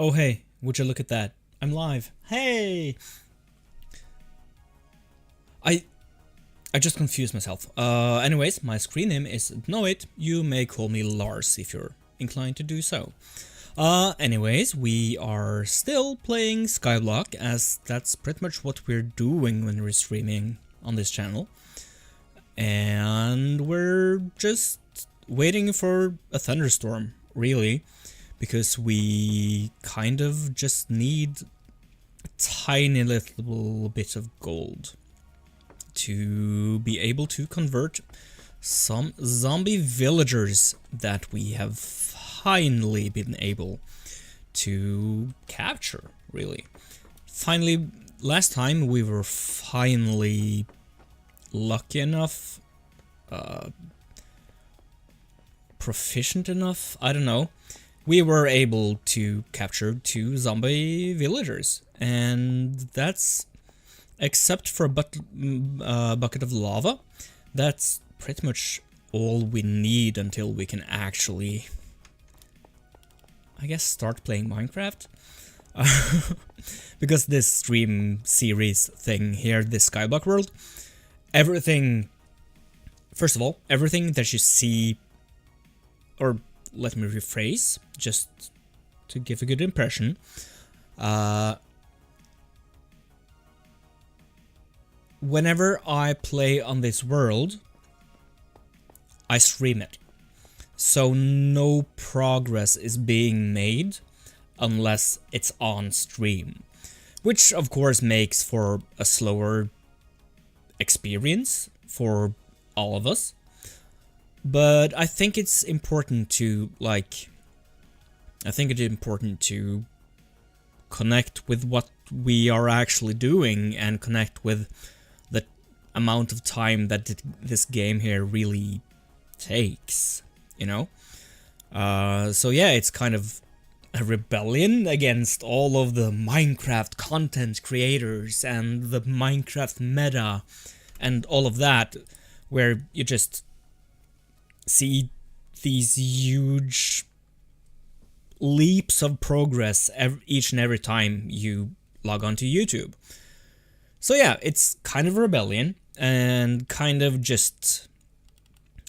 Oh hey, would you look at that? I'm live. Hey! I I just confused myself. Anyways, my screen name is dnoate. You may call me Lars if you're inclined to do so. Anyways, we are still playing Skyblock, as that's pretty much what we're doing when we're streaming on this channel. And we're just waiting for a thunderstorm, really, because we kind of just need a tiny little bit of gold to be able to convert some zombie villagers that we have finally been able to capture, really. Finally, last time we were finally lucky enough, proficient enough, I don't know. We were able to capture 2 zombie villagers, and that's, except for a bucket of lava, that's pretty much all we need until we can actually, I guess, start playing Minecraft. Because this stream series thing here, this Skyblock world, everything, first of all, everything that you see, or let me rephrase, just to give a good impression, whenever I play on this world, I stream it. So no progress is being made unless it's on stream. Which of course makes for a slower experience for all of us. But I think it's important to, connect with what we are actually doing and connect with the amount of time that this game here really takes, you know? So yeah, it's kind of a rebellion against all of the Minecraft content creators and the Minecraft meta and all of that, where you just see these huge leaps of progress each and every time you log on to YouTube. So yeah, it's kind of a rebellion and kind of just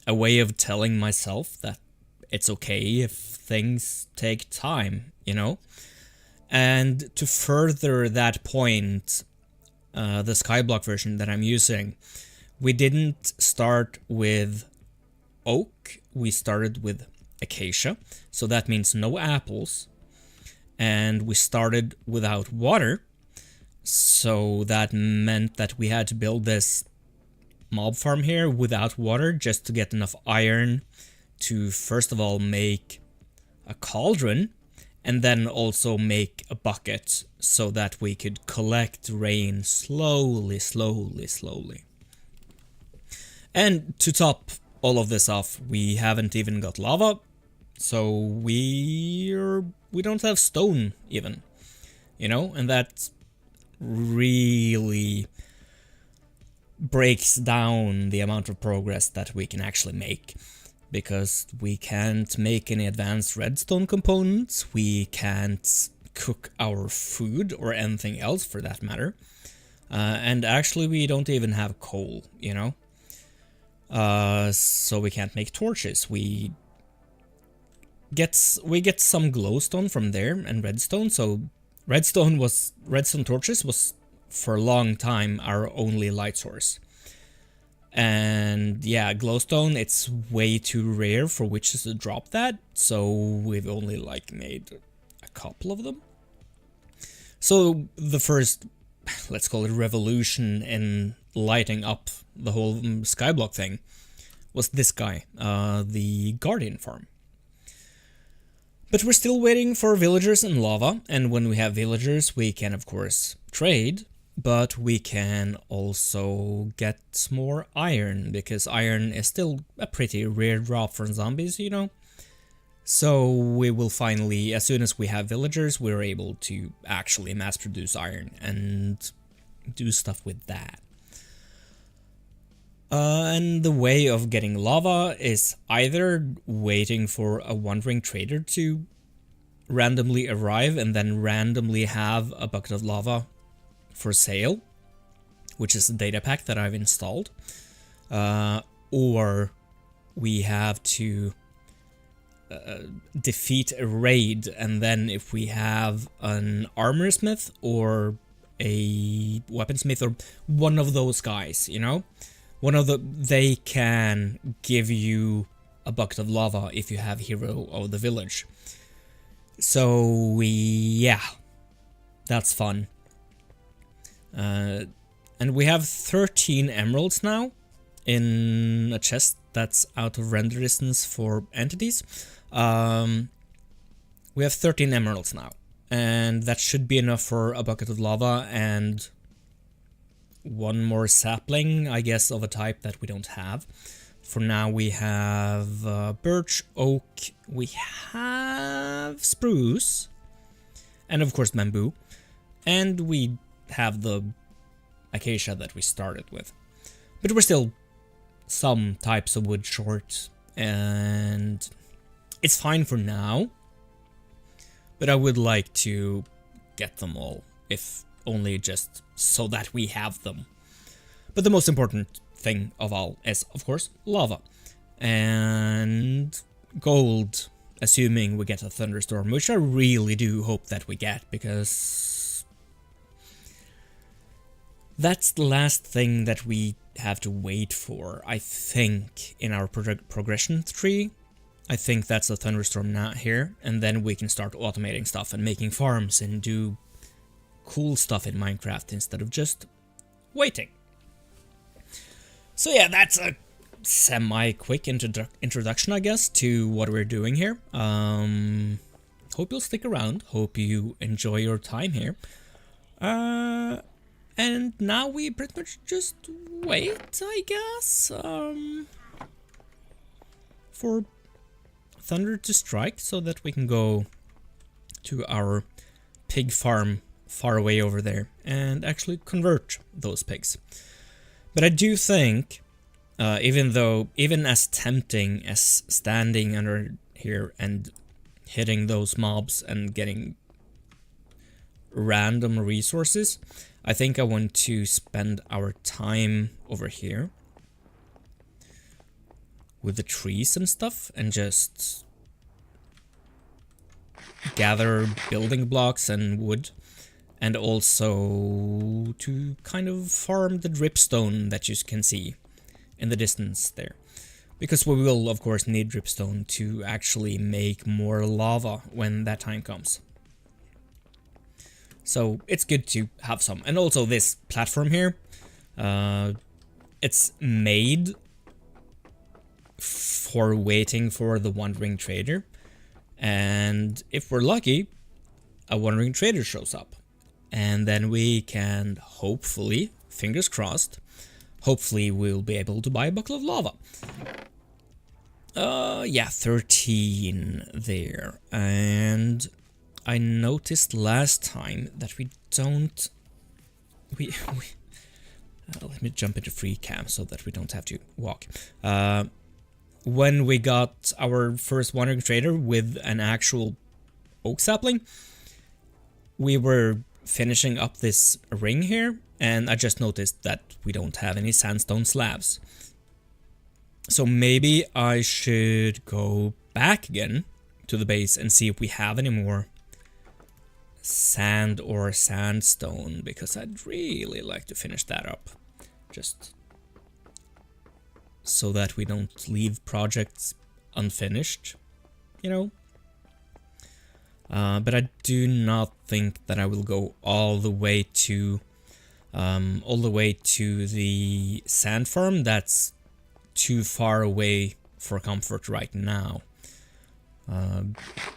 a way of telling myself that it's okay if things take time, you know? And to further that point, the Skyblock version that I'm using, we didn't start with oak, we started with acacia, so that means no apples, and we started without water, so that meant that we had to build this mob farm here without water just to get enough iron to first of all make a cauldron and then also make a bucket so that we could collect rain slowly. And to top all of this off, we haven't even got lava, so we don't have stone even, you know, and that really breaks down the amount of progress that we can actually make, because we can't make any advanced redstone components, we can't cook our food or anything else for that matter, and actually we don't even have coal, you know. So we can't make torches. We get some glowstone from there and redstone. So redstone torches was for a long time our only light source. And yeah, glowstone, it's way too rare for witches to drop that, so we've only made a couple of them. So the first, let's call it revolution in lighting up the whole Skyblock thing was this guy, the Guardian farm. But we're still waiting for villagers and lava, and when we have villagers we can of course trade, but we can also get more iron, because iron is still a pretty rare drop for zombies, you know. So we will finally, as soon as we have villagers, we're able to actually mass produce iron and do stuff with that. And the way of getting lava is either waiting for a wandering trader to randomly arrive and then randomly have a bucket of lava for sale, which is a data pack that I've installed, or we have to defeat a raid, and then if we have an armor smith or a weaponsmith or one of those guys, you know, they can give you a bucket of lava if you have hero of the village. So yeah, that's fun. And we have 13 emeralds now in a chest that's out of render distance for entities. We have 13 emeralds now, and that should be enough for a bucket of lava and one more sapling, I guess, of a type that we don't have. For now we have birch, oak, we have spruce, and of course bamboo, and we have the acacia that we started with. But we're still some types of wood short, and it's fine for now, but I would like to get them all, if only just so that we have them. But the most important thing of all is, of course, lava. And gold, assuming we get a thunderstorm, which I really do hope that we get, because that's the last thing that we have to wait for, I think, in our progression tree. I think that's a thunderstorm now here, and then we can start automating stuff and making farms and do cool stuff in Minecraft instead of just waiting. So yeah, that's a semi-quick introduction, I guess, to what we're doing here. Hope you'll stick around, hope you enjoy your time here. And now we pretty much just wait, I guess, for thunder to strike so that we can go to our pig farm far away over there and actually convert those pigs. But I do think, even as tempting as standing under here and hitting those mobs and getting random resources, I think I want to spend our time over here with the trees and stuff and just gather building blocks and wood, and also to kind of farm the dripstone that you can see in the distance there, because we will of course need dripstone to actually make more lava when that time comes. So it's good to have some. And also this platform here, it's made for waiting for the wandering trader, and if we're lucky, a wandering trader shows up, and then we can hopefully, fingers crossed, hopefully we'll be able to buy a bucket of lava. Yeah, 13 there. And I noticed last time that we don't... let me jump into free cam so that we don't have to walk. When we got our first wandering trader with an actual oak sapling, we were finishing up this ring here, and I just noticed that we don't have any sandstone slabs. So maybe I should go back again to the base and see if we have any more sand or sandstone, because I'd really like to finish that up, just so that we don't leave projects unfinished, you know. But I do not think that I will go all the way to the sand farm. That's too far away for comfort right now.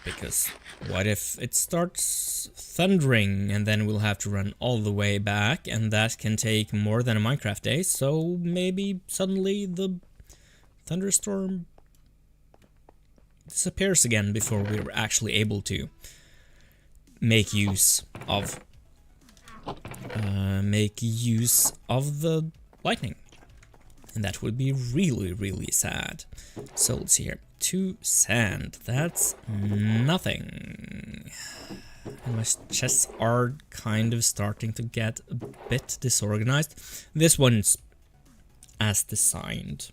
Because what if it starts thundering and then we'll have to run all the way back, and that can take more than a Minecraft day, so maybe suddenly the thunderstorm disappears again before we're actually able to make use of the lightning. And that would be really, really sad. So let's see here. 2 sand. That's nothing. And my chests are kind of starting to get a bit disorganized. This one's as designed,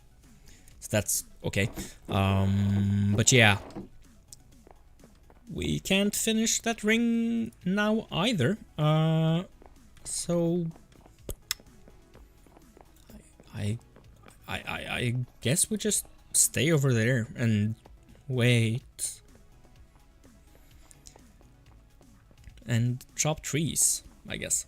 so that's okay. But yeah, we can't finish that ring now either. So I guess we just stay over there and wait and chop trees, I guess.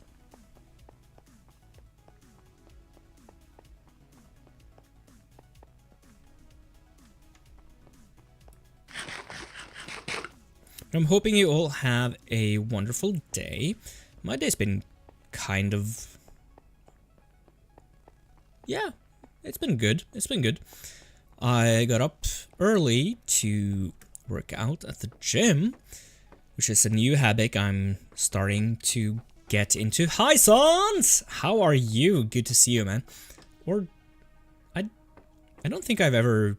I'm hoping you all have a wonderful day. My day's been kind of... yeah, it's been good. It's been good. I got up early to work out at the gym, which is a new habit I'm starting to get into. Hi, Sans! How are you? Good to see you, man. Or... I don't think I've ever...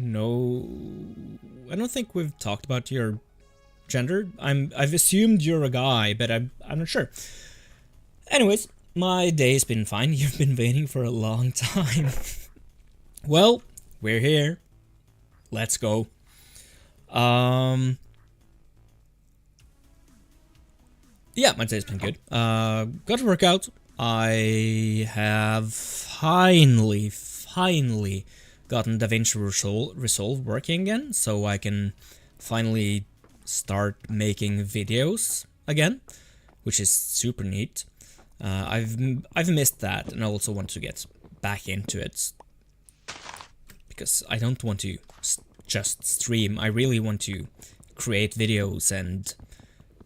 No, I don't think we've talked about your gender. I've assumed you're a guy, but I'm not sure. Anyways, my day's been fine. You've been waiting for a long time. Well, we're here. Let's go. Yeah, my day's been good. Got to work out. I have finally gotten DaVinci Resolve working again, so I can finally start making videos again, which is super neat. I've missed that, and I also want to get back into it because I don't want to just stream. I really want to create videos and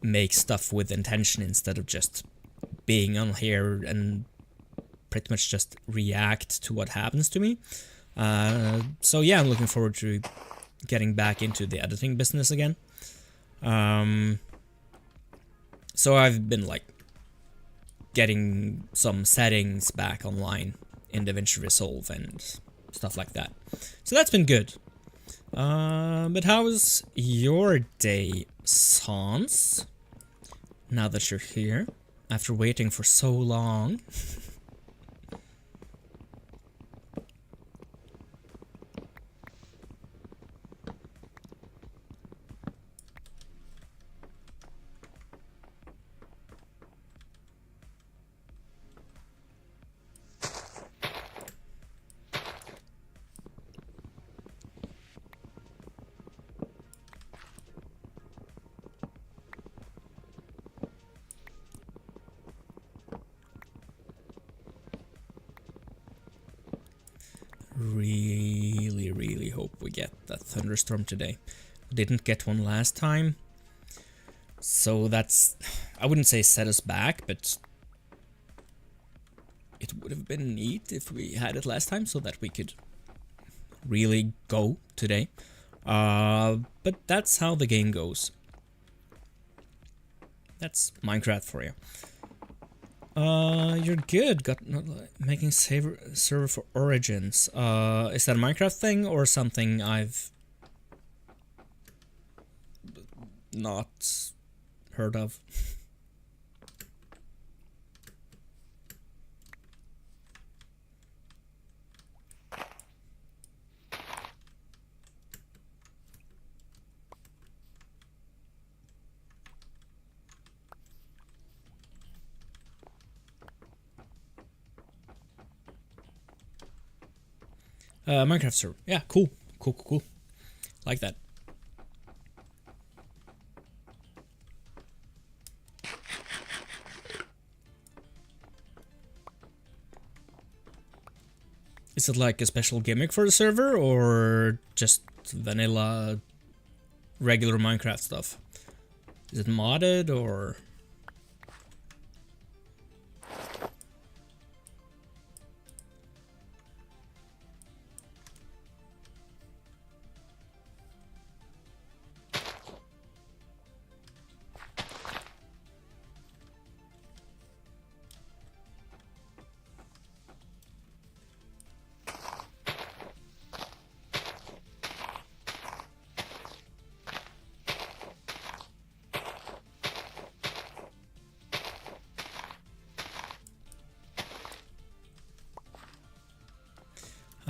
make stuff with intention instead of just being on here and pretty much just react to what happens to me. So yeah, I'm looking forward to getting back into the editing business again. So I've been like getting some settings back online in DaVinci Resolve and stuff like that. So that's been good. But how was your day, Sans? Now that you're here, after waiting for so long. Really hope we get that Thunderstorm today. Didn't get one last time, so that's, I wouldn't say set us back, but it would have been neat if we had it last time so that we could really go today. But that's how the game goes. That's Minecraft for you. You're good. Got making server for Origins. Is that a Minecraft thing or something I've not heard of? Minecraft server. Yeah, cool. Like that. Is it like a special gimmick for the server or just vanilla regular Minecraft stuff? Is it modded or...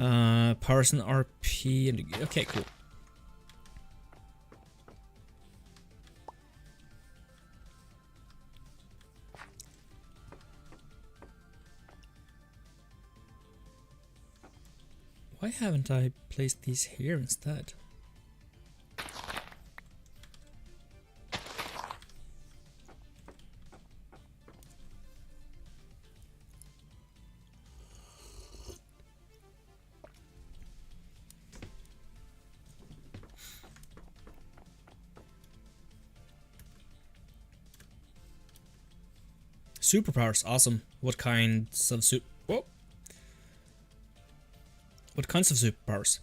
Powers and RP. And okay, cool. Why haven't I placed these here instead? Superpowers, awesome. What kinds of What kinds of superpowers?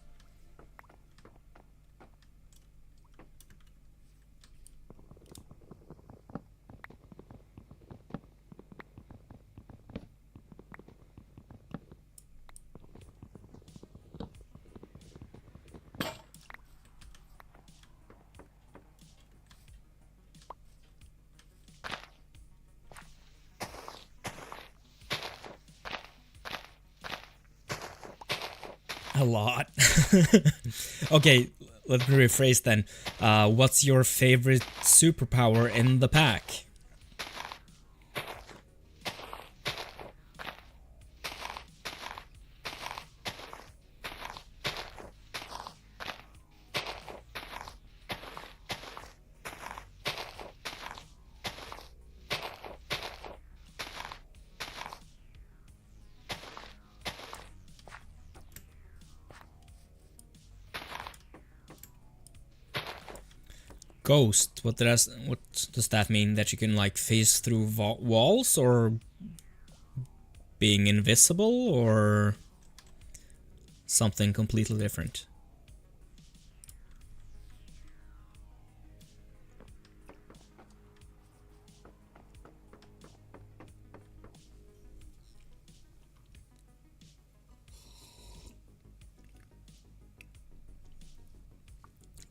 A lot. Okay, let me rephrase then. What's your favorite superpower in the pack? Ghost. What does that mean? That you can like phase through walls, or being invisible, or something completely different?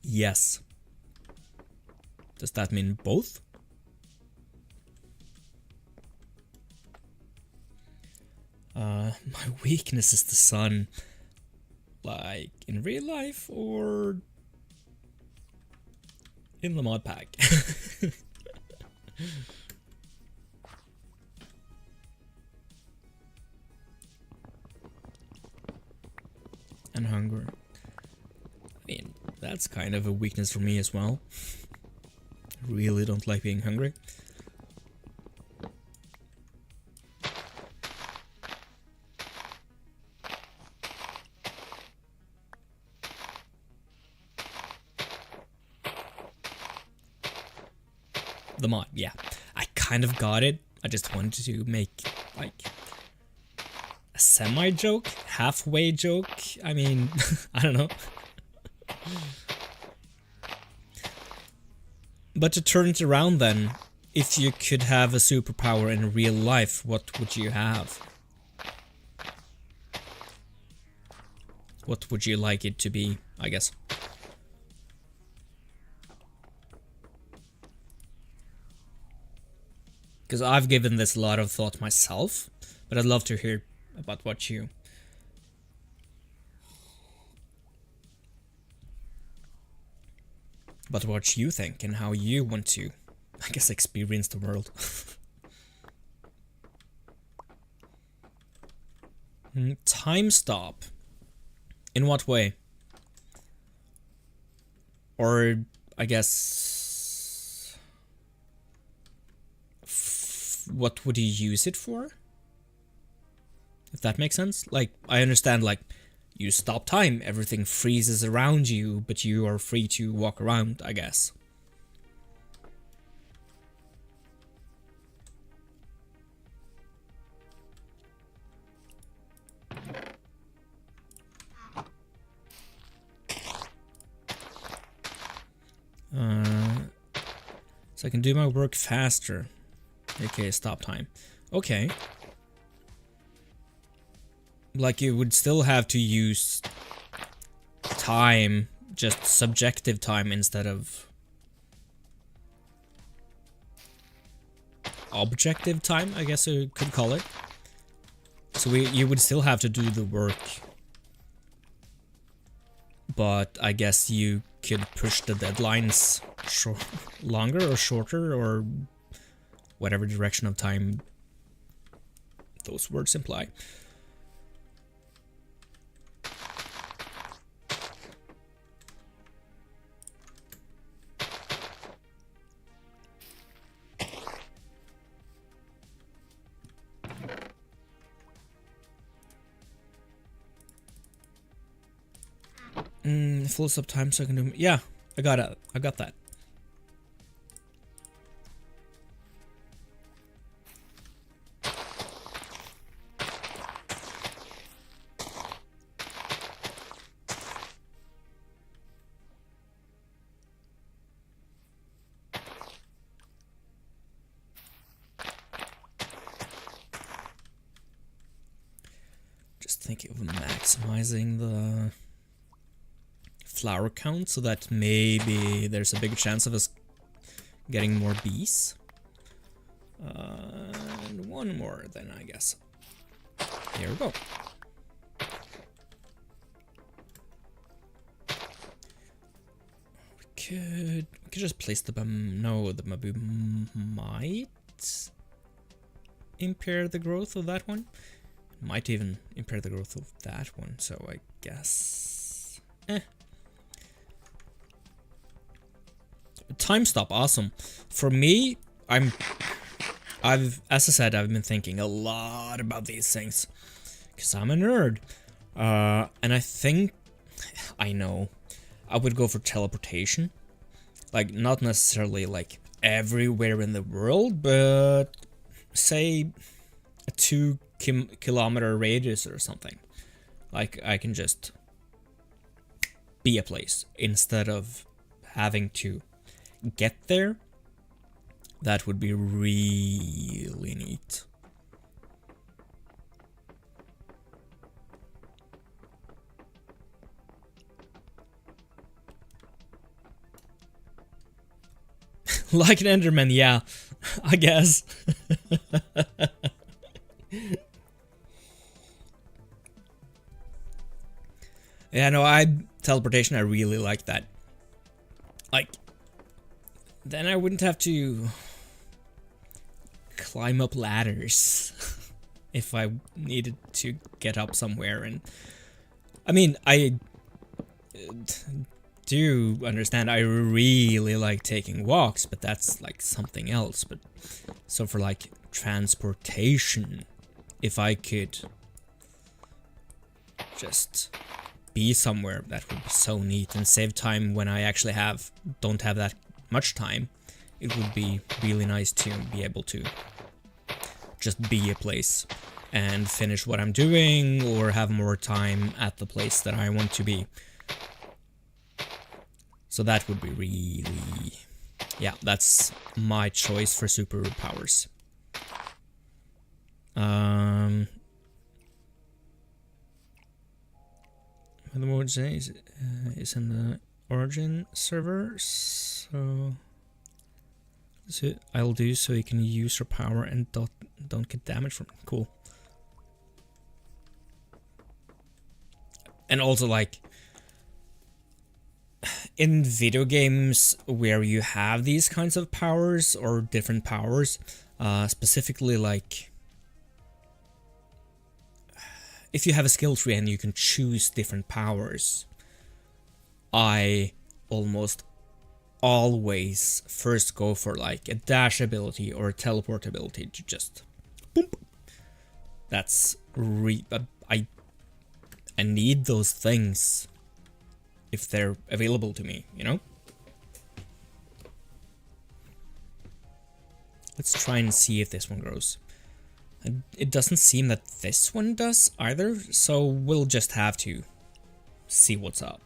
Yes. Does that mean both? My weakness is the sun. Like, in real life or in the mod pack? And hunger. I mean, that's kind of a weakness for me as well. Really don't like being hungry. The mod, yeah. I kind of got it. I just wanted to make like a semi-joke, halfway joke. I mean, I don't know. But to turn it around then, if you could have a superpower in real life, what would you have? What would you like it to be, I guess? Because I've given this a lot of thought myself, but I'd love to hear about what you... But what you think and how you want to, I guess, experience the world. Time stop. In what way? Or, I guess... what would you use it for? If that makes sense? Like, I understand, like, you stop time, everything freezes around you, but you are free to walk around, I guess. So I can do my work faster, aka stop time. Okay. Like, you would still have to use time, just subjective time instead of objective time, I guess you could call it. So you would still have to do the work but I guess you could push the deadlines longer or shorter, or whatever direction of time those words imply. Full stop time so I can do... Yeah, I got it. I got that. Just thinking of maximizing the flower count so that maybe there's a bigger chance of us getting more bees. And one more then, I guess. Here we go. We could just place the no, the bamboo might impair the growth of that one. Might even impair the growth of that one, so I guess... Time stop, awesome. For me, as I said, I've been thinking a lot about these things. Because I'm a nerd. And I think, I know, I would go for teleportation. Like, not necessarily like everywhere in the world, but say a 2-kilometer radius or something. Like, I can just be a place instead of having to get there. That would be really neat. Like an Enderman, yeah, I guess. Yeah, no, teleportation, I really like that. Like, then I wouldn't have to climb up ladders if I needed to get up somewhere. And I mean, I do understand I really like taking walks, but that's like something else. But so for like transportation, if I could just be somewhere, that would be so neat and save time when I actually don't have that much time. It would be really nice to be able to just be a place and finish what I'm doing, or have more time at the place that I want to be. So that would be really... Yeah, that's my choice for superpowers. The mode is in the origin server, so I'll do so you can use your power and don't get damage from it. Cool. And also, like, in video games where you have these kinds of powers or different powers, specifically like if you have a skill tree and you can choose different powers, I almost always first go for like a dash ability or a teleport ability to just boom. That's I need those things if they're available to me, you know? Let's try and see if this one grows. It doesn't seem that this one does either, so we'll just have to see what's up.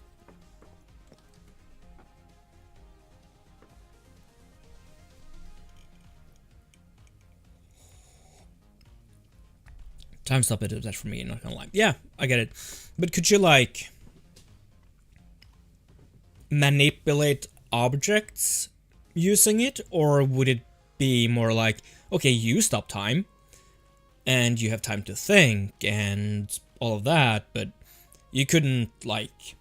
Time stop it, that for me, not gonna lie. Yeah, I get it. But could you, like, manipulate objects using it? Or would it be more like, okay, you stop time, and you have time to think, and all of that, but you couldn't, like,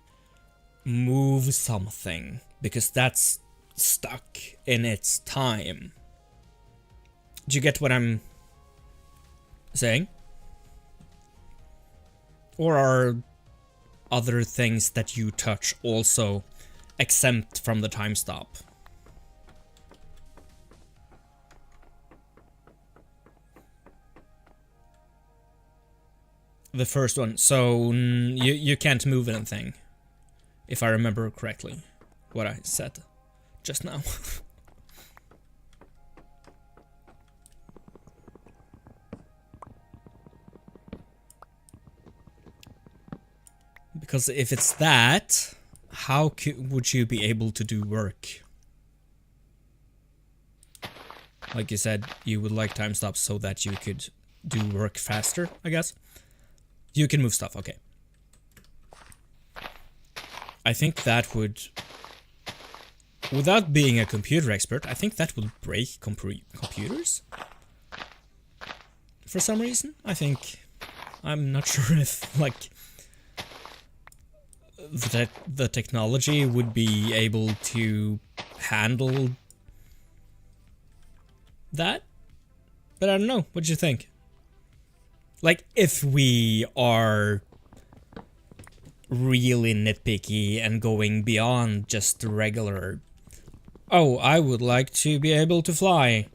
move something, because that's stuck in its time. Do you get what I'm saying? Or are other things that you touch also exempt from the time stop? The first one, so you can't move anything, if I remember correctly what I said just now. Because if it's that, how would you be able to do work? Like you said, you would like time stops so that you could do work faster, I guess. You can move stuff, okay. I think that would... Without being a computer expert, I think that would break computers. For some reason, I think... I'm not sure if, like... the technology would be able to handle that. But I don't know, what do you think? Like, if we are really nitpicky and going beyond just the regular, oh, I would like to be able to fly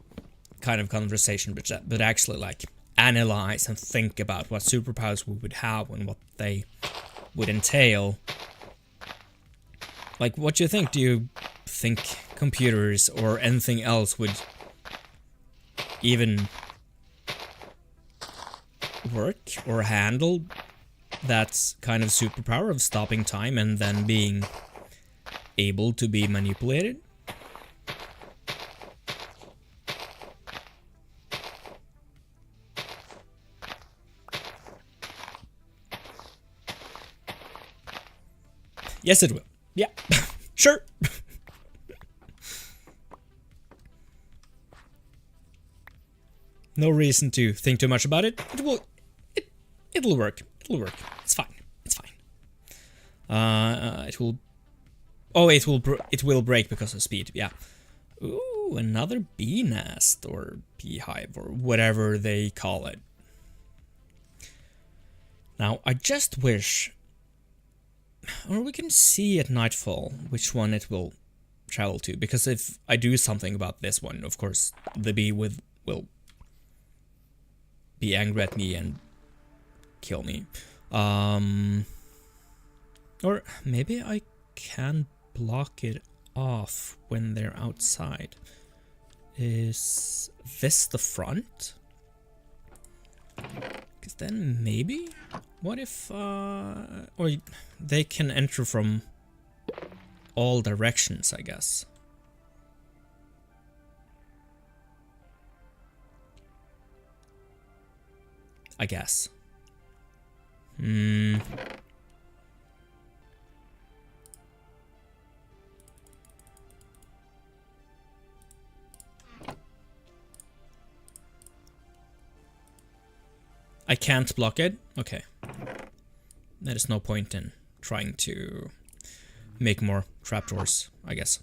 kind of conversation, but actually like analyze and think about what superpowers we would have and what they would entail. Like, what do you think? Do you think computers or anything else would even work or handle that kind of superpower of stopping time and then being able to be manipulated? Yes, it will. Yeah, sure. No reason to think too much about it. It'll work. It'll work. It's fine. It's fine. It will. Oh, it will break because of speed. Yeah. Ooh, another bee nest or beehive or whatever they call it. Now, I just wish, or we can see at nightfall which one it will travel to, because if I do something about this one, of course, the bee will be angry at me and kill me. Or maybe I can block it off when they're outside. Is this the front? Because then maybe? What if, or they can enter from all directions, I guess. I guess. I can't block it? Okay. There is no point in trying to make more trapdoors, I guess.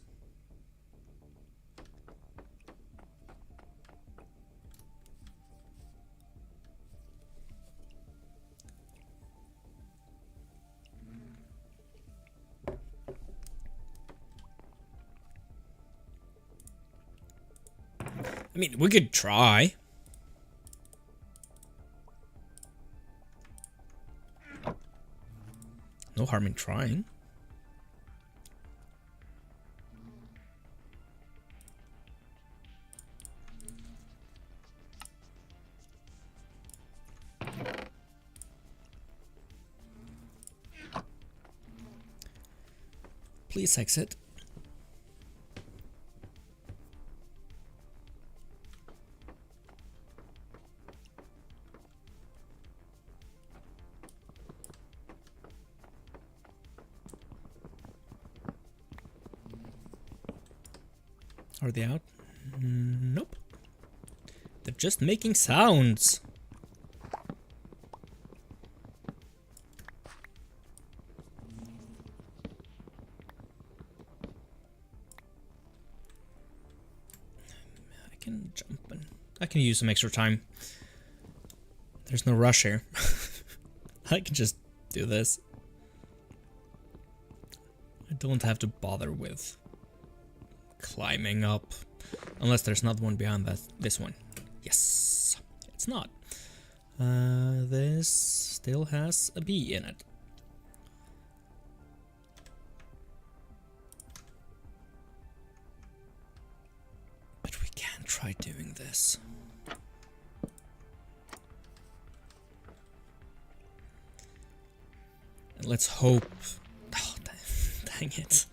I mean, we could try. No harm in trying. Please exit. Are they out? Nope. They're just making sounds. can jump and I can use some extra time. There's no rush here. I can just do this. I don't have to bother with climbing up. Unless there's not one behind this one. Yes, it's not. This still has a bee in it. But we can try doing this. And let's hope... Oh, dang it.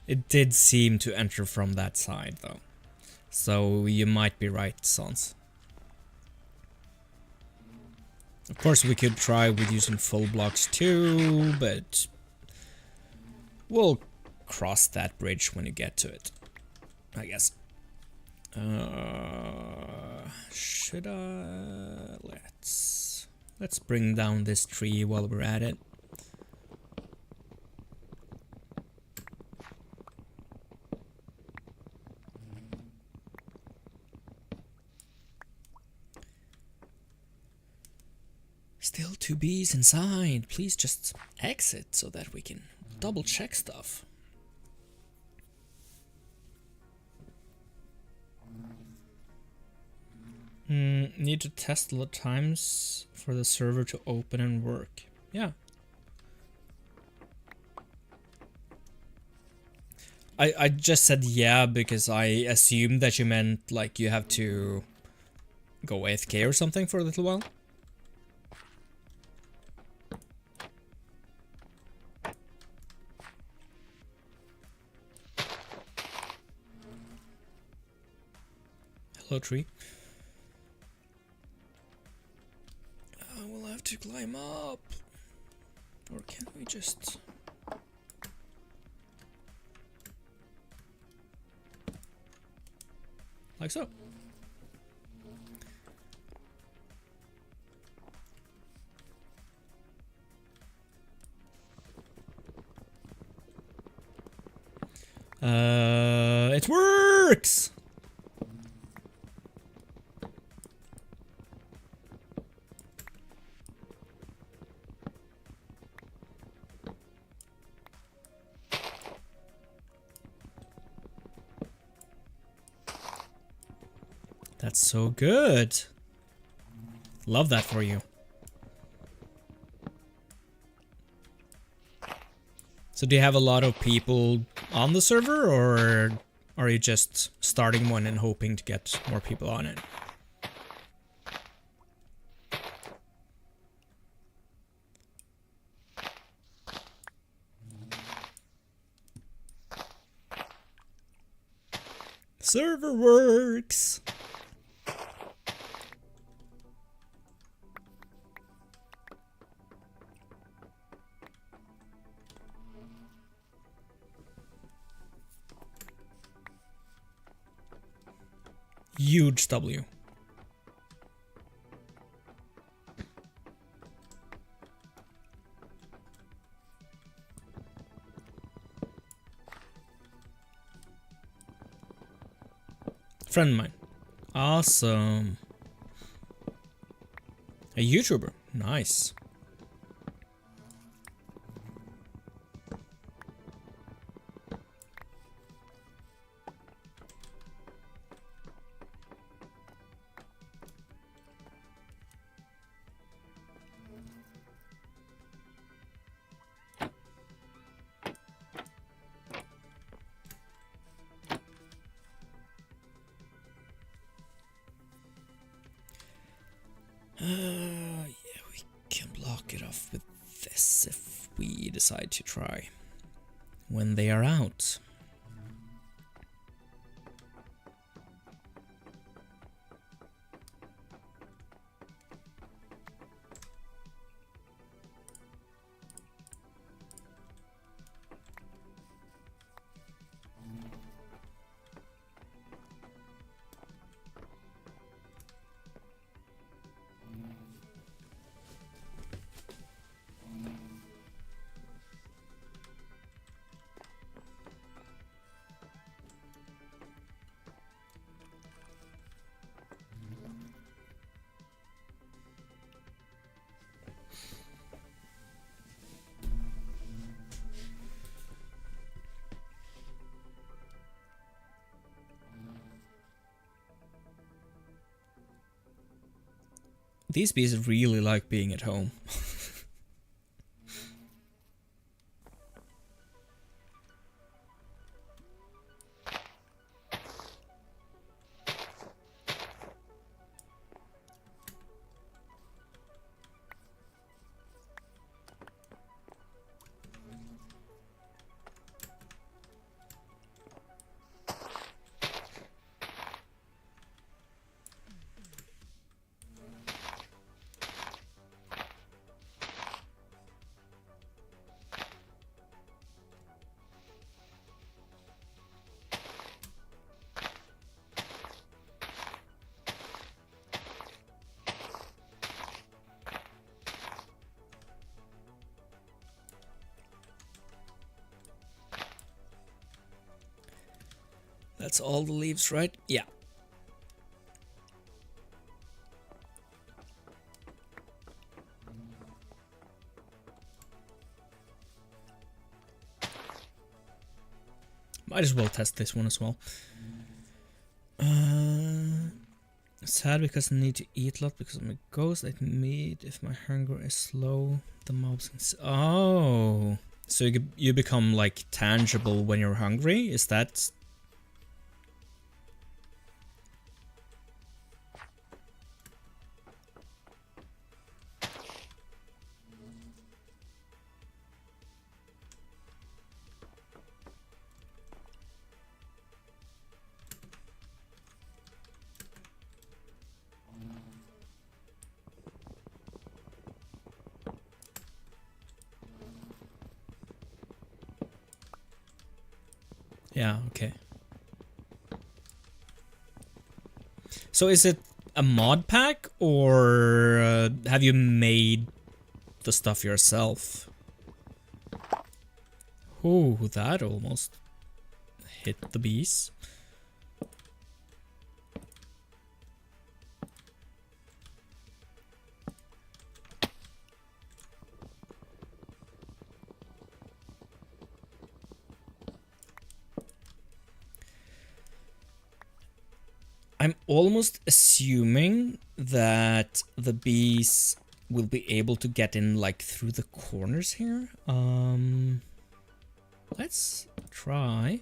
It did seem to enter from that side, though. So you might be right, Sans. Of course, we could try with using full blocks too, but we'll cross that bridge when you get to it, I guess. Should I? Let's bring down this tree while we're at it. Still 2 bees inside. Please just exit so that we can double check stuff. Need to test a lot of times for the server to open and work. Yeah. I just said yeah because I assumed that you meant like you have to go AFK or something for a little while. Hello, tree. We'll have to climb up. Or can we just... like so. It works! That's so good. Love that for you. So do you have a lot of people on the server, or are you just starting one and hoping to get more people on it? Server works. Huge W. Friend of mine. Awesome. A YouTuber. Nice. Yeah, we can block it off with this if we decide to try when they are out. These bees really like being at home. That's all the leaves, right? Yeah. Might as well test this one as well. Sad because I need to eat a lot because of my ghost. I meat if my hunger is slow. The mobs can oh, so you become like tangible when you're hungry? Is that? Yeah, okay. So is it a mod pack or have you made the stuff yourself? Oh, that almost hit the bees. I'm almost assuming that the bees will be able to get in like through the corners here. Let's try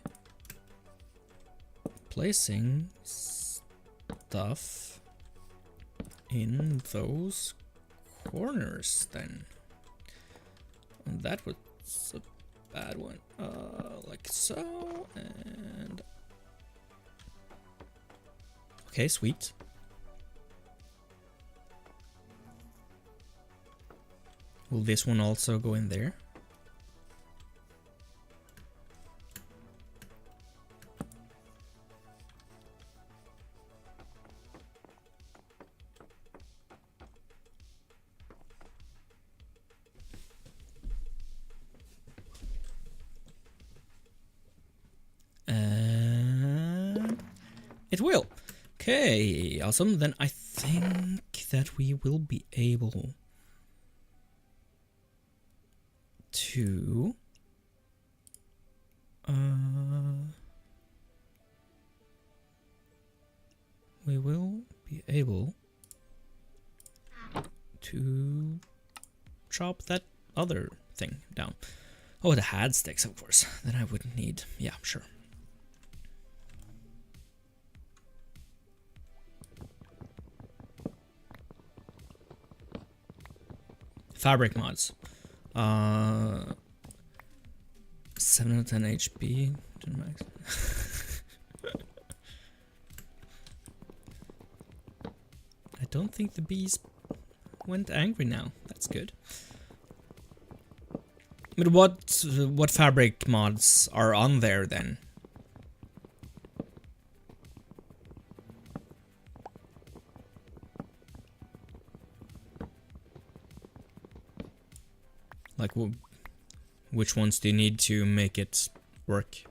placing stuff in those corners then. And that was a bad one. Like so, and okay, sweet. Will this one also go in there? It will. Okay, awesome. Then I think that we will be able to chop that other thing down. Oh, the had sticks, of course. Then I wouldn't need. Yeah, sure. Fabric mods. 7 out of 10 HP. Max. I don't think the bees went angry now. That's good. But what fabric mods are on there then? Like, which ones do you need to make it work?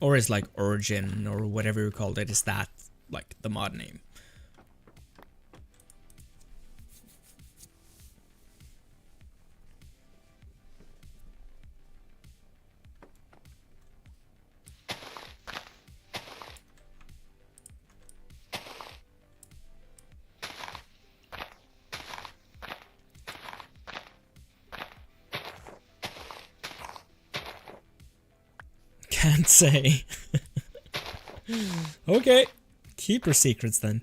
Or is like Origin or whatever you called it, is that like the mod name? can't say. Okay, keep your secrets then.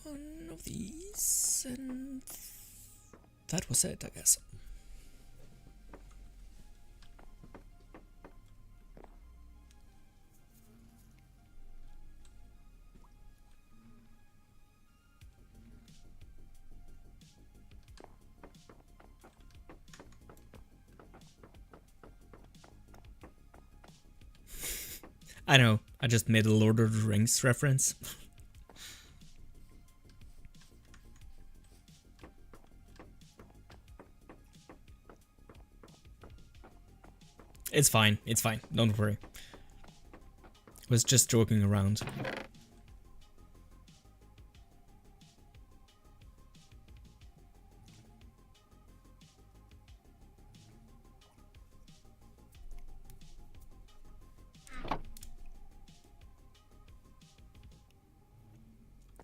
One of these, and that was it, I guess. I know, I just made a Lord of the Rings reference. It's fine, don't worry. Was just joking around.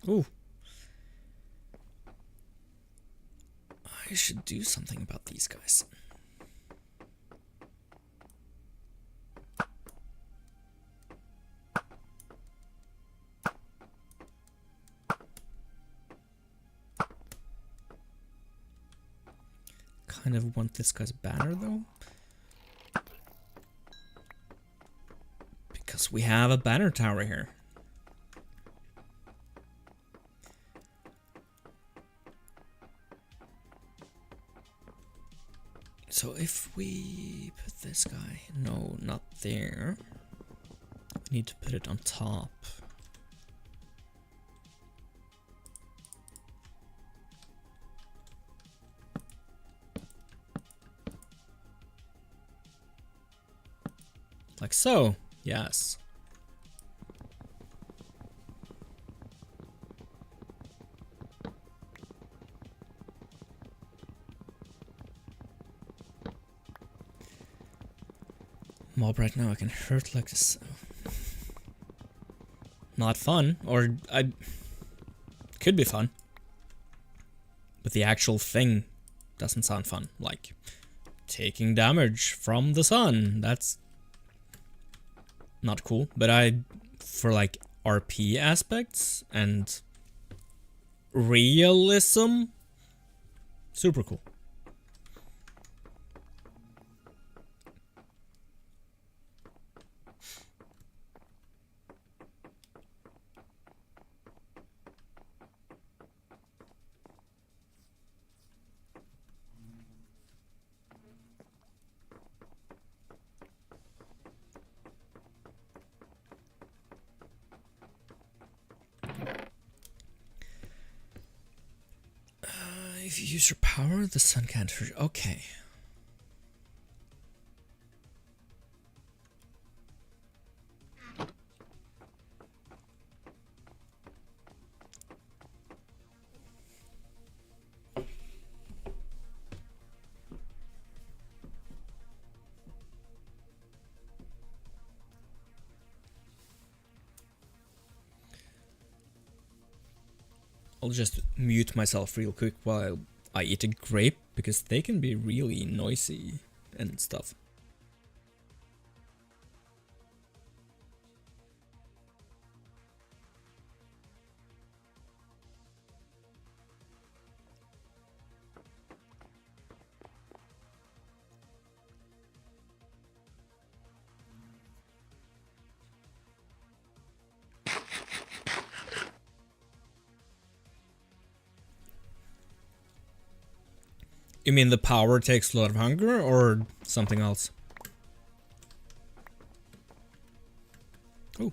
Ooh. I should do something about these guys. Kind of want this guy's banner though. Because we have a banner tower here. So if we put this guy, no, not there. We need to put it on top. Like so, yes. Mob right now, I can hurt like this. Not fun, or I could be fun. But the actual thing doesn't sound fun. Like taking damage from the sun, that's not cool. But for like RP aspects and realism, super cool. If you use your power, the sun can't hurt you. Okay. I'll just mute myself real quick while I eat a grape, because they can be really noisy and stuff. You mean the power takes a lot of hunger, or something else? Oh.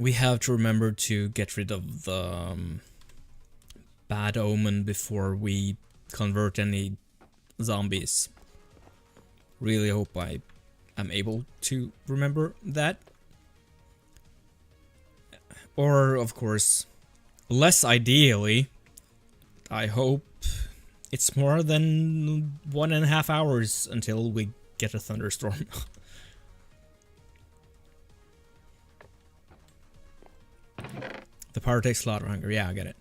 we have to remember to get rid of the bad omen before we convert any zombies. Really hope I am able to remember that. Or, of course, less ideally, I hope it's more than 1.5 hours until we get a thunderstorm. The power takes slaughter hunger. Yeah, I get it.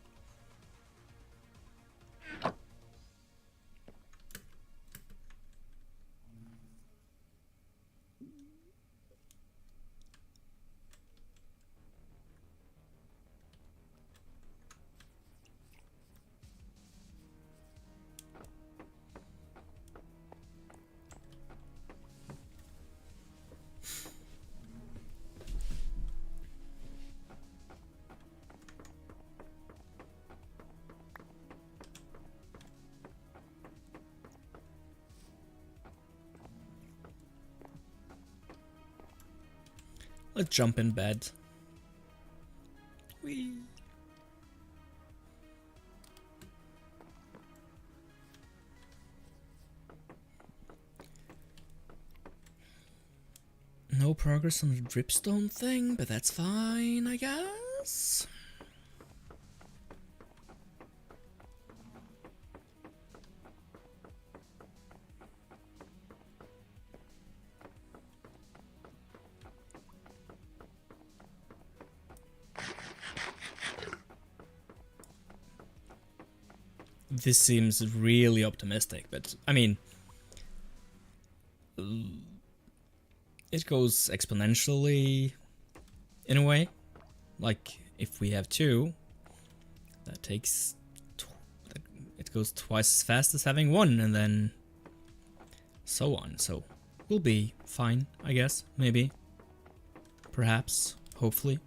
Let's jump in bed. Whee. No progress on the dripstone thing, but that's fine, I guess. This seems really optimistic, but I mean, it goes exponentially in a way. Like, if we have 2, that takes it goes twice as fast as having 1, and then so on. So we'll be fine, I guess. Maybe, perhaps, hopefully.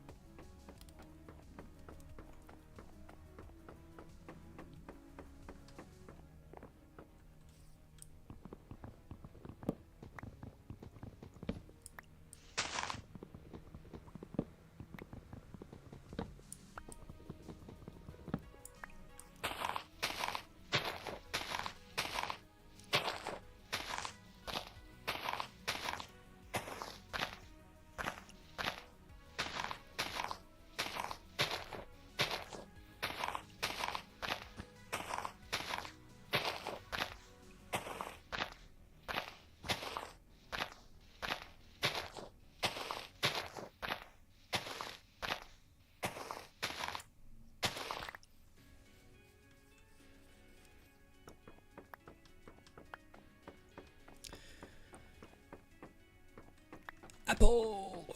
Apple!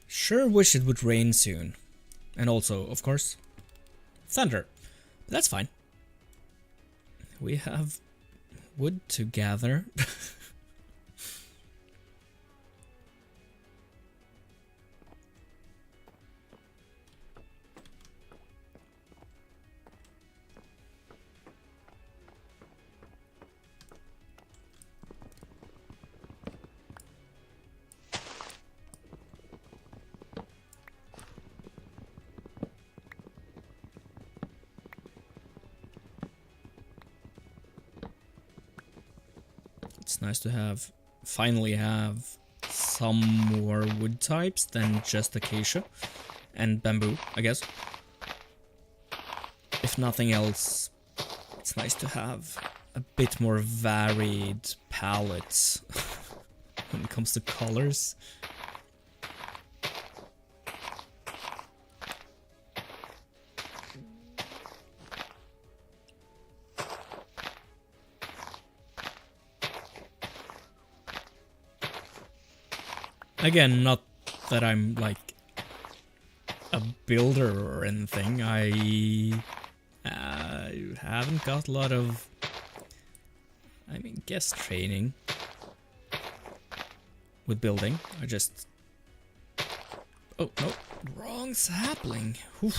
Sure wish it would rain soon. And also, of course, thunder. But that's fine. We have wood to gather. It's nice to have, finally have some more wood types than just acacia and bamboo, I guess. If nothing else, it's nice to have a bit more varied palette when it comes to colors. Again, not that I'm like a builder or anything. I haven't got a lot of, guest training with building. I just... Oh, no. Wrong sapling. Oof,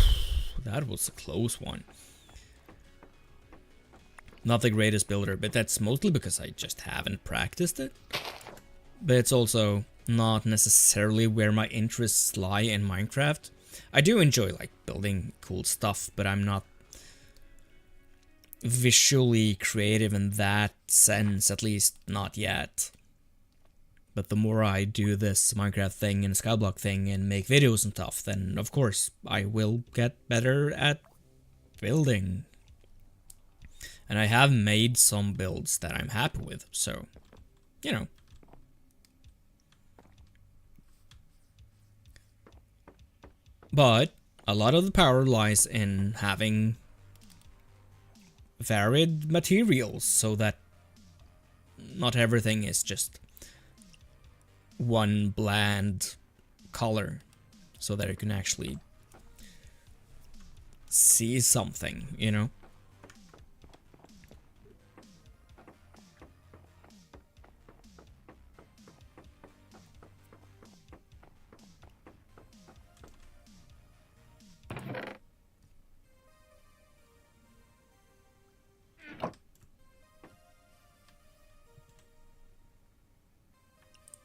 that was a close one. not the greatest builder, but that's mostly because I just haven't practiced it. But it's also not necessarily where my interests lie in Minecraft. I do enjoy like building cool stuff, but I'm not visually creative in that sense, at least not yet. But the more I do this Minecraft thing and Skyblock thing and make videos and stuff, then of course I will get better at building. And I have made some builds that I'm happy with, so, you know. But a lot of the power lies in having varied materials so that not everything is just one bland color, so that you can actually see something, you know?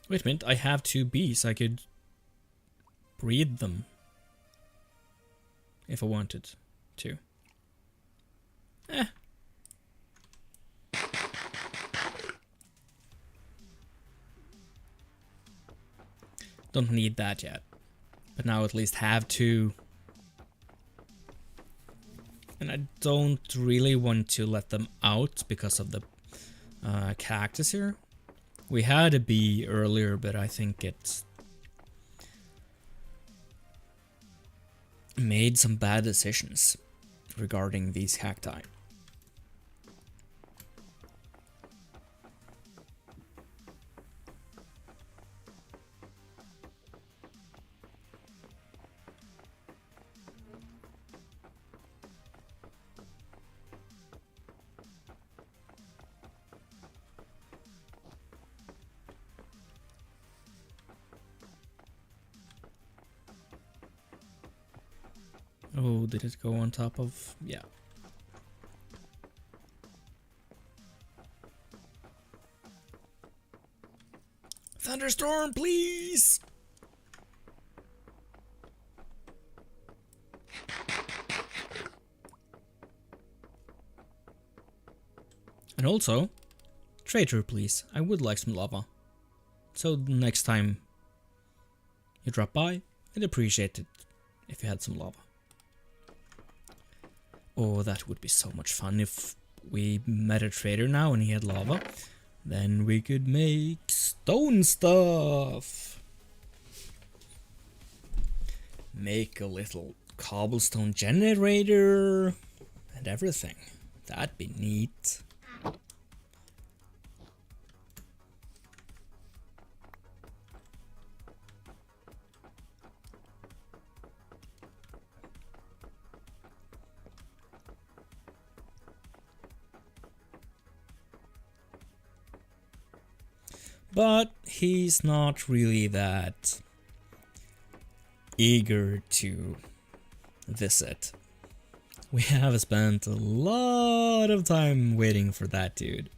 Wait a minute, I have 2 bees. I could breed them if I wanted to. Don't need that yet. But now at least have 2. And I don't really want to let them out because of the cactus here. We had a bee earlier, but I think it made some bad decisions regarding these cacti. Oh, did it go on top of... yeah. Thunderstorm, please! And also, traitor, please. I would like some lava. So next time you drop by, I'd appreciate it if you had some lava. Oh, that would be so much fun if we met a trader now and he had lava. Then we could make stone stuff. Make a little cobblestone generator and everything. That'd be neat. But he's not really that eager to visit. We have spent a lot of time waiting for that dude.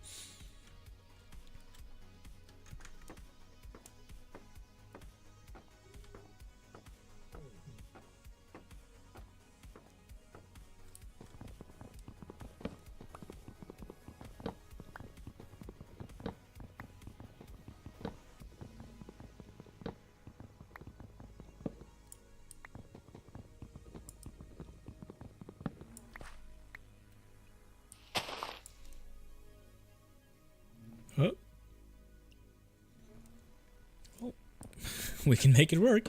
Oh. Oh. We can make it work.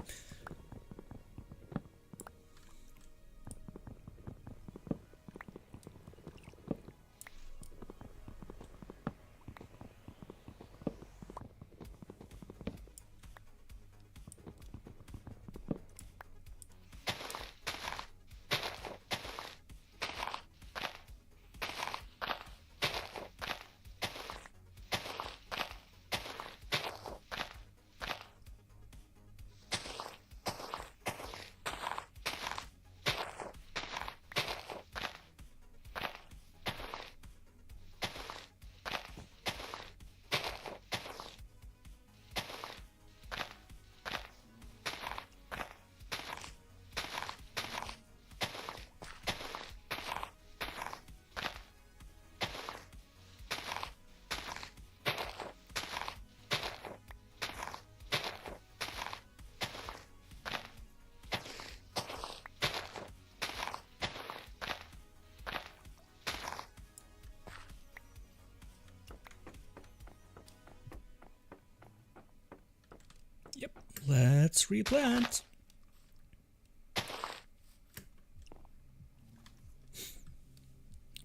Yep, let's replant.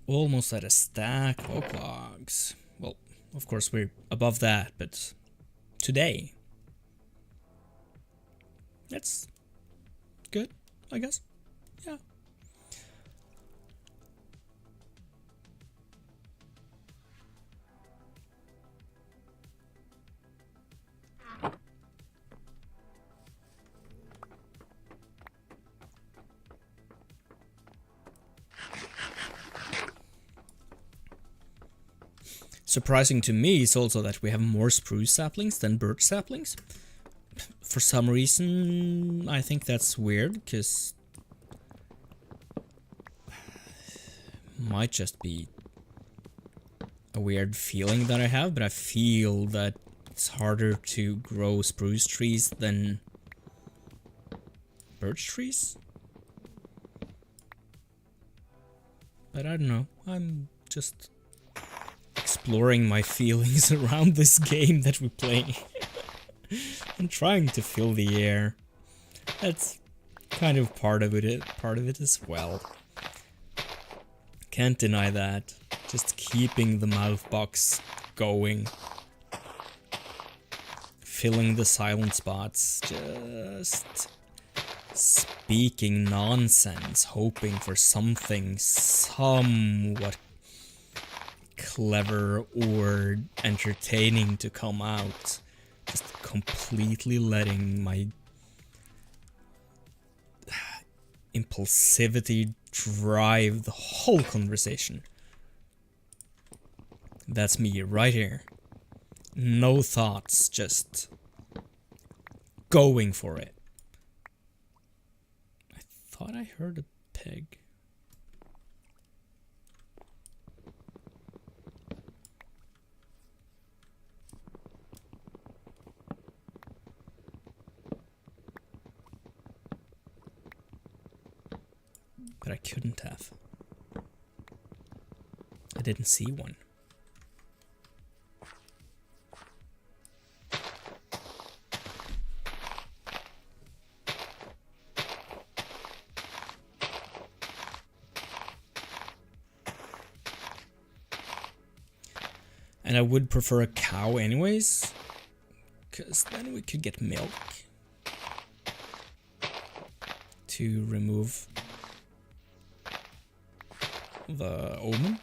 Almost at a stack of oak logs. Well, of course we're above that, but today. That's good, I guess. Yeah. Surprising to me is also that we have more spruce saplings than birch saplings. For some reason, I think that's weird, because might just be a weird feeling that I have, but I feel that it's harder to grow spruce trees than birch trees. But I don't know, I'm just exploring my feelings around this game that we play. I'm trying to fill the air. That's kind of part of it as well. Can't deny that. Just keeping the mouth box going. Filling the silent spots. Just speaking nonsense, hoping for something somewhat clever or entertaining to come out. Just completely letting my impulsivity drive the whole conversation. That's me right here. No thoughts, just going for it. I thought I heard a pig. But I couldn't have. I didn't see one. And I would prefer a cow anyways, because then we could get milk to remove the omen.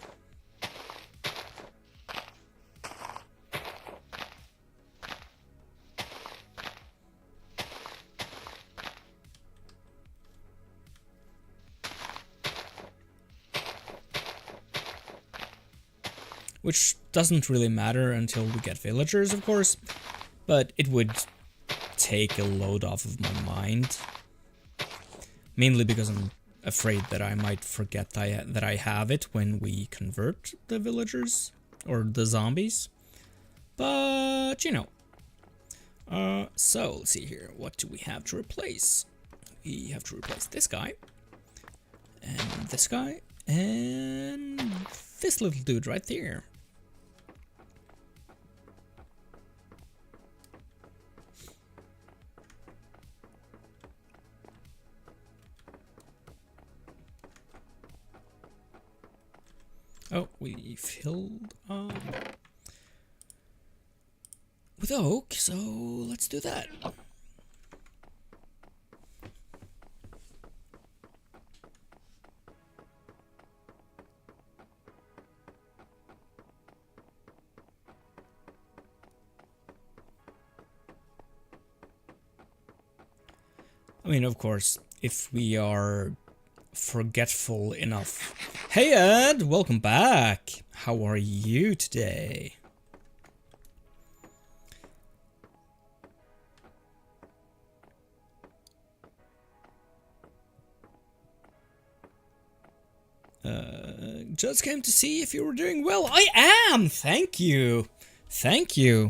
Which doesn't really matter until we get villagers, of course, but it would take a load off of my mind. Mainly because I'm afraid that I might forget that I have it when we convert the villagers or the zombies. But, you know. So, let's see here. What do we have to replace? We have to replace this guy. And this guy. And this little dude right there. Oh, we filled up with oak, so let's do that. I mean, of course, if we are forgetful enough. Hey Ed, welcome back. How are you today? Just came to see if you were doing well. I am! Thank you. Thank you.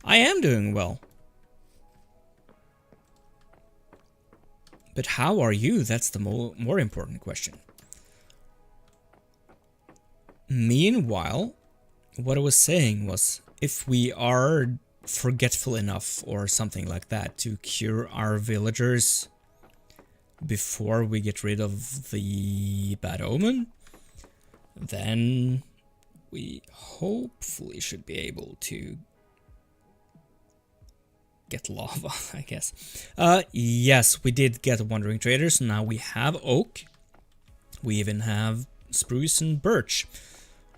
I am doing well. But how are you? That's the more important question. Meanwhile, what I was saying was, if we are forgetful enough or something like that to cure our villagers before we get rid of the bad omen, then we hopefully should be able to get lava, I guess. Yes, we did get a wandering trader, so now we have oak. We even have spruce and birch.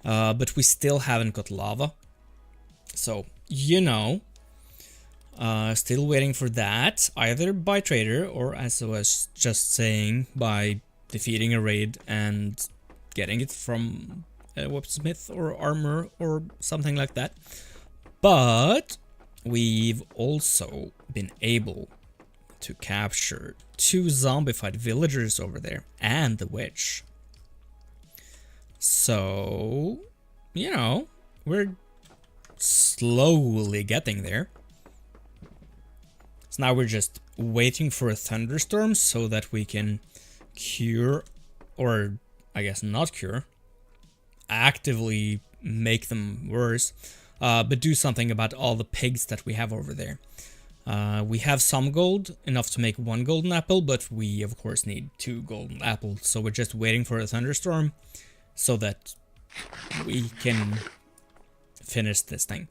But we still haven't got lava. So, you know, still waiting for that, either by trader or, as I was just saying, by defeating a raid and getting it from a weaponsmith or armor or something like that. But we've also been able to capture 2 zombified villagers over there and the witch. So, you know, we're slowly getting there. So now we're just waiting for a thunderstorm so that we can cure, or I guess not cure, actively make them worse, but do something about all the pigs that we have over there. We have some gold, enough to make 1 golden apple, but we of course need 2 golden apples, so we're just waiting for a thunderstorm so that we can finish this thing.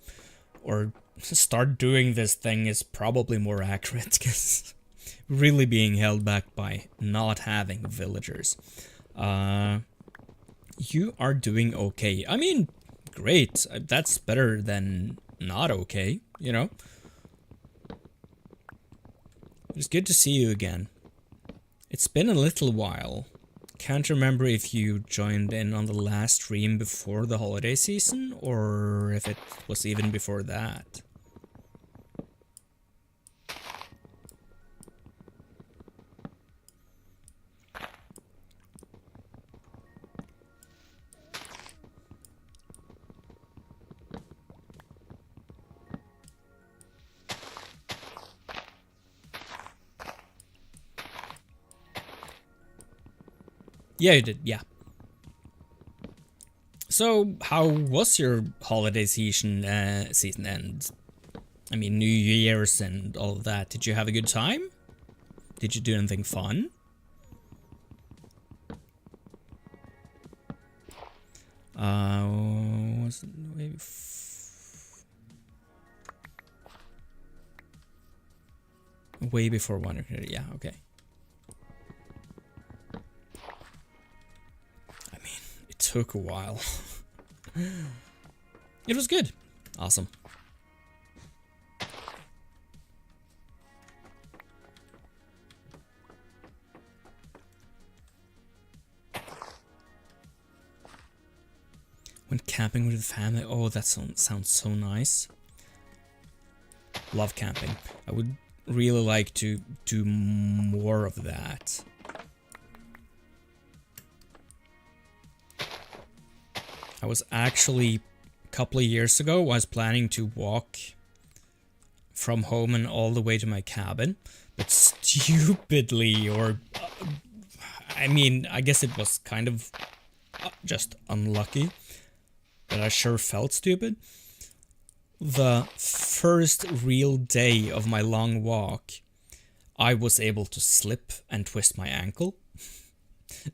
Or start doing this thing is probably more accurate, because really being held back by not having villagers. You are doing okay. I mean, great. That's better than not okay, you know? It's good to see you again. It's been a little while. Can't remember if you joined in on the last stream before the holiday season, or if it was even before that. Yeah, you did, yeah. So, how was your holiday season and, I mean, New Year's and all of that? Did you have a good time? Did you do anything fun? Was it maybe way before one? Yeah, okay. It took a while. It was good. Awesome. When camping with the family, oh, that sounds so nice. Love camping. I would really like to do more of that. I was actually, a couple of years ago, I was planning to walk from home and all the way to my cabin, but stupidly, or, I mean, I guess it was kind of just unlucky, but I sure felt stupid. The first real day of my long walk, I was able to slip and twist my ankle.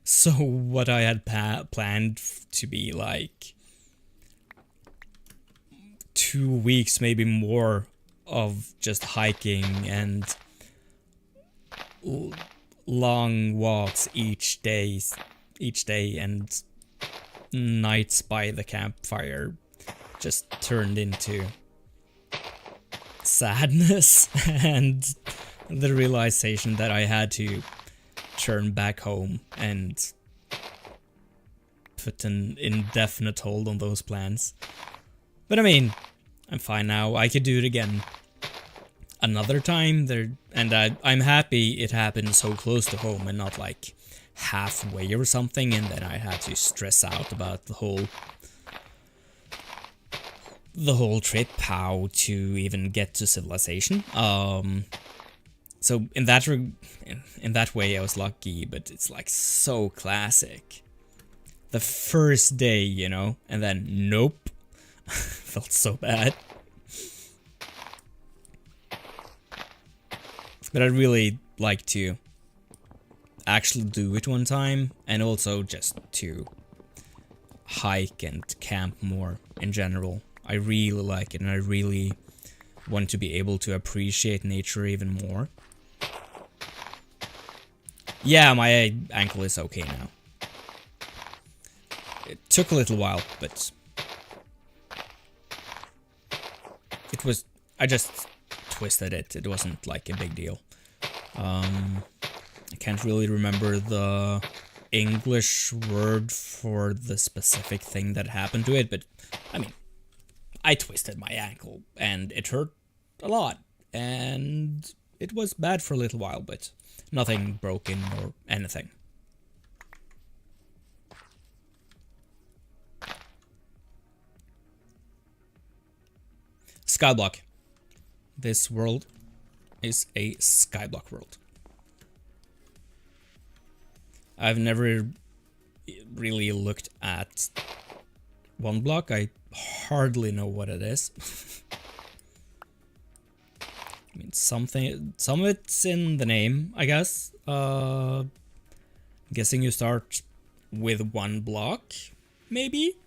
So what I had planned to be like 2 weeks, maybe more, of just hiking and long walks each day and nights by the campfire, just turned into sadness and the realization that I had to turn back home and put an indefinite hold on those plans. But I mean, I'm fine now. I could do it again another time there, and I'm happy it happened so close to home and not like halfway or something, and then I had to stress out about the whole trip, how to even get to civilization. So in that way I was lucky, but it's like so classic. The first day, you know, and then nope. Felt so bad. But I'd really like to actually do it one time, and also just to hike and camp more in general. I really like it, and I really want to be able to appreciate nature even more. Yeah, my ankle is okay now. It took a little while, but it was... I just twisted it. It wasn't like a big deal. I can't really remember the English word for the specific thing that happened to it, but I mean, I twisted my ankle and it hurt a lot, and it was bad for a little while, but nothing broken or anything. Skyblock. This world is a Skyblock world. I've never really looked at one block. I hardly know what it is. I mean, some of it's in the name, I guess. Guessing you start with one block, maybe?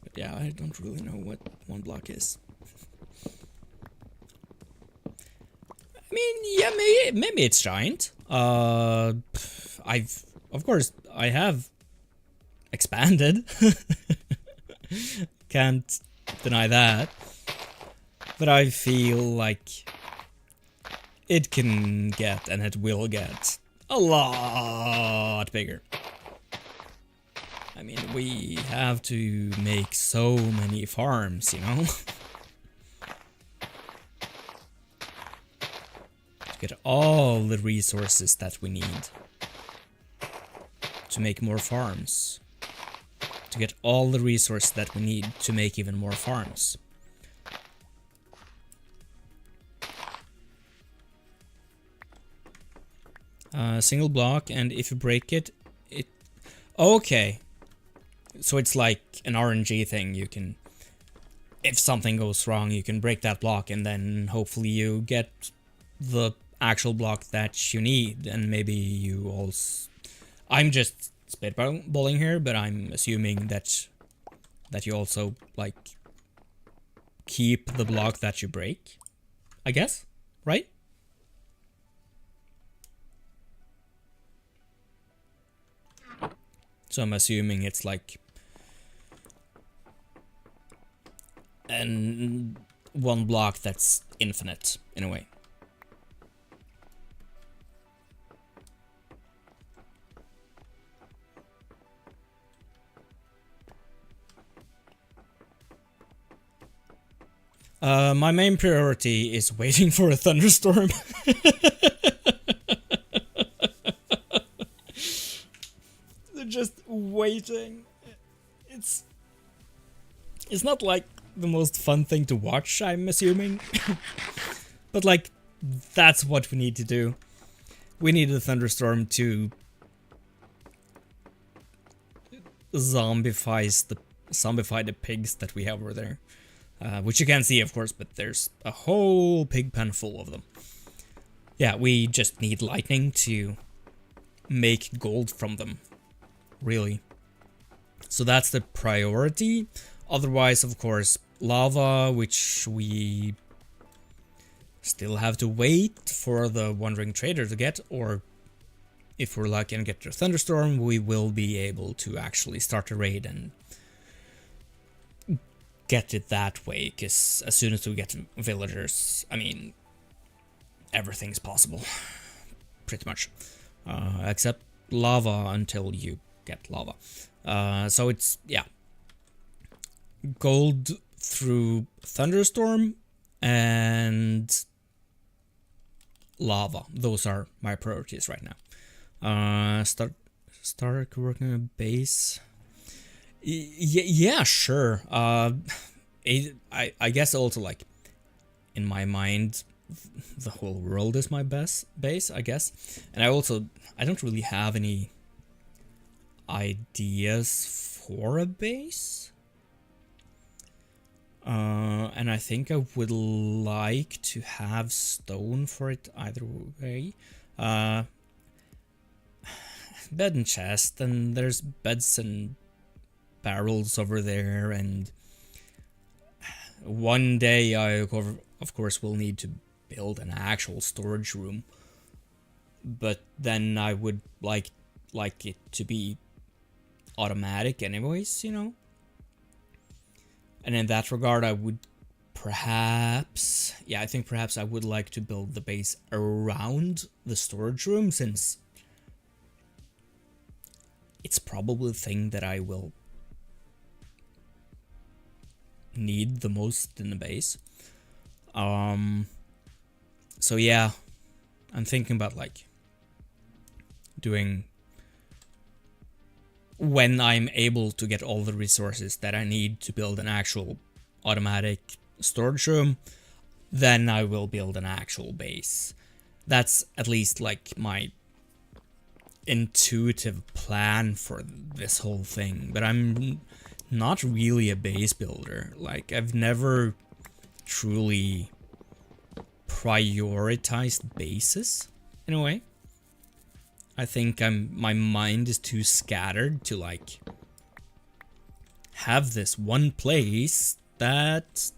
But yeah, I don't really know what one block is. I mean, yeah, maybe it's giant. Of course, I have expanded. Can't deny that. But I feel like it can get, and it will get, a lot bigger. I mean, we have to make so many farms, you know? Get all the resources that we need to make more farms. To get all the resources that we need to make even more farms. Single block, and if you break it, okay. So it's like an RNG thing. You can, if something goes wrong, you can break that block, and then hopefully you get the actual block that you need, and maybe you also... I'm just spitballing here, but I'm assuming that you also, like, keep the block that you break, I guess, right? So I'm assuming it's like one block that's infinite, in a way. My main priority is waiting for a thunderstorm. They're just waiting. It's not like the most fun thing to watch, I'm assuming. But like, that's what we need to do. We need a thunderstorm to zombify the pigs that we have over there. Which you can't see, of course, but there's a whole pig pen full of them. Yeah, we just need lightning to make gold from them, really. So that's the priority. Otherwise, of course, lava, which we still have to wait for the Wandering Trader to get, or if we're lucky and get the Thunderstorm, we will be able to actually start a raid and get it that way, because as soon as we get villagers, I mean, everything's possible, pretty much, except lava until you get lava. So it's, yeah, gold through Thunderstorm and lava. Those are my priorities right now. Start working on a base. Yeah, sure. I guess also, like, in my mind, the whole world is my best base, I guess. And I don't really have any ideas for a base. And I think I would like to have stone for it either way. Bed and chest, and there's beds and barrels over there, and one day I of course will need to build an actual storage room, but then I would like it to be automatic anyways, you know. And in that regard, I would perhaps, yeah, I think perhaps I would like to build the base around the storage room, since it's probably the thing that I will need the most in the base. So yeah, I'm thinking about like doing, when I'm able to get all the resources that I need to build an actual automatic storage room, then I will build an actual base. That's at least like my intuitive plan for this whole thing, but I'm not really a base builder. Like, I've never truly prioritized bases in a way. I think my mind is too scattered to like have this one place that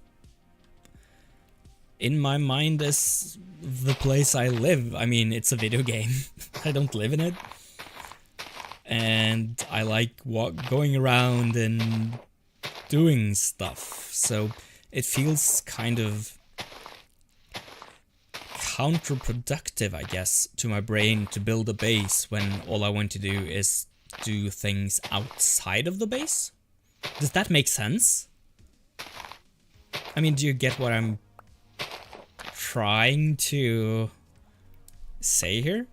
in my mind is the place I live. I mean, it's a video game. I don't live in it. And I like going around and doing stuff. So it feels kind of counterproductive, I guess, to my brain to build a base when all I want to do is do things outside of the base. Does that make sense? I mean, do you get what I'm trying to say here?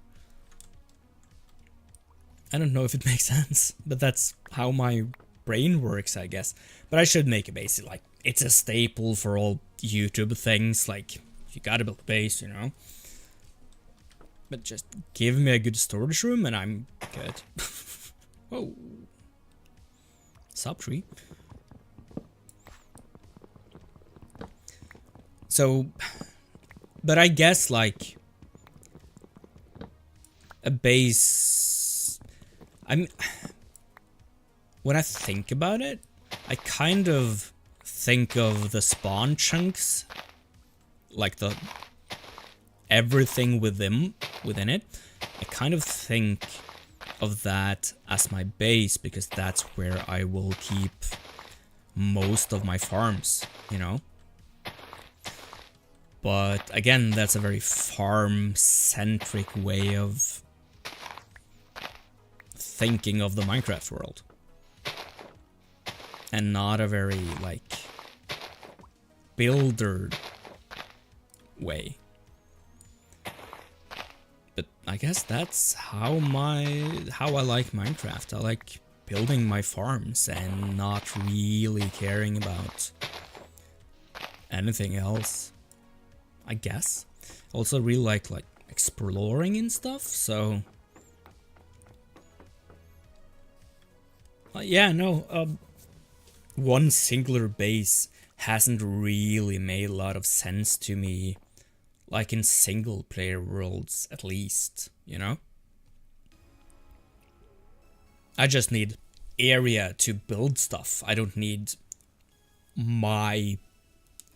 I don't know if it makes sense, but that's how my brain works, I guess. But I should make a base. Like, it's a staple for all YouTube things. Like, you gotta build a base, you know. But just give me a good storage room and I'm good. Whoa. Sub tree. So, but I guess like a base, when I think about it, I kind of think of the spawn chunks, like the everything within it. I kind of think of that as my base because that's where I will keep most of my farms, you know. But again, that's a very farm-centric way of thinking of the Minecraft world. And not a very, like, builder way. But I guess that's how I like Minecraft. I like building my farms and not really caring about anything else, I guess. Also really like exploring and stuff, so yeah, no, one singular base hasn't really made a lot of sense to me, like in single player worlds at least, you know? I just need area to build stuff. I don't need my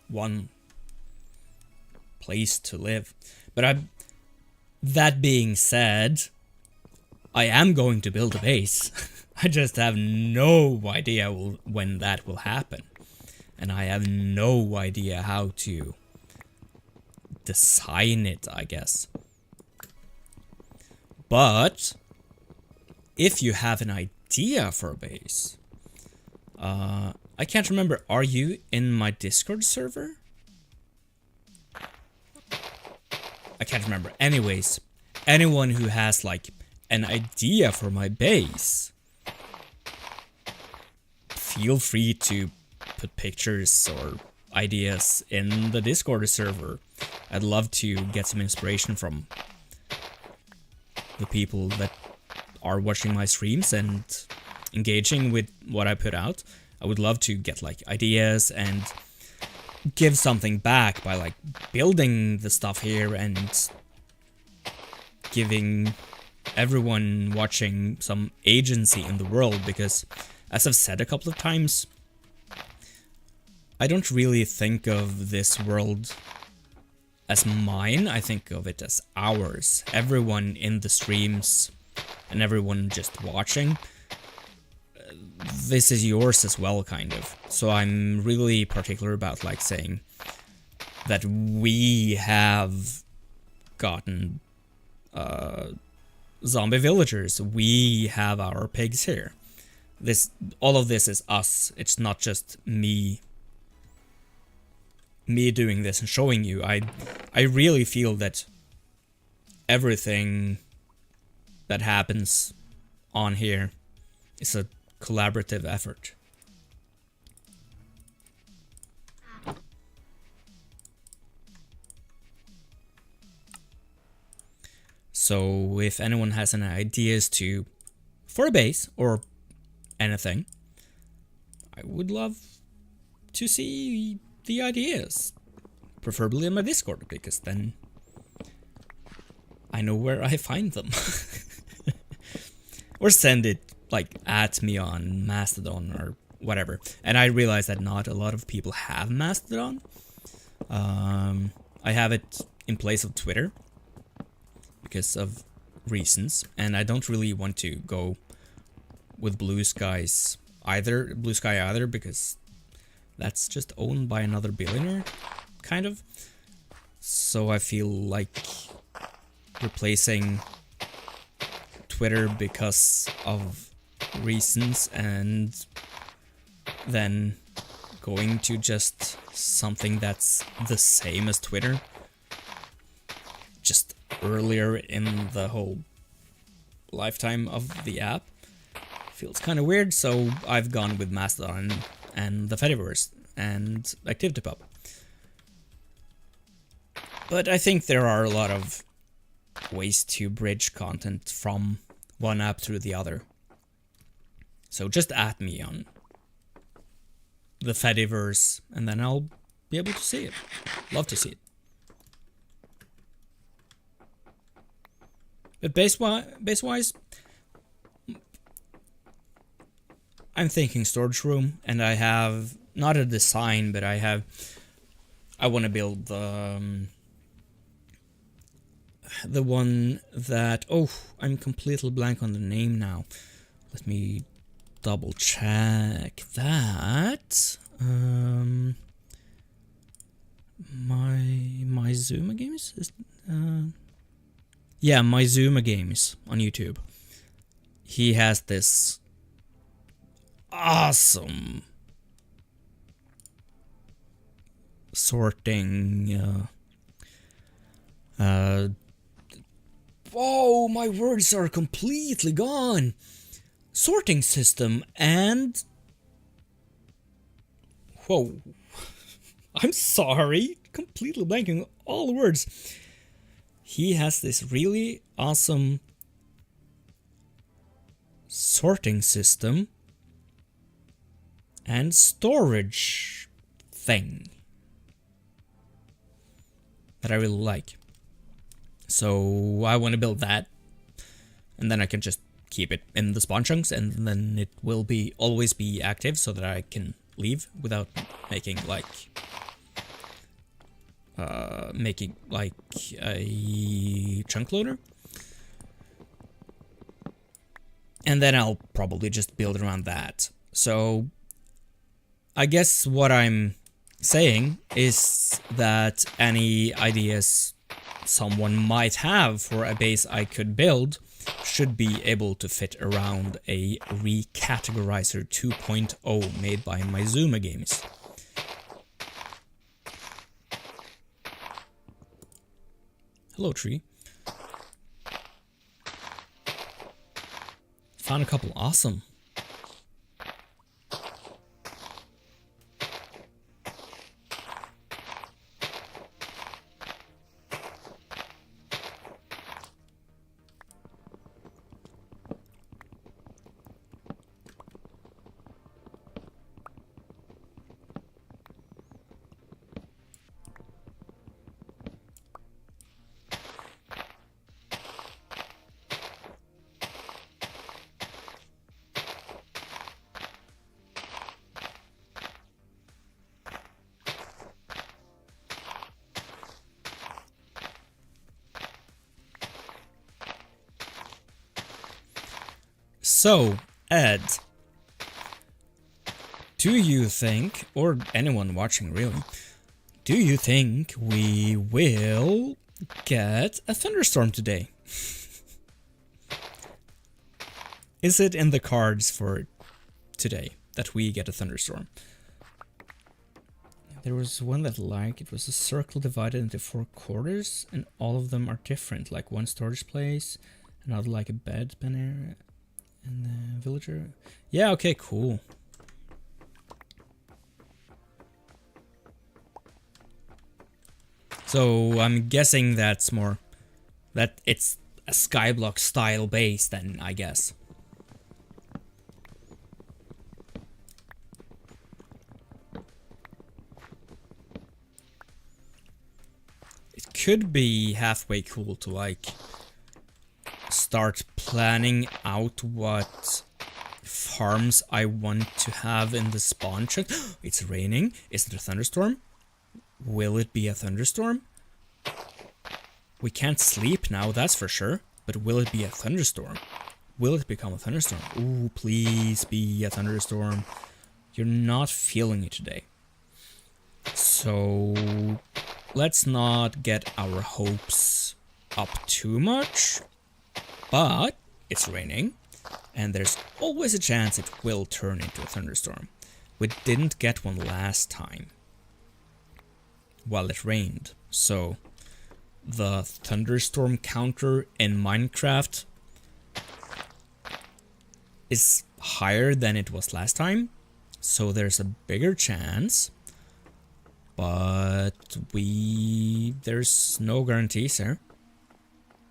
one place to live. But that being said, I am going to build a base. I just have no idea when that will happen. And I have no idea how to design it, I guess. But if you have an idea for a base, I can't remember, are you in my Discord server? I can't remember. Anyways, anyone who has like an idea for my base, feel free to put pictures or ideas in the Discord server. I'd love to get some inspiration from the people that are watching my streams and engaging with what I put out. I would love to get like ideas and give something back by like building the stuff here and giving everyone watching some agency in the world, because as I've said a couple of times, I don't really think of this world as mine. I think of it as ours. Everyone in the streams and everyone just watching, this is yours as well, kind of. So I'm really particular about like saying that we have gotten zombie villagers. We have our pigs here. All of this is us. It's not just me doing this and showing you. I really feel that everything that happens on here is a collaborative effort. So if anyone has any ideas for a base or anything, I would love to see the ideas, preferably in my Discord, because then I know where I find them. Or send it like at me on Mastodon or whatever. And I realize that not a lot of people have Mastodon. I have it in place of Twitter because of reasons, and I don't really want to go with Blue Sky either, because that's just owned by another billionaire, kind of. So I feel like replacing Twitter because of reasons and then going to just something that's the same as Twitter, just earlier in the whole lifetime of the app, feels kind of weird. So I've gone with Mastodon and the Fediverse and ActivityPub. But I think there are a lot of ways to bridge content from one app through the other. So just at me on the Fediverse and then I'll be able to see it. Love to see it. But base-wise, I'm thinking storage room, and I have not a design, but I want to build the one that, I'm completely blank on the name now. Let me double check that. My Zuma Games is yeah, my Zuma Games on YouTube. He has this awesome sorting whoa, my words are completely gone. Sorting system and whoa. I'm sorry, completely blanking all the words. He has this really awesome sorting system and storage thing that I really like. So I want to build that, and then I can just keep it in the spawn chunks, and then it will always be active so that I can leave without making like a chunk loader. And then I'll probably just build around that. So I guess what I'm saying is that any ideas someone might have for a base I could build should be able to fit around a Recategorizer 2.0 made by Zuma Games. Hello, tree. Found a couple. Awesome. So, Ed, do you think, or anyone watching really, do you think we will get a thunderstorm today? Is it in the cards for today that we get a thunderstorm? There was one that it was a circle divided into 4 quarters, and all of them are different, like one storage place, another like a bed area, and the villager. Yeah, okay, cool. So I'm guessing that's more that it's a Skyblock style base then, I guess. It could be halfway cool to like start planning out what farms I want to have in the spawn chunk. It's raining. Is it a thunderstorm? Will it be a thunderstorm? We can't sleep now, that's for sure. But will it be a thunderstorm? Will it become a thunderstorm? Ooh, please be a thunderstorm. You're not feeling it today. So let's not get our hopes up too much. But it's raining, and there's always a chance it will turn into a thunderstorm. We didn't get one last time while it rained, so the thunderstorm counter in Minecraft is higher than it was last time, so there's a bigger chance, but there's no guarantees here.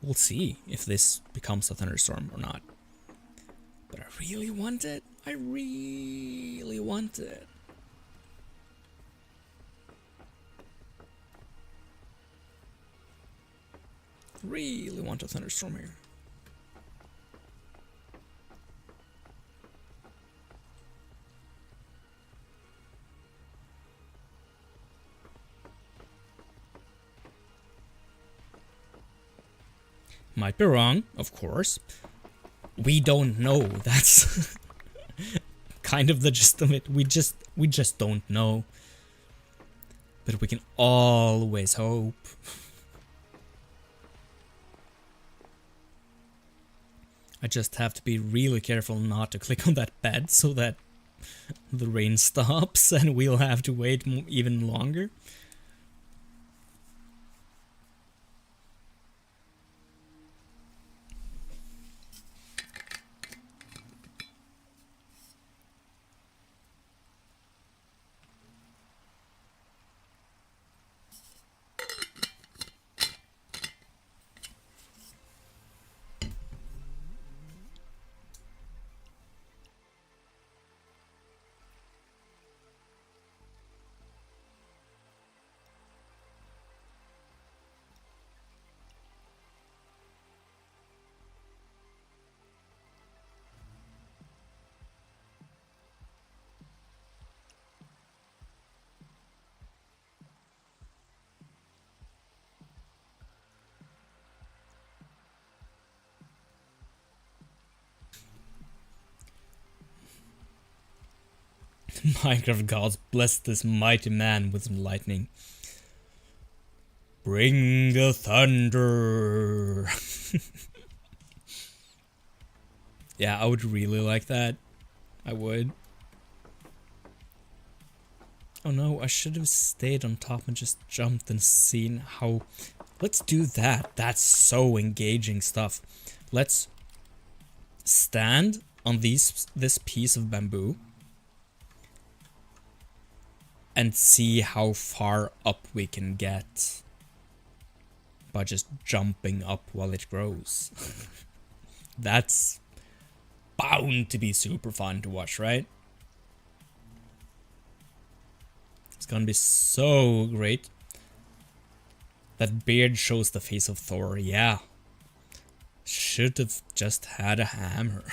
We'll see if this becomes a thunderstorm or not. But I really want it. I really want it. Really want a thunderstorm here. Might be wrong, of course. We don't know. That's kind of the gist of it. We just don't know. But we can always hope. I just have to be really careful not to click on that bed so that the rain stops and we'll have to wait even longer. Minecraft gods bless this mighty man with some lightning. Bring the thunder. Yeah, I would really like that. I would. Oh no, I should have stayed on top and just jumped and seen how... Let's do that. That's so engaging stuff. Let's stand on this piece of bamboo and see how far up we can get by just jumping up while it grows. That's bound to be super fun to watch, right? It's gonna be so great. That beard shows the face of Thor, yeah. Should have just had a hammer.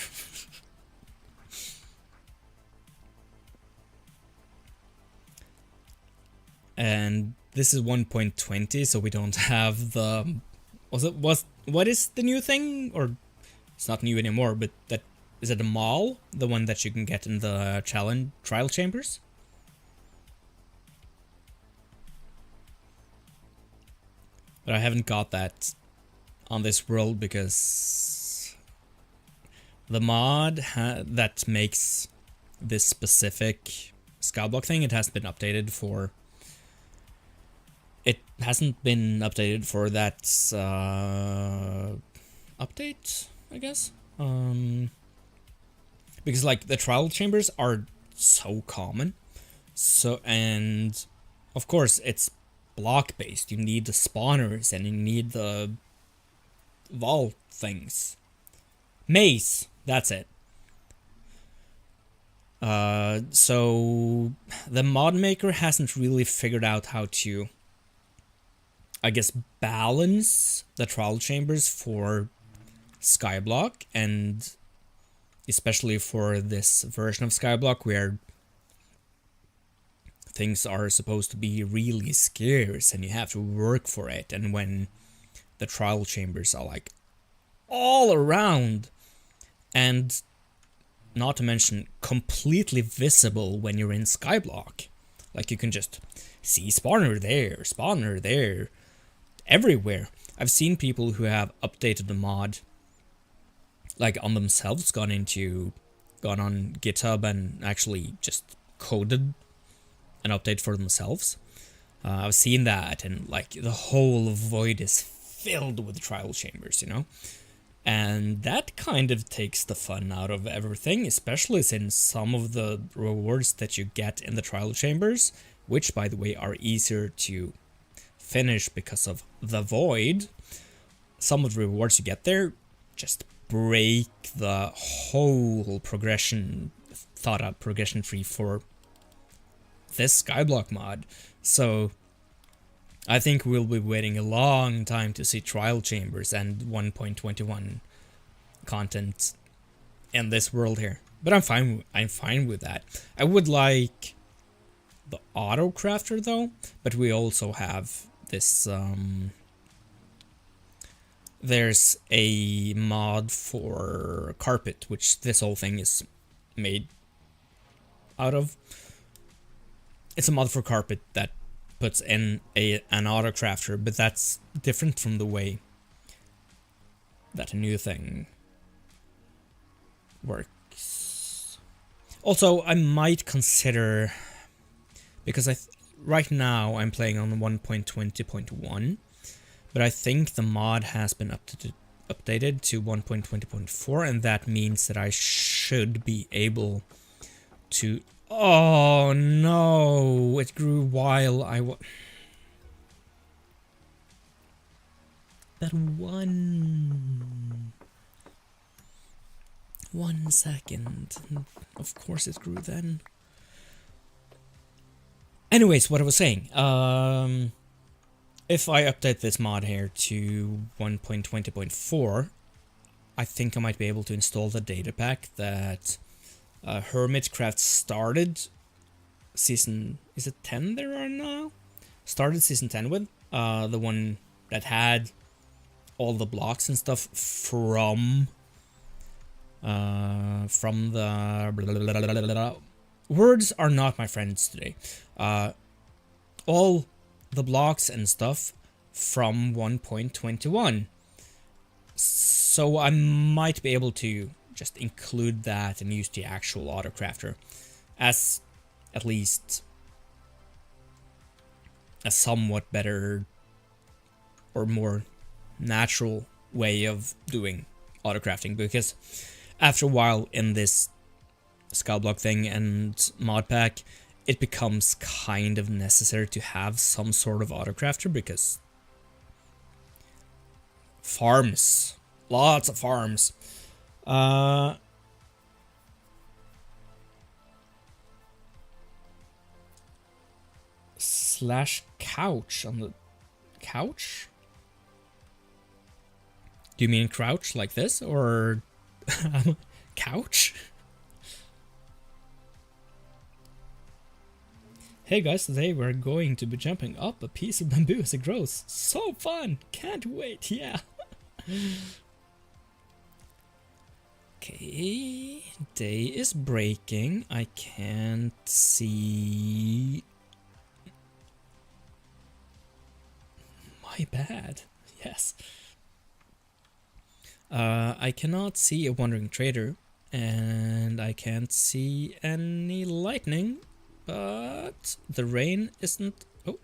And this is 1.20, so we don't have the... what is the new thing? Or it's not new anymore, but that Is it a mall? The one that you can get in the trial chambers? But I haven't got that on this world because the mod that makes this specific Skyblock thing, it hasn't been updated for... It hasn't been updated for that update, I guess. Because like the trial chambers are so common. So, and of course it's block based. You need the spawners and you need the vault things. Maze, that's it. So the mod maker hasn't really figured out how to, I guess, balance the trial chambers for Skyblock, and especially for this version of Skyblock where things are supposed to be really scarce and you have to work for it, and when the trial chambers are like all around, and not to mention completely visible when you're in Skyblock. Like you can just see spawner there, everywhere. I've seen people who have updated the mod like on themselves, gone on GitHub and actually just coded an update for themselves. I've seen that, and like the whole void is filled with trial chambers, you know? And that kind of takes the fun out of everything, especially since some of the rewards that you get in the trial chambers, which by the way are easier to finish because of the void, some of the rewards you get there just break the whole progression, thought out progression tree for this Skyblock mod. So I think we'll be waiting a long time to see trial chambers and 1.21 content in this world here. But I'm fine with that. I would like the auto crafter though, but we also have this there's a mod for carpet, which this whole thing is made out of. It's a mod for carpet that puts in an auto crafter, but that's different from the way that a new thing works. Also, I might consider, because right now I'm playing on 1.20.1, but I think the mod has been updated to 1.20.4, and that means that I should be able to... Oh no, it grew while I was... That one second. Of course it grew then. Anyways, what I was saying. If I update this mod here to 1.20.4, I think I might be able to install the data pack that Hermitcraft started season... Is it 10 there are now? Started season 10 with. The one that had all the blocks and stuff from the... Words are not my friends today. All the blocks and stuff from 1.21. So I might be able to just include that and use the actual autocrafter as at least a somewhat better or more natural way of doing autocrafting, because after a while in this Skyblock thing and mod pack, it becomes kind of necessary to have some sort of autocrafter, because farms, lots of farms. Slash couch on the couch? Do you mean crouch like this, or couch? Hey guys, today we're going to be jumping up a piece of bamboo as it grows. So fun! Can't wait, yeah! Okay, Okay, day is breaking. I can't see. My bad. Yes. I cannot see a wandering trader, and I can't see any lightning, but the rain isn't. Oh.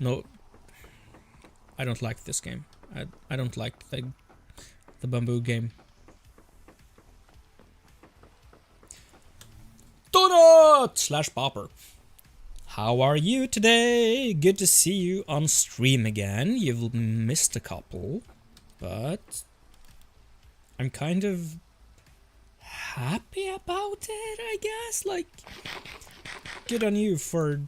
No, I don't like this game. I don't like the bamboo game. Donut slash Bopper. How are you today? Good to see you on stream again. You've missed a couple, but I'm kind of happy about it, I guess. Like, good on you for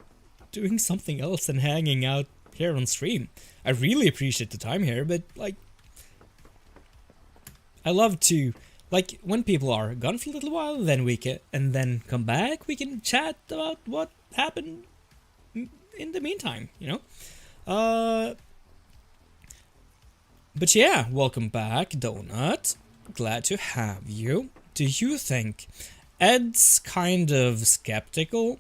doing something else than hanging out here on stream. I really appreciate the time here, but like, I love to, like, when people are gone for a little while, then we can, and then come back, we can chat about what happened in the meantime, you know? But yeah, welcome back, Donut. Glad to have you. Do you think Ed's kind of skeptical?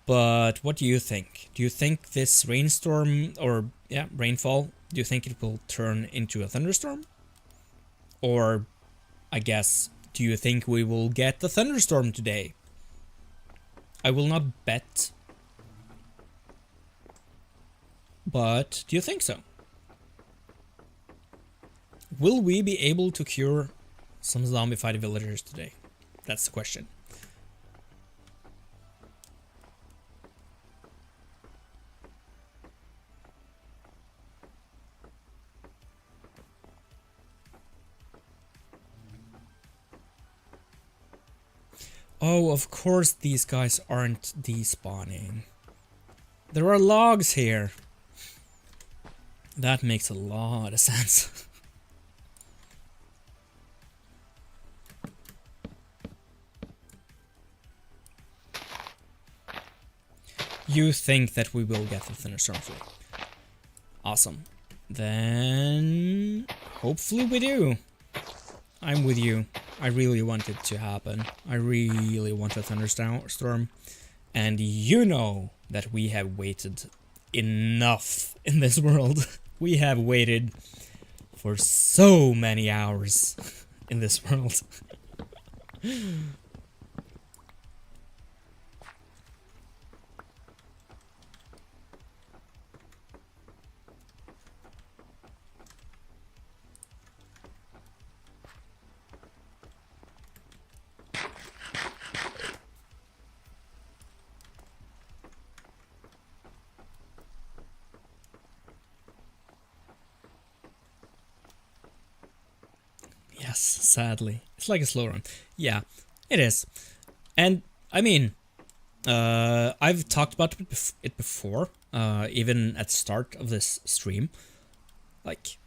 But what do you think? Do you think this rainstorm, or yeah, rainfall, do you think it will turn into a thunderstorm? Or, I guess, do you think we will get the thunderstorm today? I will not bet. But do you think so? Will we be able to cure some zombified villagers today? That's the question. Oh, of course these guys aren't despawning. There are logs here. That makes a lot of sense. You think that we will get the Thunderstorm free. Awesome. Then hopefully we do. I'm with you. I really want it to happen. I really want a thunderstorm. And you know that we have waited enough in this world. We have waited for so many hours in this world. Yes, sadly. It's like a slow run. Yeah, it is. And, I mean, I've talked about it before, even at the start of this stream. Like,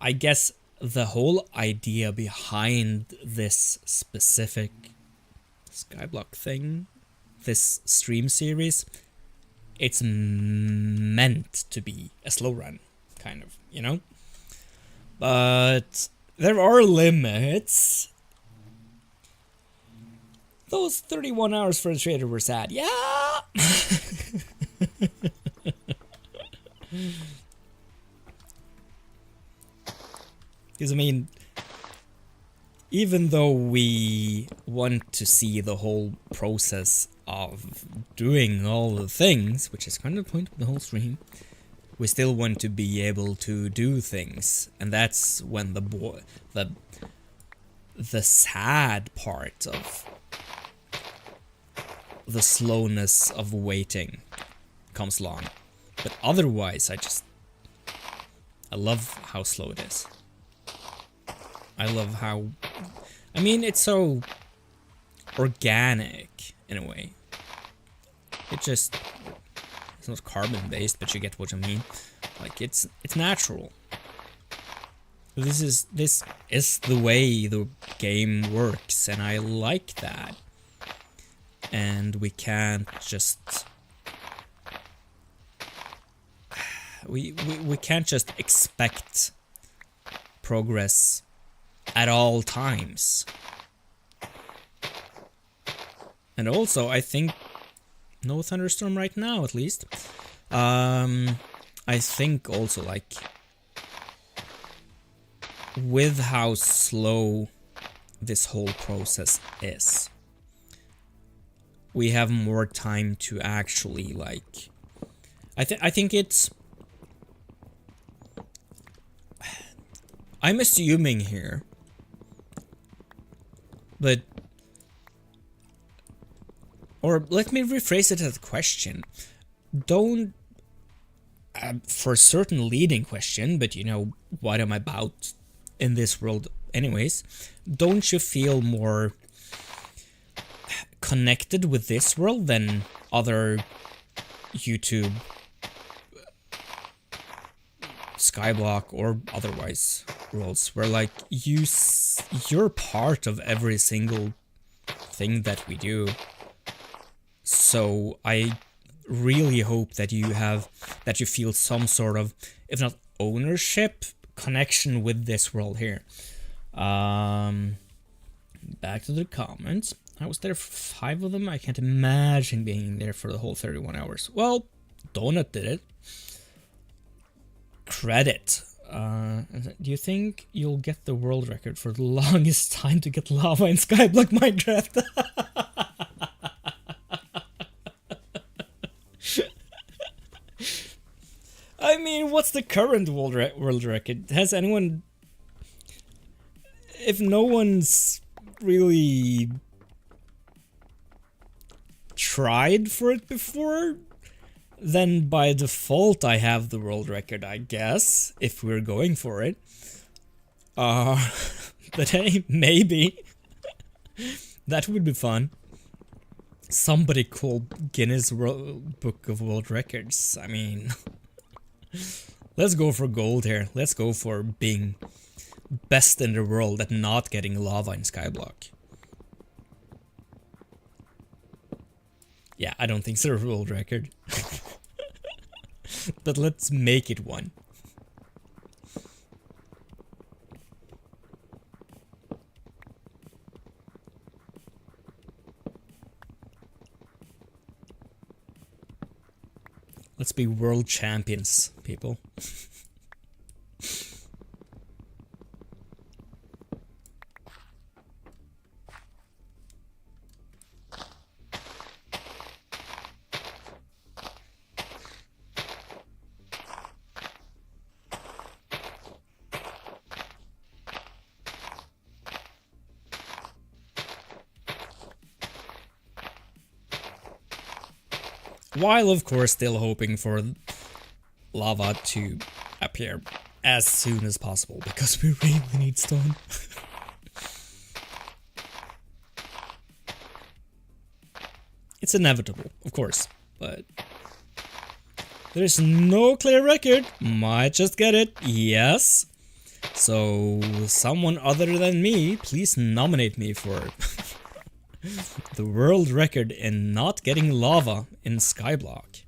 I guess the whole idea behind this specific Skyblock thing, this stream series, it's meant to be a slow run, kind of, you know? But there are limits. Those 31 hours for the trader were sad. Yeah! Because, I mean, even though we want to see the whole process of doing all the things, which is kind of the point of the whole stream, we still want to be able to do things, and that's when the sad part of the slowness of waiting comes along. But otherwise, I love how slow it is. I love how, I mean, it's so organic in a way. It's not carbon based, but you get what I mean. Like, it's natural. This is the way the game works, and I like that. And we can't just we can't just expect progress at all times. And also, I think no thunderstorm right now, at least. I think also, like, with how slow this whole process is, we have more time to actually, like, I think it's, I'm assuming here, but, or let me rephrase it as a question. Don't, for a certain leading question, but you know what I'm about in this world anyways, don't you feel more connected with this world than other YouTube, Skyblock, or otherwise worlds, where like you're part of every single thing that we do? So I really hope that you feel some sort of, if not ownership, connection with this world here. Back to the comments. I was there for 5 of them. I can't imagine being there for the whole 31 hours. Well, Donut did it. Credit. Do you think you'll get the world record for the longest time to get lava in Skyblock Minecraft? I mean, what's the current world record? Has anyone... If no one's really tried for it before, then by default I have the world record, I guess, if we're going for it. But hey, maybe. That would be fun. Somebody called Guinness Book of World Records. I mean, let's go for gold here. Let's go for being best in the world at not getting lava in Skyblock. Yeah, I don't think it's a world record. But let's make it one. Let's be world champions, people. While, of course, still hoping for lava to appear as soon as possible, because we really need stone. It's inevitable, of course, but there's no clear record. Might just get it, yes. So, someone other than me, please nominate me for the world record in not getting lava in Skyblock.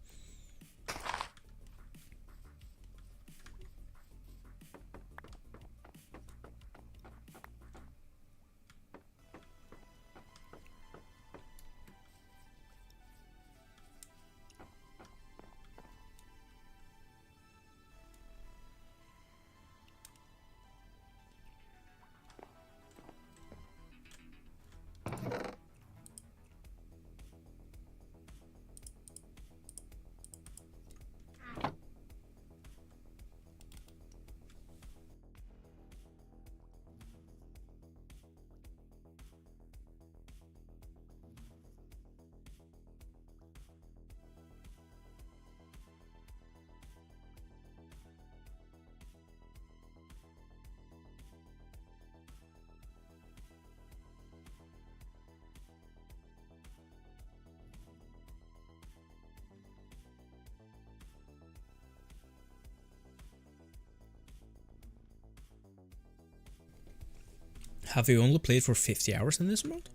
Have you only played for 50 hours in this mode?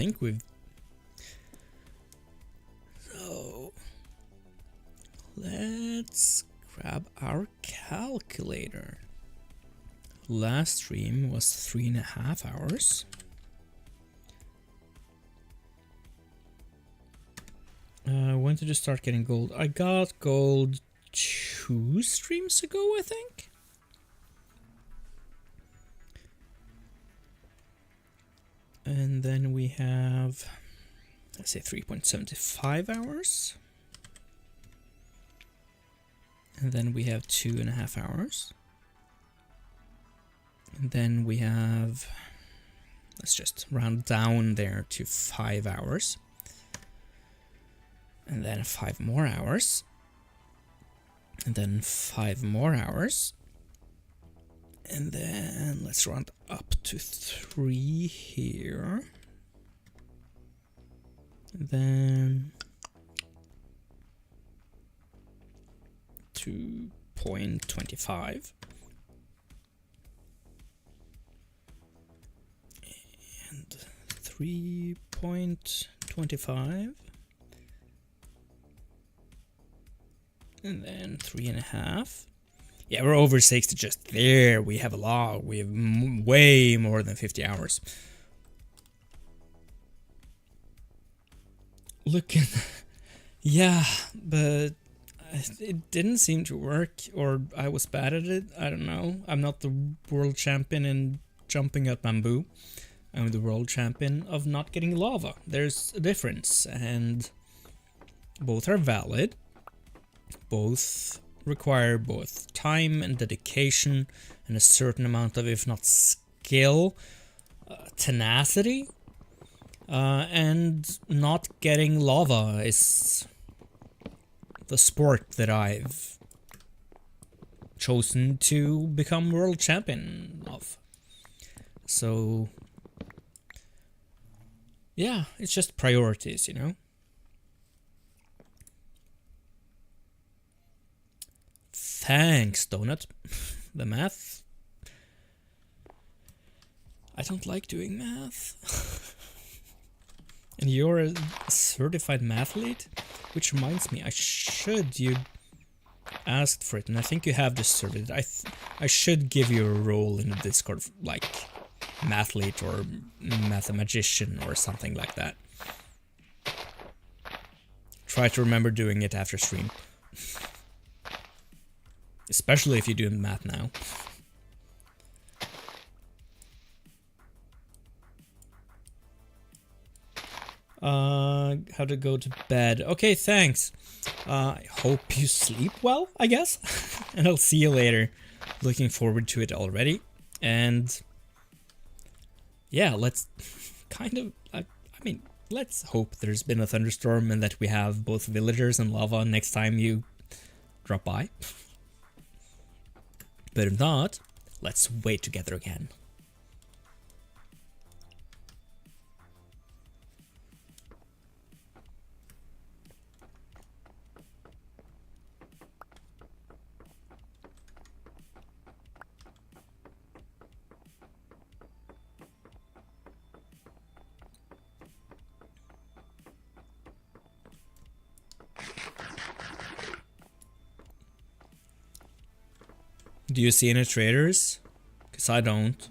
think we've... So... Let's grab our calculator. Last stream was 3.5 hours. When did you start getting gold? I got gold 2 streams ago, I think. And then we have, let's say 3.75 hours. And then we have 2.5 hours. And then we have, let's just round down there to 5 hours. And then 5 more hours. And then 5 more hours. And then let's round up to 3 here. And then 2.25. And 3.25. And then 3.5. Yeah, we're over 60 just there. We have a lot. We have way more than 50 hours. Look at that. Yeah, but it didn't seem to work, or I was bad at it. I don't know. I'm not the world champion in jumping at bamboo. I'm the world champion of not getting lava. There's a difference, and both are valid. Both require both time and dedication and a certain amount of, if not skill, tenacity. And not getting lava is the sport that I've chosen to become world champion of. So, yeah, it's just priorities, you know? Thanks, Donut. The math. I don't like doing math. And you're a certified mathlete? Which reminds me, you asked for it, and I think you have deserved it. I should give you a role in the Discord, like mathlete or mathematician or something like that. Try to remember doing it after stream. Especially if you're doing math now. How to go to bed. Okay, thanks. I hope you sleep well, I guess. And I'll see you later. Looking forward to it already. And yeah, let's kind of, I mean, let's hope there's been a thunderstorm and that we have both villagers and lava next time you drop by. But if not, let's wait together again. Do you see any traders? Because I don't.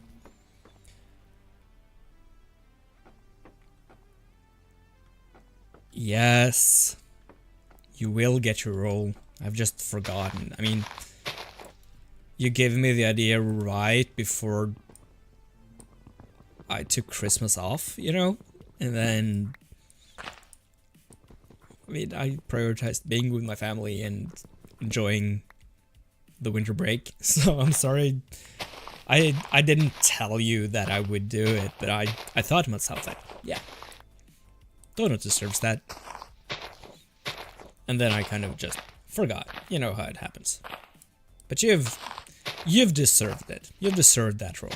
Yes. You will get your roll. I've just forgotten. I mean, you gave me the idea right before I took Christmas off, you know? And then, I mean, I prioritized being with my family and enjoying the winter break. So I'm sorry. I didn't tell you that I would do it, but I thought to myself like, yeah, Donut deserves that. And then I kind of just forgot. You know how it happens. But you've deserved it. You've deserved that role.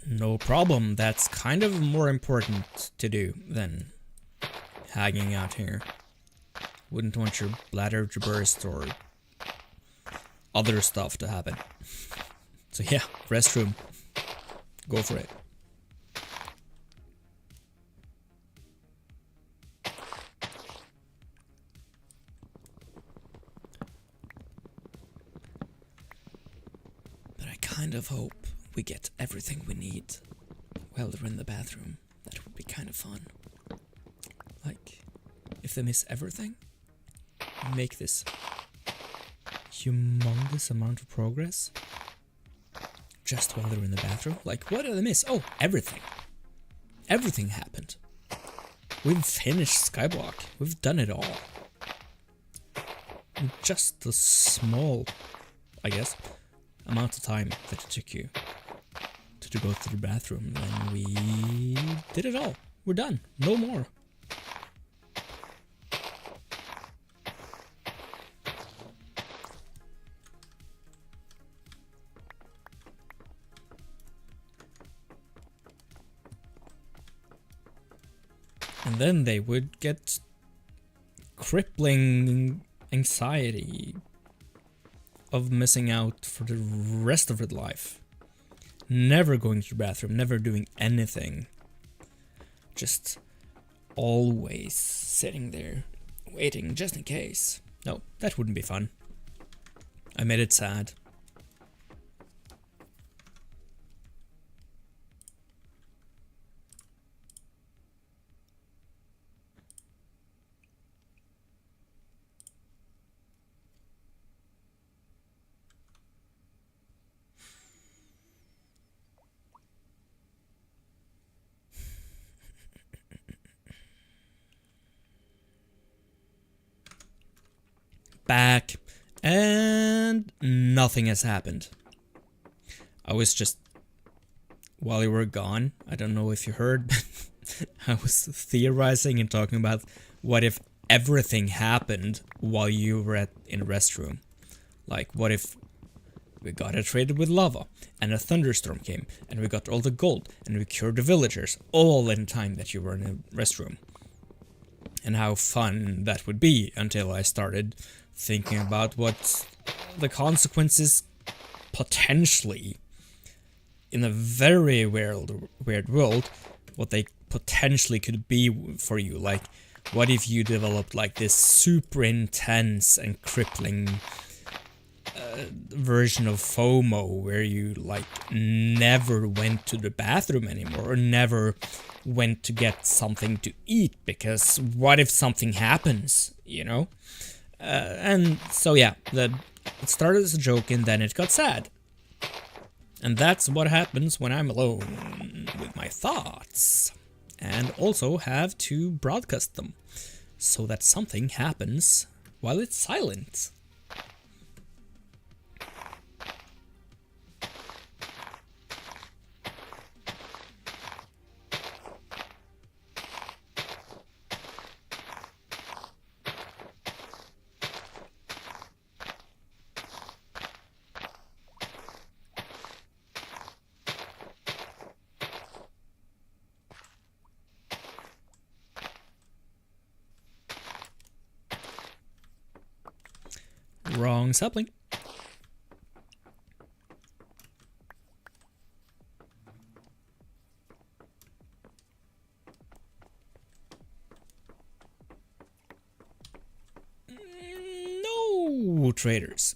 No problem, that's kind of more important to do than hanging out here. Wouldn't want your bladder to burst or other stuff to happen. So yeah, restroom. Go for it. But I kind of hope we get everything we need while they're in the bathroom. That would be kind of fun. Like, if they miss everything, make this humongous amount of progress just while they're in the bathroom. Like, what did they miss? Oh, everything. Everything happened. We've finished Skyblock. We've done it all. In just a small, I guess, amount of time that it took you to go to the bathroom. Then we did it all. We're done. No more. And then they would get crippling anxiety of missing out for the rest of their life. Never going to the bathroom, never doing anything. Just always sitting there, waiting just in case. No, that wouldn't be fun. I made it sad. Back, and nothing has happened. I was just, while you were gone, I don't know if you heard, but I was theorizing and talking about what if everything happened while you were in the restroom. Like, what if we got traded with lava, and a thunderstorm came, and we got all the gold, and we cured the villagers, all in time that you were in the restroom. And how fun that would be, until I started thinking about what the consequences potentially, in a very weird world, what they potentially could be for you. Like, what if you developed like this super intense and crippling version of FOMO where you like never went to the bathroom anymore, or never went to get something to eat, because what if something happens, you know? And so yeah, it started as a joke and then it got sad. And that's what happens when I'm alone with my thoughts. And also have to broadcast them, so that something happens while it's silent. Wrong sapling. No traders.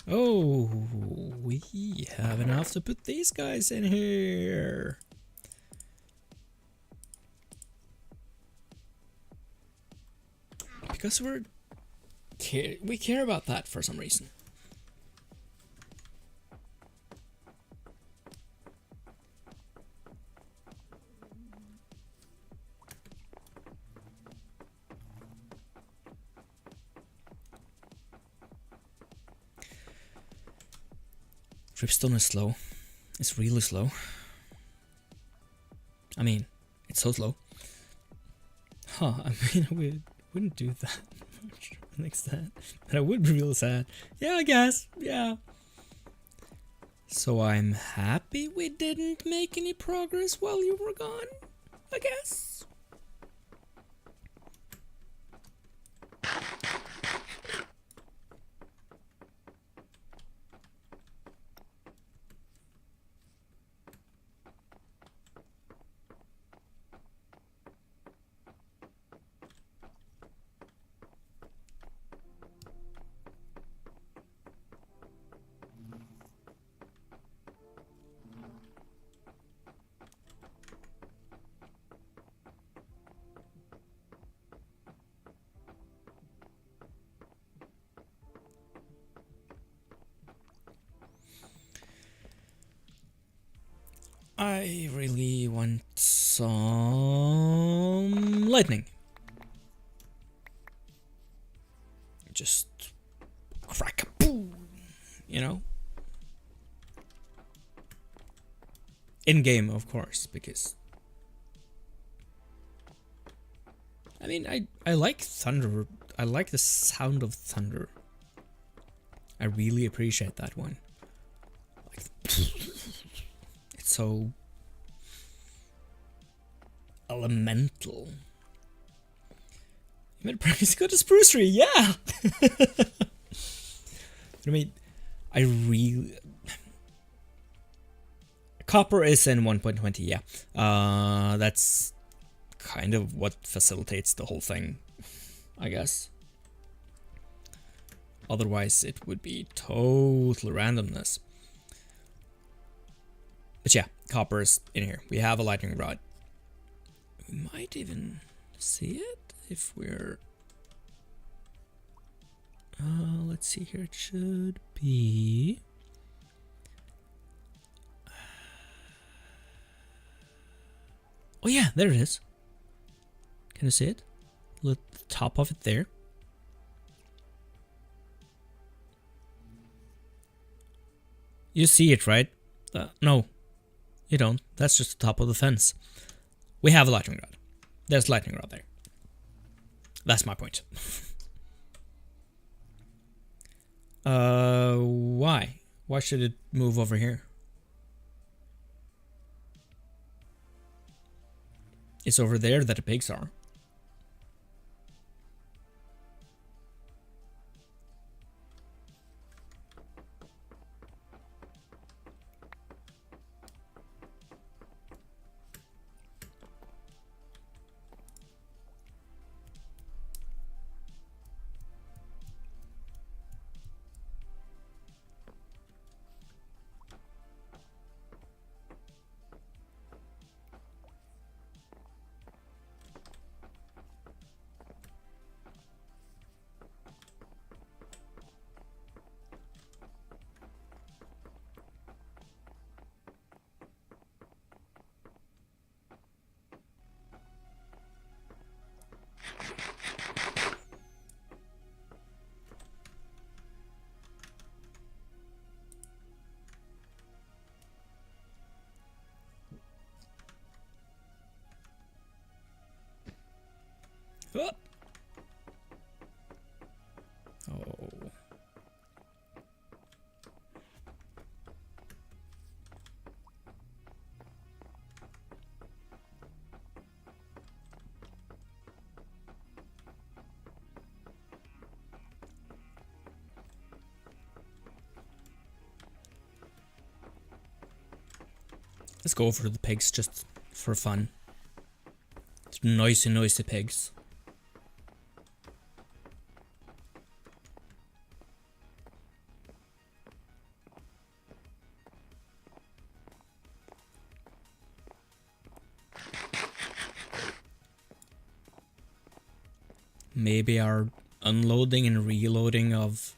Oh, we have enough to put these guys in here. Because we care about that for some reason. Dripstone is slow. It's really slow. I mean, it's so slow. Huh, I mean, I wouldn't do that much next time. But I would be real sad. Yeah, I guess. Yeah. So I'm happy we didn't make any progress while you were gone, I guess. I really want some lightning. Just crack a boom, you know? In game, of course, because I mean, I like thunder. I like the sound of thunder. I really appreciate that one. Like, it's so elemental. You made a price go to spruce tree, yeah. I mean, I really copper is in 1.20, yeah. That's kind of what facilitates the whole thing, I guess. Otherwise, it would be total randomness. But yeah, copper is in here. We have a lightning rod. We might even see it if we're... let's see here. It should be... Oh yeah, there it is. Can you see it? Look at the top of it there. You see it, right? No, you don't. That's just the top of the fence. We have a lightning rod. There's a lightning rod there. That's my point. Why? Why should it move over here? It's over there that the pigs are. Oh. Oh. Let's go over to the pigs just for fun. It's noisy pigs. Maybe our unloading and reloading of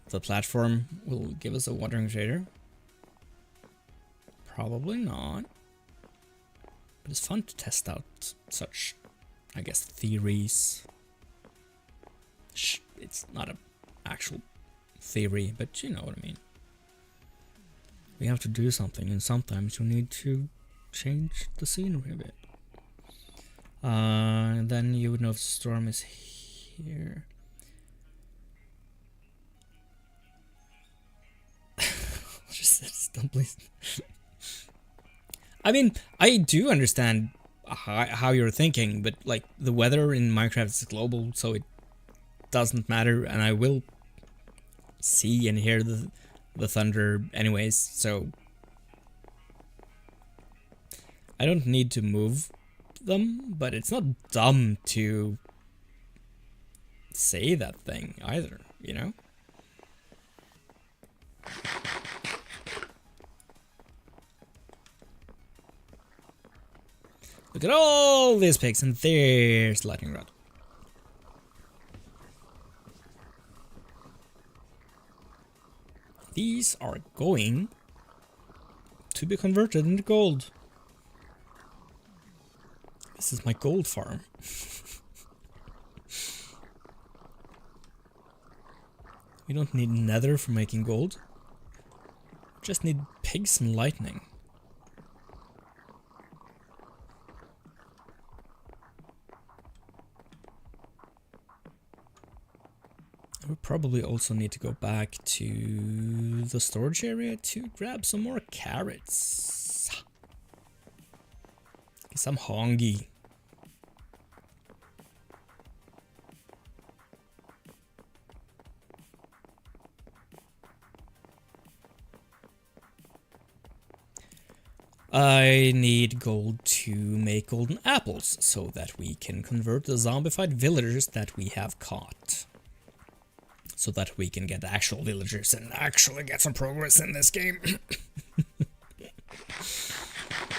the platform will give us a watering shader. Probably not. But it's fun to test out such, I guess, theories. It's not an actual theory, but you know what I mean. We have to do something, and sometimes you need to change the scenery a bit. And then you would know if the storm is here. Just don't please. I mean, I do understand how you're thinking, but like the weather in Minecraft is global, so it doesn't matter, and I will see and hear the thunder anyways, so I don't need to move them, but it's not dumb to say that thing either, you know? Look at all these pigs, and there's lightning rod. These are going to be converted into gold. This is my gold farm. We don't need nether for making gold. We just need pigs and lightning. We probably also need to go back to the storage area to grab some more carrots. Cause I'm hungry. I need gold to make golden apples so that we can convert the zombified villagers that we have caught. So that we can get actual villagers and actually get some progress in this game.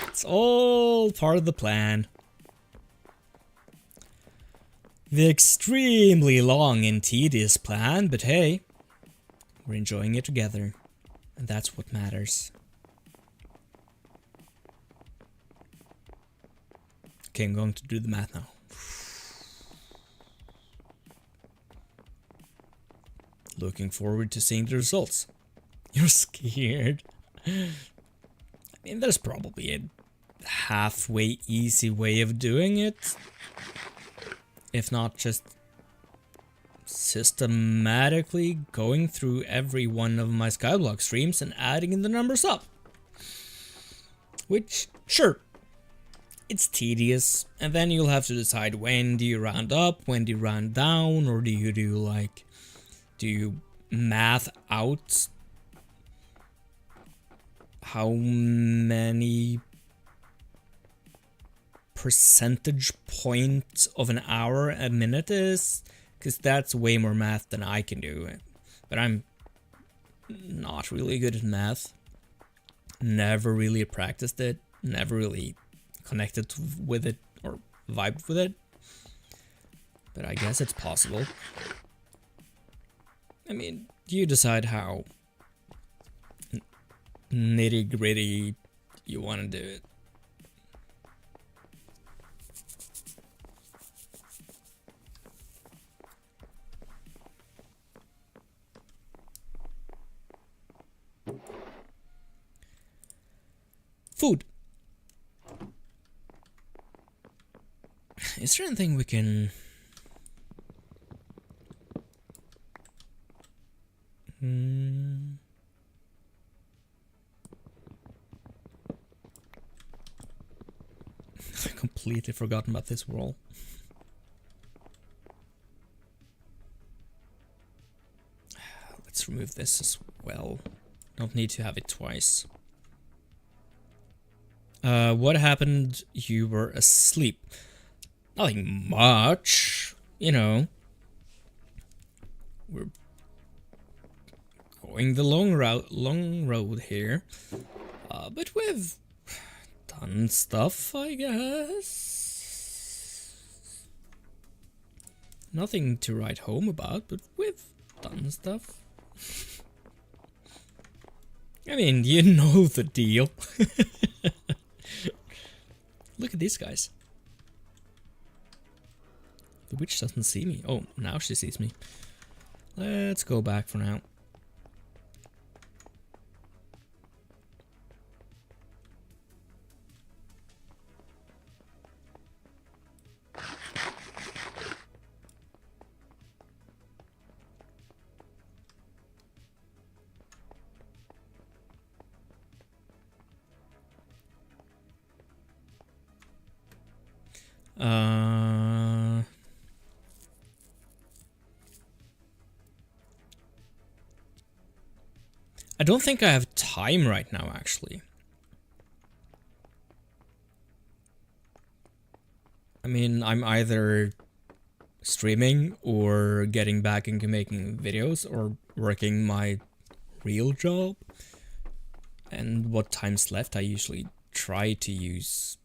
It's all part of the plan. The extremely long and tedious plan, but hey, we're enjoying it together. And that's what matters. Okay, I'm going to do the math now. Looking forward to seeing the results. You're scared. I mean, there's probably a halfway easy way of doing it. If not just systematically going through every one of my Skyblock streams and adding the numbers up. Which, sure, it's tedious. And then you'll have to decide when do you round up, when do you round down, or do you like... Do you math out how many percentage points of an hour a minute is? Because that's way more math than I can do. But I'm not really good at math. Never really practiced it. Never really connected with it or vibed with it. But I guess it's possible. I mean, you decide how nitty-gritty you want to do it. Food. Is there anything we can... I've completely forgotten about this wall. Let's remove this as well. Don't need to have it twice. What happened? You were asleep. Nothing much, you know. We're going the long road here, but we've done stuff, I guess. Nothing to write home about, but we've done stuff. I mean, you know the deal. Look at these guys. The witch doesn't see me. Oh, now she sees me. Let's go back for now. I don't think I have time right now, actually. I mean, I'm either streaming or getting back into making videos or working my real job. And what time's left I usually try to use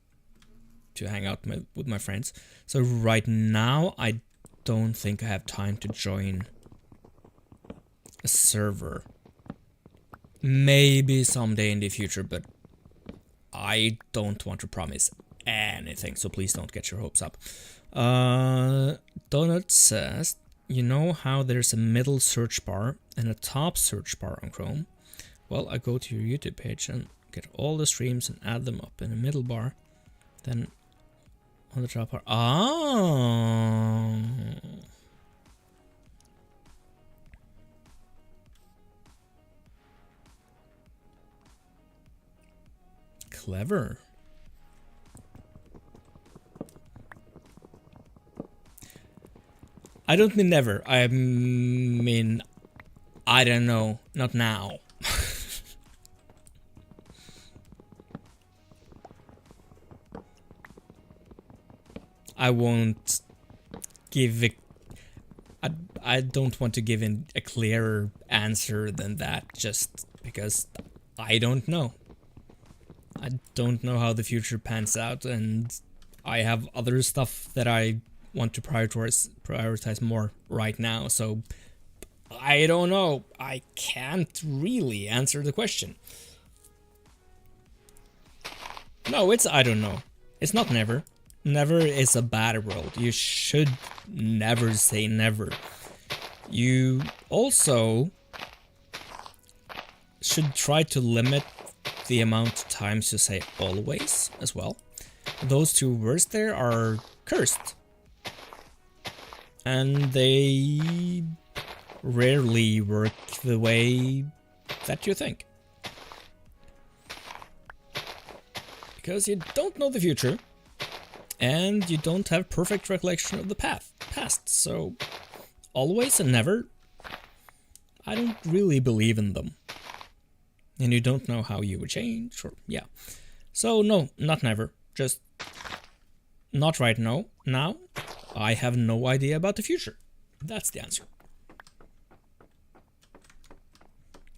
to hang out with my friends. So right now I don't think I have time to join a server. Maybe someday in the future, but I don't want to promise anything, so please don't get your hopes up. Donut says, you know how there's a middle search bar and a top search bar on Chrome? Well, I go to your YouTube page and get all the streams and add them up in the middle bar. Then on the top bar. Oh. Clever. I don't mean never. I mean, I don't know. Not now. I won't give a... I don't want to give in a clearer answer than that, just because I don't know. I don't know how the future pans out, and I have other stuff that I want to prioritize more right now, so I don't know. I can't really answer the question. No, it's I don't know. It's not never. Never is a bad world. You should never say never. You also should try to limit the amount of times you say always as well. Those two words there are cursed. And they rarely work the way that you think. Because you don't know the future. And you don't have perfect recollection of the past, so always and never, I don't really believe in them. And you don't know how you would change, or yeah. So no, not never, just not right now. Now, I have no idea about the future. That's the answer.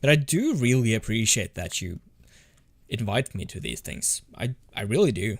But I do really appreciate that you invite me to these things. I really do.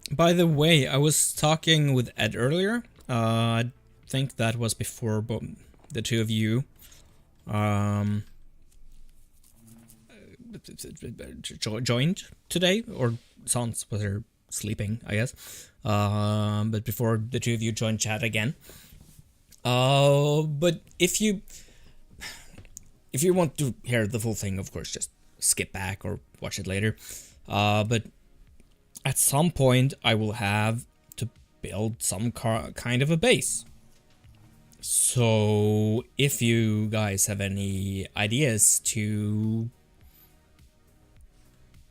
By the way, I was talking with Ed earlier. I think that was before the two of you joined today, or Sans was her sleeping, I guess. But before the two of you joined chat again. But if you want to hear the full thing, of course, just skip back or watch it later. But at some point, I will have to build some kind of a base. So if you guys have any ideas to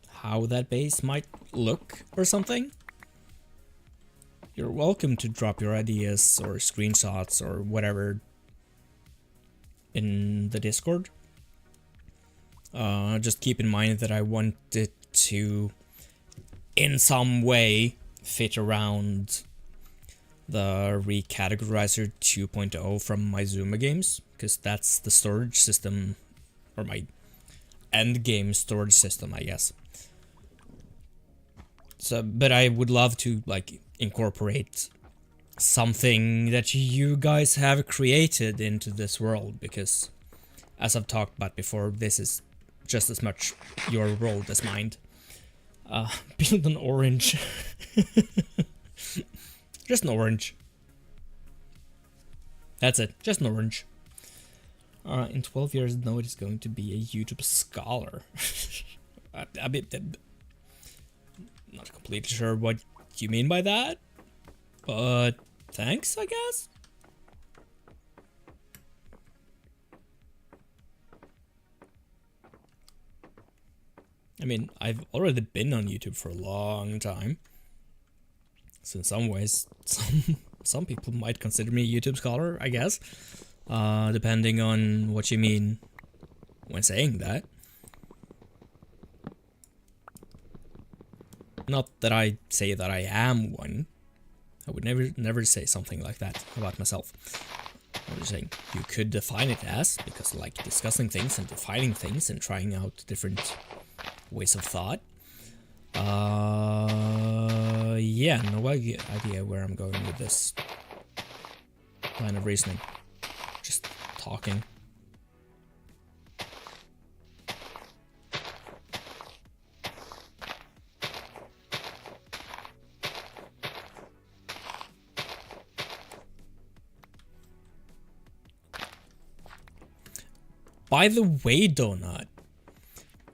how that base might look or something, you're welcome to drop your ideas or screenshots or whatever in the Discord. Just keep in mind that I want it to in some way fit around the Recategorizer 2.0 from my Zuma games, because that's the storage system, or my end game storage system, I guess. So, but I would love to like incorporate something that you guys have created into this world, because as I've talked about before, this is just as much your world as mine. Build an orange. Just an orange. That's it. Just an orange. In 12 years, dnoate is going to be a YouTube scholar. I'm not completely sure what you mean by that, but thanks, I guess. I mean, I've already been on YouTube for a long time. So in some ways, some people might consider me a YouTube scholar, I guess. Depending on what you mean when saying that. Not that I say that I am one. I would never say something like that about myself. I'm just saying you could define it as, because I like discussing things and defining things and trying out different ways of thought. Yeah, no idea where I'm going with this line of reasoning. Just talking. By the way, Donut,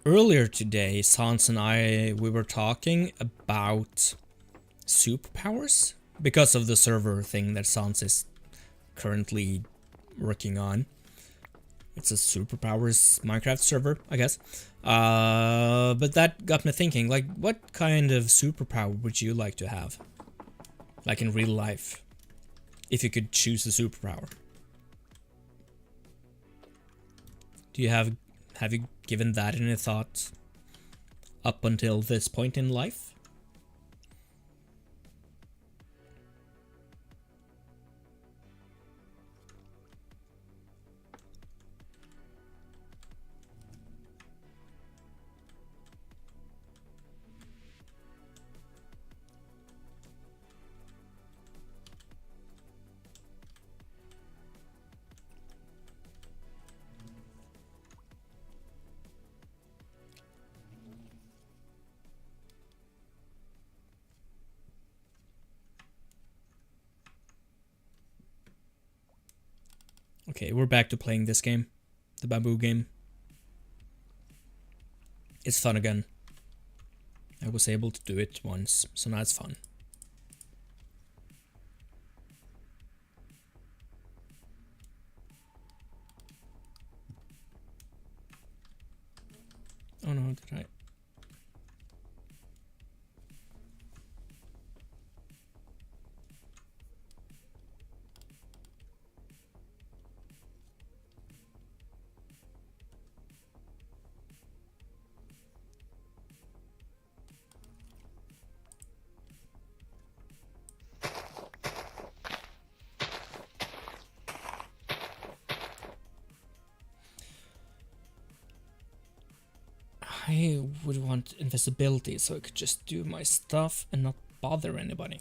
earlier today, Sans and we were talking about superpowers because of the server thing that Sans is currently working on. It's a superpowers Minecraft server, I guess. But that got me thinking, like, what kind of superpower would you like to have? Like in real life, if you could choose a superpower. Do you have you given that any thought up until this point in life? Okay, we're back to playing this game. The bamboo game. It's fun again. I was able to do it once, so now it's fun. Oh no, did I? I would want invisibility so I could just do my stuff and not bother anybody.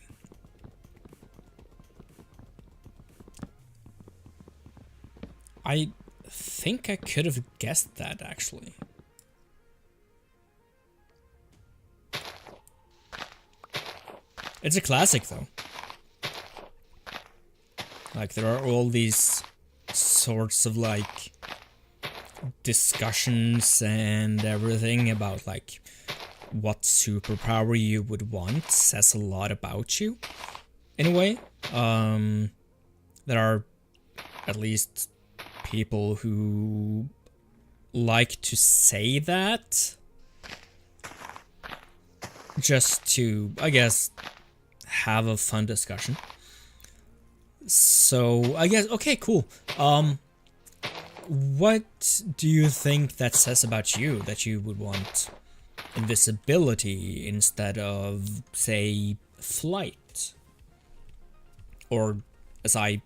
I think I could have guessed that, actually. It's a classic, though. Like, there are all these sorts of, like, discussions and everything about, like, what superpower you would want says a lot about you. Anyway, there are at least people who like to say that just to, I guess, have a fun discussion. So I guess, okay, cool. What do you think that says about you that you would want invisibility instead of, say, flight? Or as I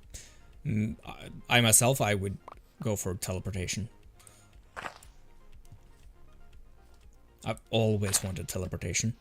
myself, I would go for teleportation. I've always wanted teleportation.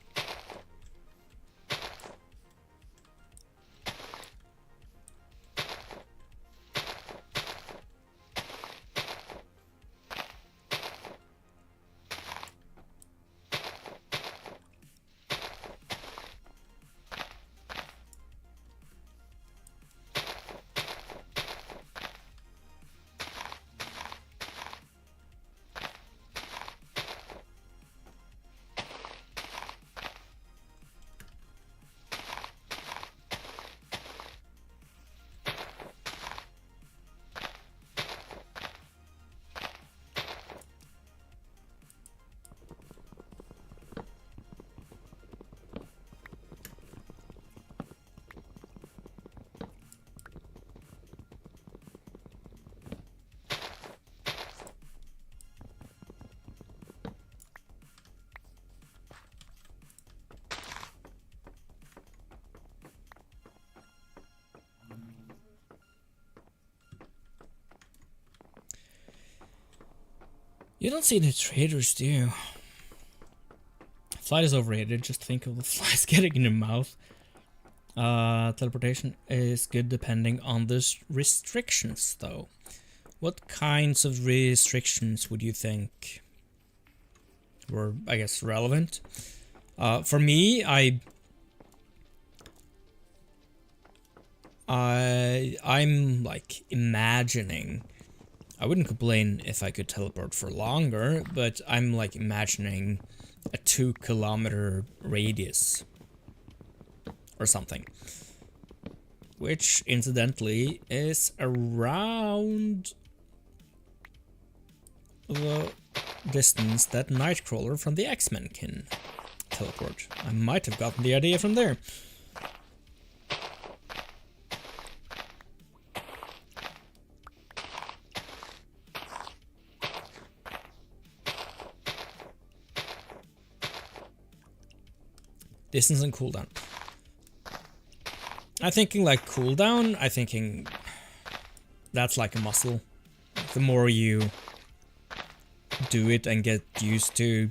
You don't see the traders, do you? Flight is overrated, just think of the flies getting in your mouth. Teleportation is good depending on the restrictions, though. What kinds of restrictions would you think were, I guess, relevant? For me, I'm like imagining. I wouldn't complain if I could teleport for longer, but I'm like imagining a 2-kilometer radius or something, which incidentally is around the distance that Nightcrawler from the X-Men can teleport. I might have gotten the idea from there. Distance and cooldown. I'm thinking like cooldown, I'm thinking that's like a muscle. The more you do it and get used to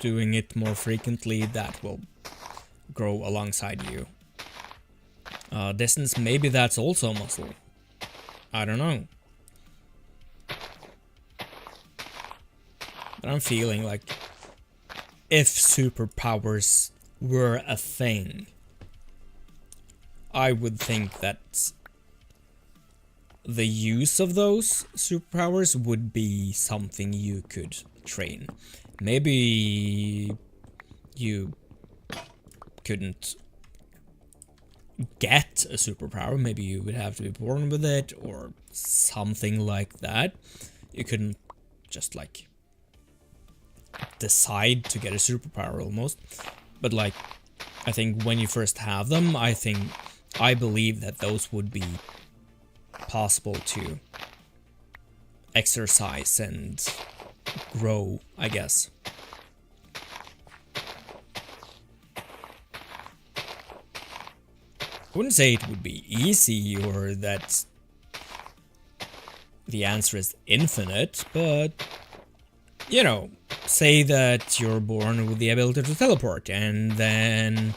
doing it more frequently, that will grow alongside you. Distance, maybe that's also a muscle. I don't know. But I'm feeling like if superpowers were a thing, I would think that the use of those superpowers would be something you could train. Maybe you couldn't get a superpower, maybe you would have to be born with it or something like that. You couldn't just like decide to get a superpower almost, but like I think when you first have them, I believe that those would be possible to exercise and grow, I guess. I wouldn't say it would be easy or that the answer is infinite, but you know, say that you're born with the ability to teleport, and then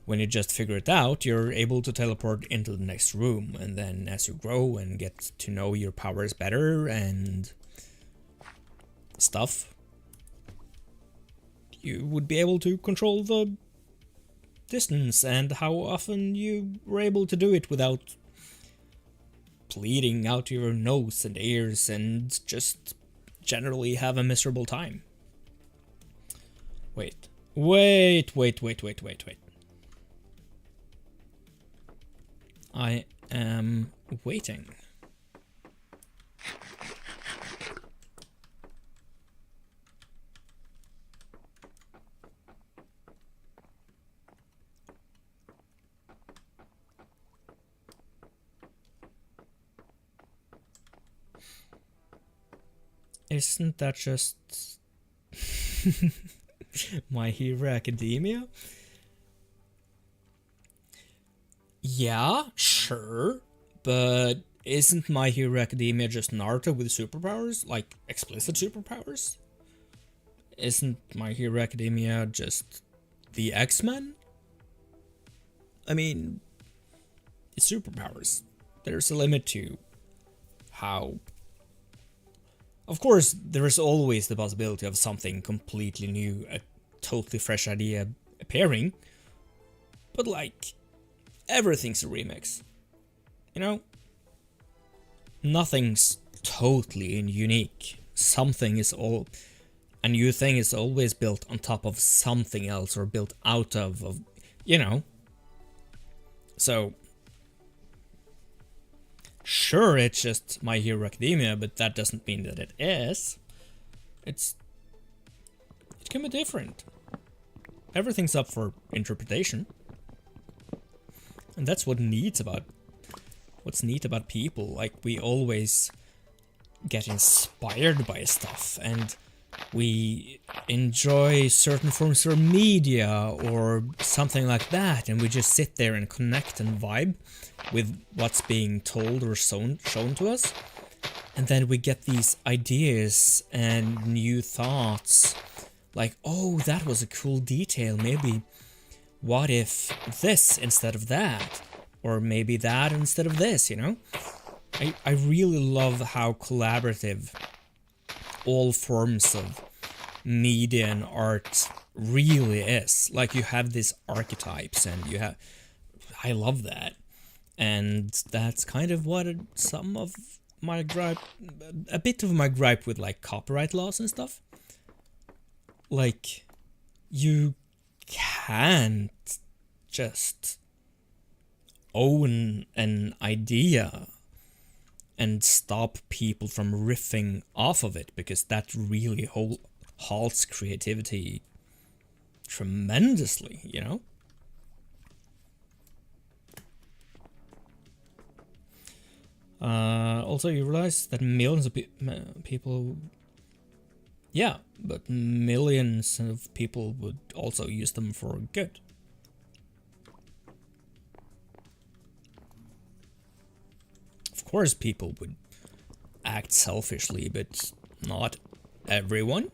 when you just figure it out, you're able to teleport into the next room, and then as you grow and get to know your powers better and stuff, you would be able to control the distance and how often you were able to do it without bleeding out your nose and ears and just generally have a miserable time. Wait. I am waiting. Isn't that just My Hero Academia? Yeah, sure, but isn't My Hero Academia just Naruto with superpowers? Like, explicit superpowers? Isn't My Hero Academia just the X-Men? I mean, it's superpowers. There's a limit to how... Of course, there is always the possibility of something completely new, a totally fresh idea appearing, but like, everything's a remix. You know? Nothing's totally unique. Something is all... A new thing is always built on top of something else, or built out of you know. So, sure, it's just My Hero Academia, but that doesn't mean that it is. It can be different. Everything's up for interpretation. And that's what's neat about people. Like, we always get inspired by stuff, and we enjoy certain forms of media or something like that, and we just sit there and connect and vibe with what's being told or shown to us. And then we get these ideas and new thoughts, like, oh, that was a cool detail, maybe what if this instead of that, or maybe that instead of this, you know? I really love how collaborative all forms of media and art really is. Like, you have these archetypes, and you have... I love that. And that's kind of what some of my gripe... A bit of my gripe with, like, copyright laws and stuff. Like, you can't just own an idea and stop people from riffing off of it, because that really halts creativity tremendously, you know? Also, you realize that millions of people... Yeah, but millions of people would also use them for good. Of course, people would act selfishly, but not everyone.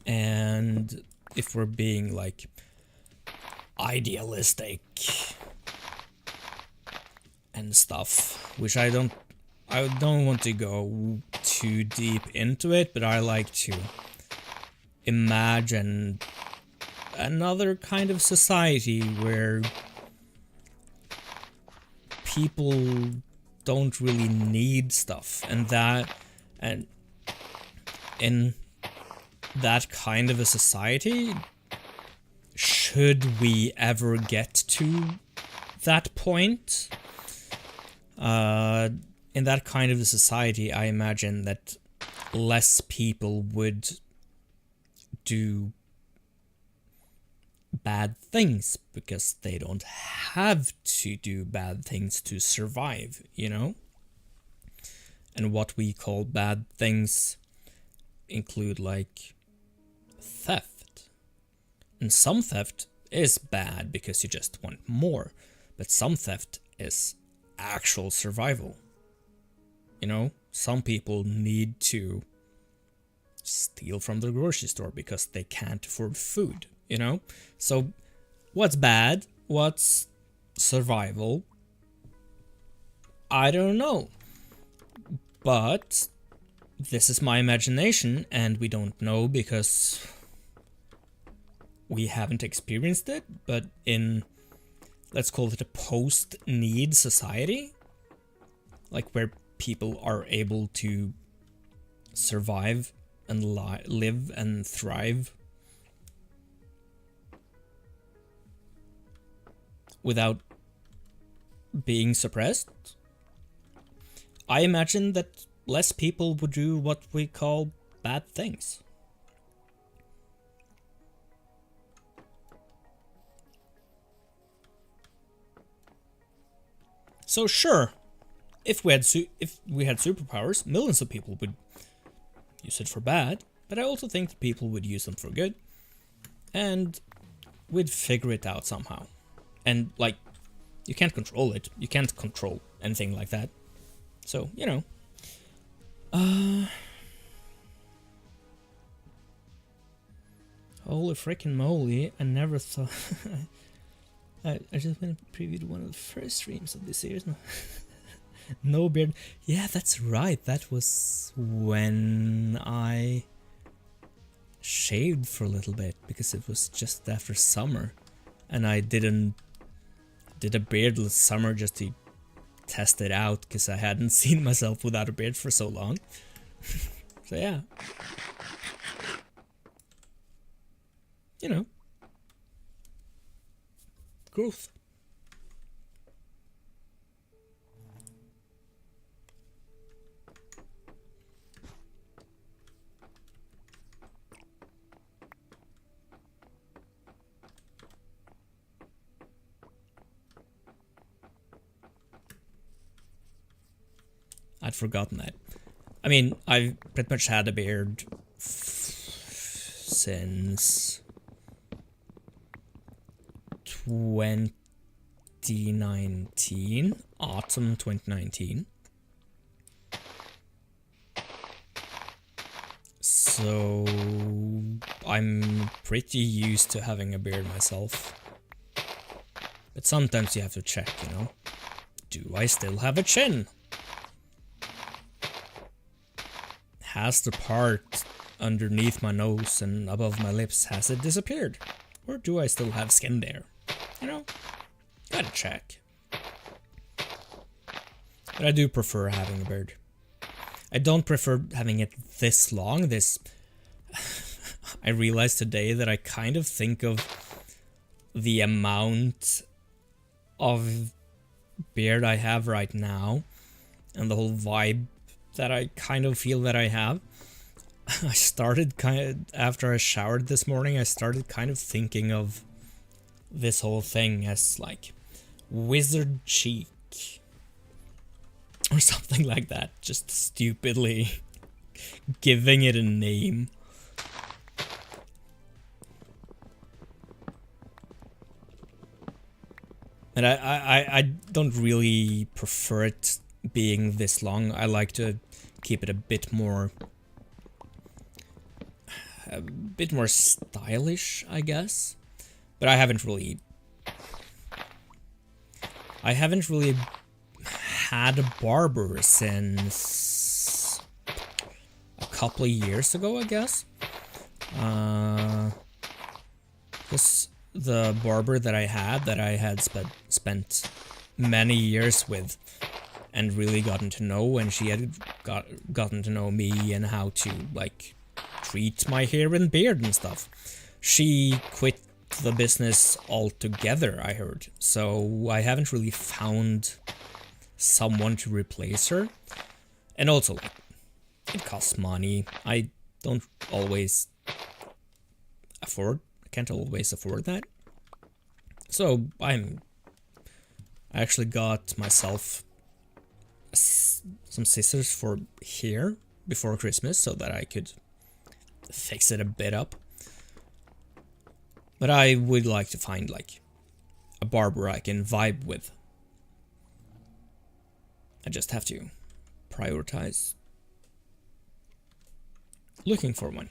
And if we're being like idealistic and stuff, which I don't want to go too deep into it, but I like to imagine another kind of society where people don't really need stuff, and in that kind of a society, should we ever get to that point, in that kind of a society, I imagine that less people would do bad things, because they don't have to do bad things to survive, you know? And what we call bad things include, like, theft. And some theft is bad because you just want more, but some theft is actual survival. You know, some people need to steal from the grocery store because they can't afford food, you know? So what's bad? What's survival? I don't know. But this is my imagination, and we don't know because we haven't experienced it. But in, let's call it a post-need society, like where people are able to survive and live and thrive without being suppressed, I imagine that less people would do what we call bad things. So sure, if we had superpowers, millions of people would use it for bad, but I also think that people would use them for good, and we'd figure it out somehow. And like, you can't control it. You can't control anything like that. So, you know. Holy freaking moly, I never thought... I just went and previewed one of the first streams of this series. No, no beard. Yeah, that's right. That was when I shaved for a little bit because it was just after summer, and I did a beardless summer just to test it out because I hadn't seen myself without a beard for so long. So yeah, you know. Growth. I'd forgotten that. I mean, I've pretty much had a beard since 2019, autumn 2019. So I'm pretty used to having a beard myself. But sometimes you have to check, you know. Do I still have a chin? Has the part underneath my nose and above my lips, has it disappeared? Or do I still have skin there? You know, gotta check. But I do prefer having a beard. I don't prefer having it this long. I realized today that I kind of think of the amount of beard I have right now and the whole vibe that I kind of feel that I have. I started after I showered this morning, I started kind of thinking of this whole thing as like wizard cheek or something like that, just stupidly giving it a name. And I don't really prefer it being this long. I like to keep it a bit more stylish, I guess. But I haven't really had a barber since a couple of years ago, I guess. Because the barber that I had spent many years with and really gotten to know, and she had gotten to know me and how to like treat my hair and beard and stuff. She quit the business altogether, I heard, so I haven't really found someone to replace her. And also, like, it costs money. I can't always afford that. So I actually got myself some scissors for hair before Christmas so that I could fix it a bit up. But I would like to find like a barber I can vibe with. I just have to prioritize looking for one.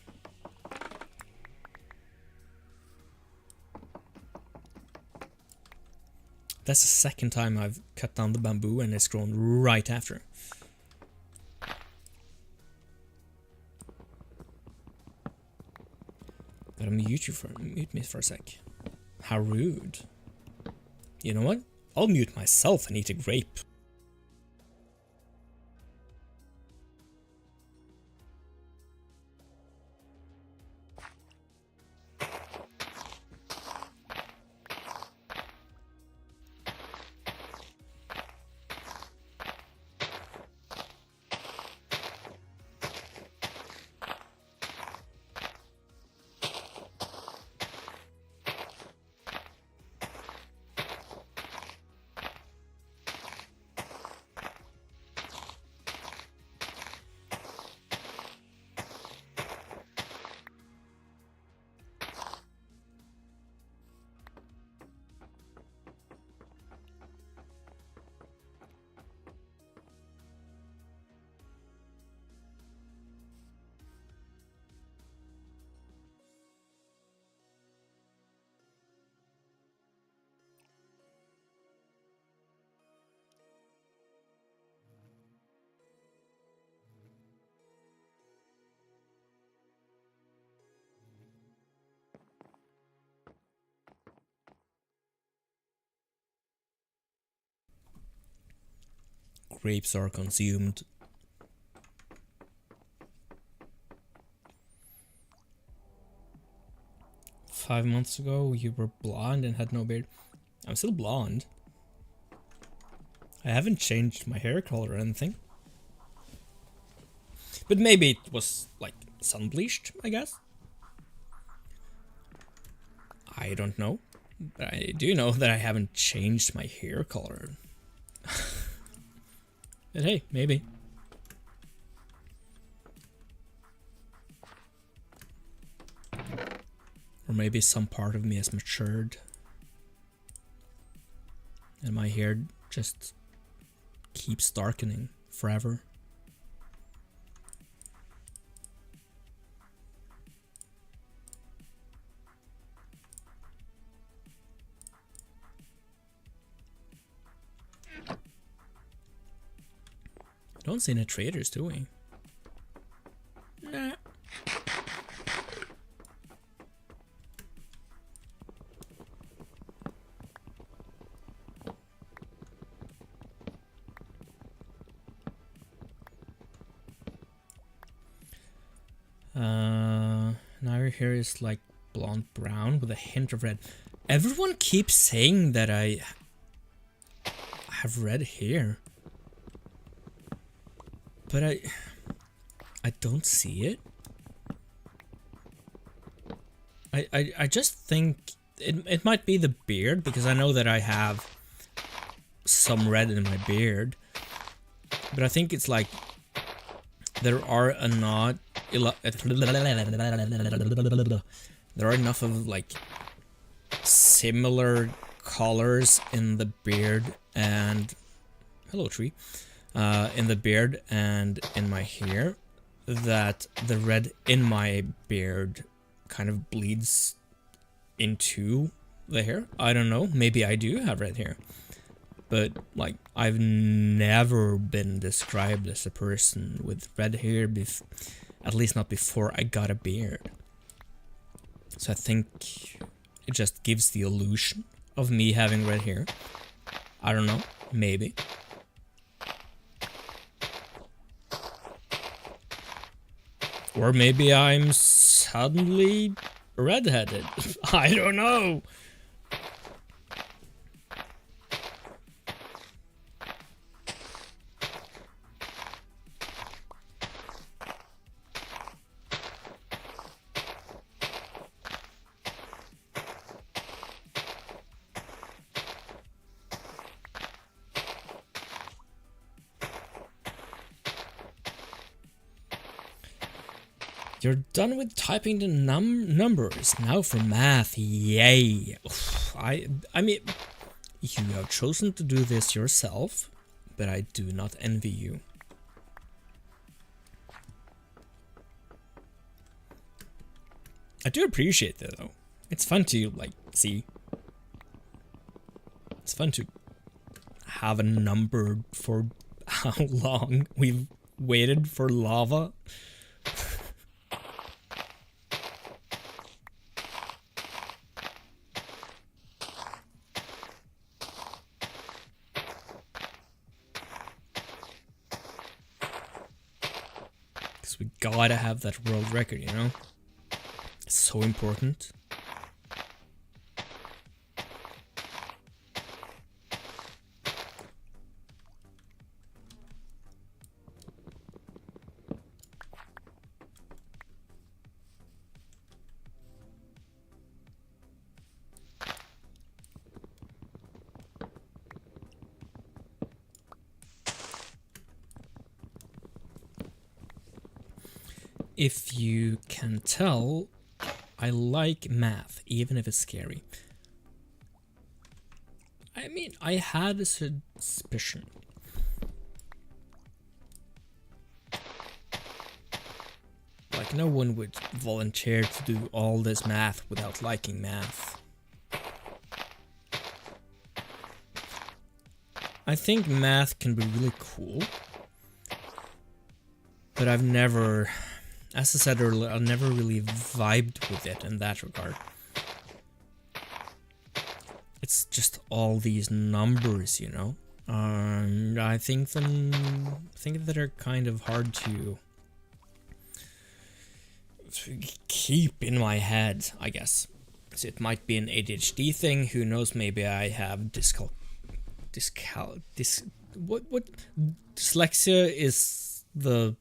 That's the second time I've cut down the bamboo and it's grown right after. Gotta mute me for a sec. How rude. You know what? I'll mute myself and eat a grape. grapes are consumed. "5 months ago, you were blonde and had no beard." I'm still blonde. I haven't changed my hair color or anything. But maybe it was, like, sun bleached, I guess? I don't know. But I do know that I haven't changed my hair color. But hey, maybe. Or maybe some part of me has matured. And my hair just keeps darkening forever. Don't see any traders, do we? Nah. Now your hair is like blonde brown with a hint of red. Everyone keeps saying that I have red hair. But I don't see it. I just think it might be the beard, because I know that I have some red in my beard. But I think it's like there are enough of like similar colors in the beard and hello tree. In the beard and in my hair, that the red in my beard kind of bleeds into the hair. I don't know, maybe I do have red hair. But, like, I've never been described as a person with red hair, at least not before I got a beard. So I think it just gives the illusion of me having red hair. I don't know, maybe. Or maybe I'm suddenly redheaded. I don't know. You're done with typing the numbers. Now for math. Yay. I mean, you have chosen to do this yourself, but I do not envy you. I do appreciate that though. It's fun to, like, see. It's fun to have a number for how long we've waited for lava. We gotta have that world record, you know? It's so important. If you can tell, I like math, even if it's scary. I mean, I had a suspicion. Like, no one would volunteer to do all this math without liking math. I think math can be really cool, but I've never... As I said earlier, I've never really vibed with it in that regard. It's just all these numbers, you know? I think that are kind of hard to keep in my head, I guess. So it might be an ADHD thing. Who knows? Maybe I have what dyslexia is the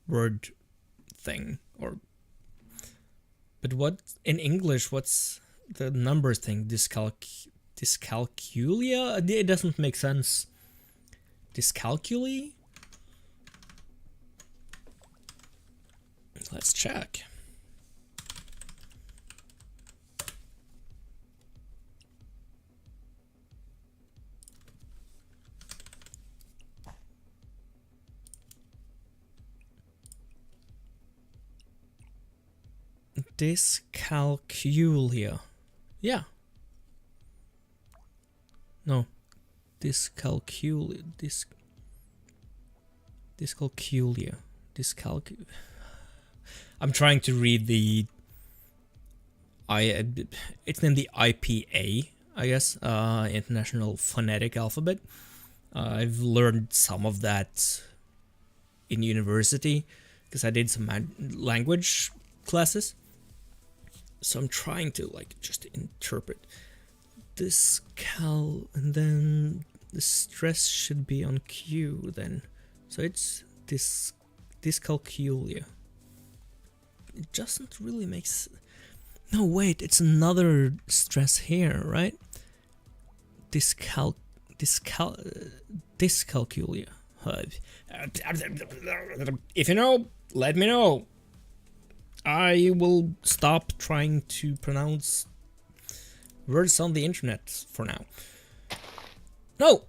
word thing, or but what in English? What's the numbers thing? Dyscalculia? It doesn't make sense. Dyscalculia? Let's check. Dyscalculia. Yeah. No. Dyscalculia. Dyscalculia. I'm trying to read the it's named the IPA, I guess, International Phonetic Alphabet. I've learned some of that in university because I did some language classes. So I'm trying to like just interpret this and then the stress should be on Q then. So it's dyscalculia. It doesn't really make no, wait, it's another stress here, right? Dyscalculia. If you know, let me know. I will stop trying to pronounce words on the internet for now. No!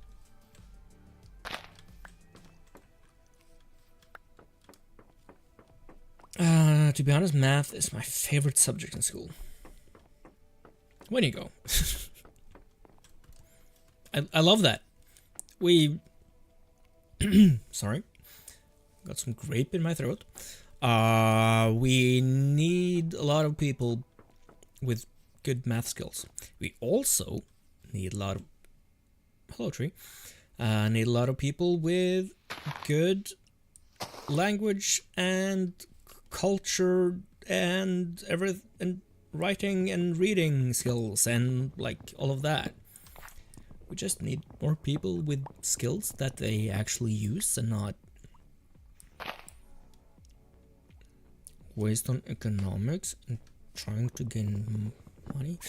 To be honest, math is my favorite subject in school. When you go. I love that. We... Sorry. Got some grape in my throat. We need a lot of people with good math skills. We also need a lot of... Hello, tree. Need a lot of people with good language and culture and everything, and writing and reading skills and like all of that. We just need more people with skills that they actually use and not waste on economics and trying to gain money.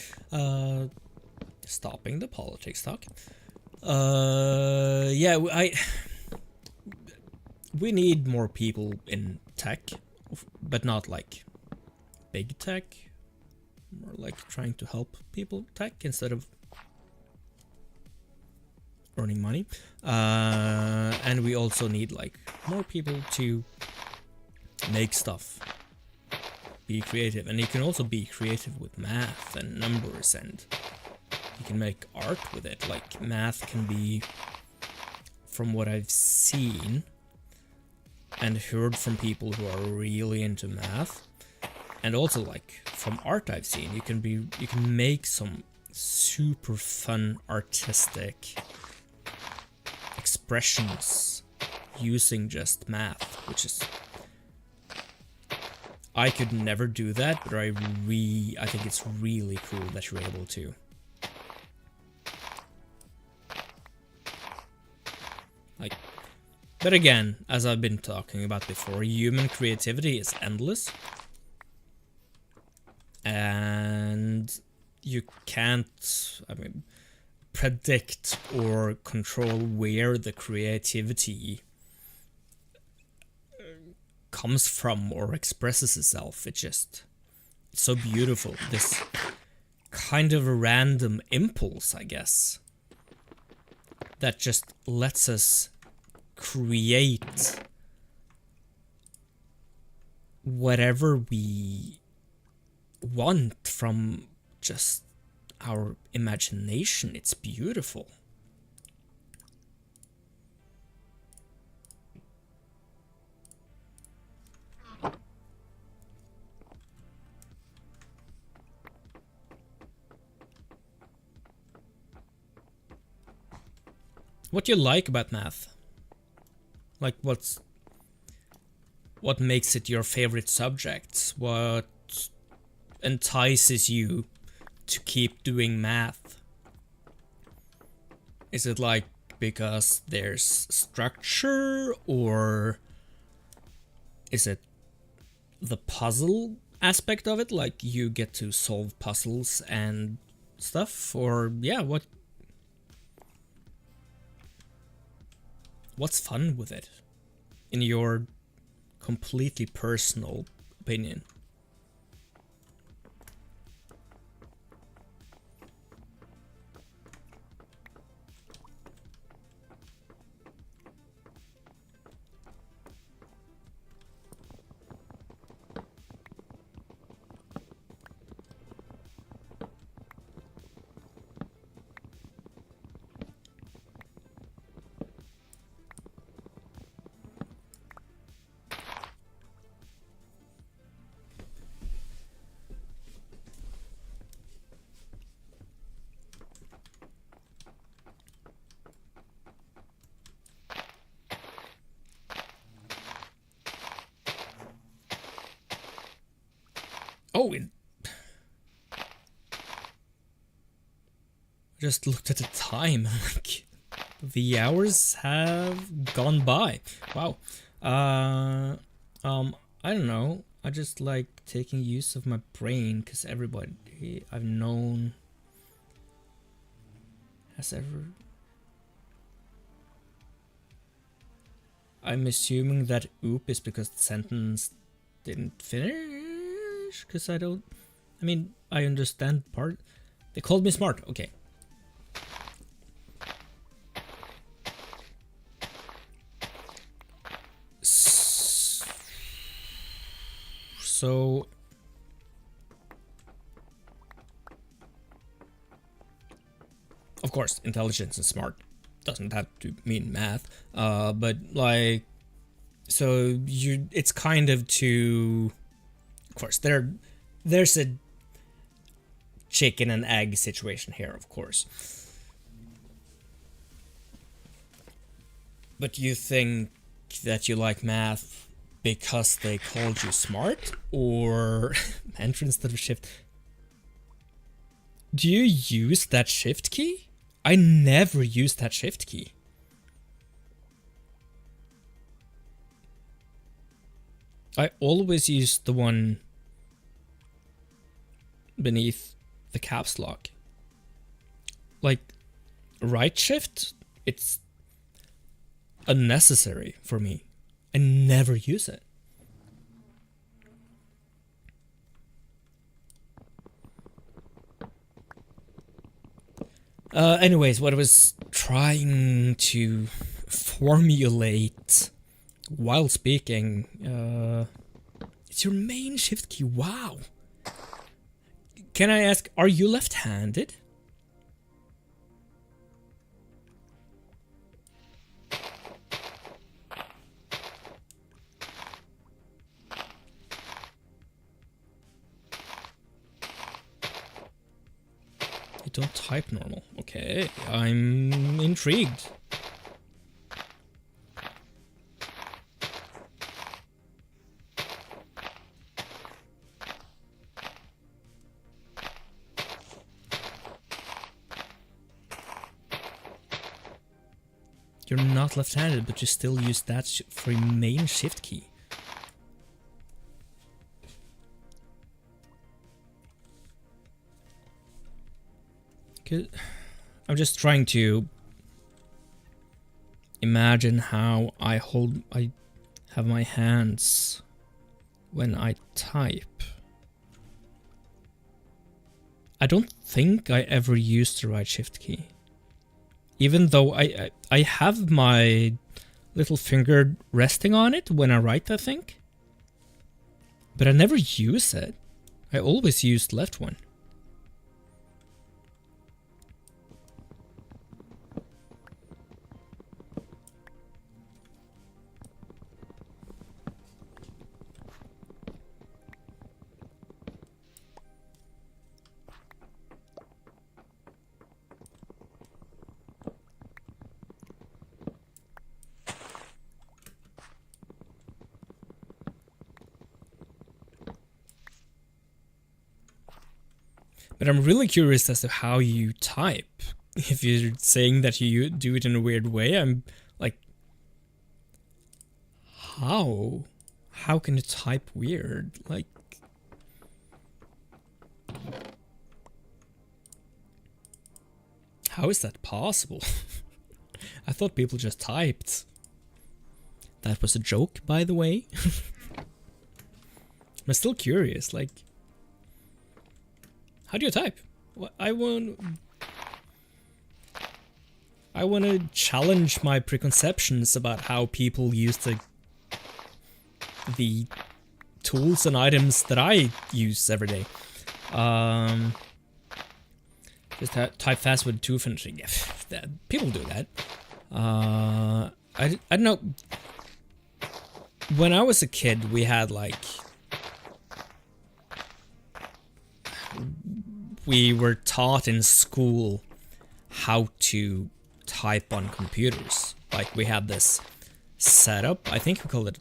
Stopping the politics talk. Yeah, we need more people in tech, but not like big tech. More like trying to help people tech instead of earning money. And we also need like more people to make stuff. Be creative, and you can also be creative with math and numbers, and you can make art with it. Like math can be, from what I've seen and heard from people who are really into math, and also like from art I've seen, you can make some super fun artistic expressions using just math, which is, I could never do that, but I think it's really cool that you're able to. Like, but again, as I've been talking about before, human creativity is endless. And you can't, predict or control where the creativity comes from or expresses itself. It's so beautiful. This kind of a random impulse, I guess, that just lets us create whatever we want from just our imagination. It's beautiful. what you like about math. Like what makes it your favorite subject? What entices you to keep doing math? Is it like because there's structure, or is it the puzzle aspect of it, like you get to solve puzzles and stuff? Or yeah, what's fun with it in your completely personal opinion? Oh, just looked at the time. Like, the hours have gone by. Wow. I don't know. I just like taking use of my brain, because everybody I've known has ever... I'm assuming that oop is because the sentence didn't finish, because I mean, I understand part. They called me smart. Okay. So of course, intelligence and smart doesn't have to mean math, but like, so it's kind of to, of course, there's a chicken and egg situation here, of course. But you think that you like math because they called you smart, or enter instead of shift? Do you use that shift key? I never use that shift key. I always use the one beneath the caps lock. Like, right shift, it's unnecessary for me. I never use it. Anyways, what I was trying to formulate while speaking, it's your main shift key. Wow. Can I ask, are you left-handed? You don't type normal. Okay, I'm intrigued. You're not left-handed, but you still use that for your main shift key. I'm just trying to imagine how I have my hands when I type. I don't think I ever used the right shift key. Even though I have my little finger resting on it when I write, I think. But I never use it. I always used left one. But I'm really curious as to how you type. If you're saying that you do it in a weird way, I'm like, how? How can you type weird? Like, how is that possible? I thought people just typed. That was a joke, by the way. I'm still curious, like, how do you type? I want to challenge my preconceptions about how people use the tools and items that I use every day. Just type fast with two finishing. Yeah, people do that. I don't know. When I was a kid, we had like... we were taught in school how to type on computers. Like, we had this setup. I think we called it...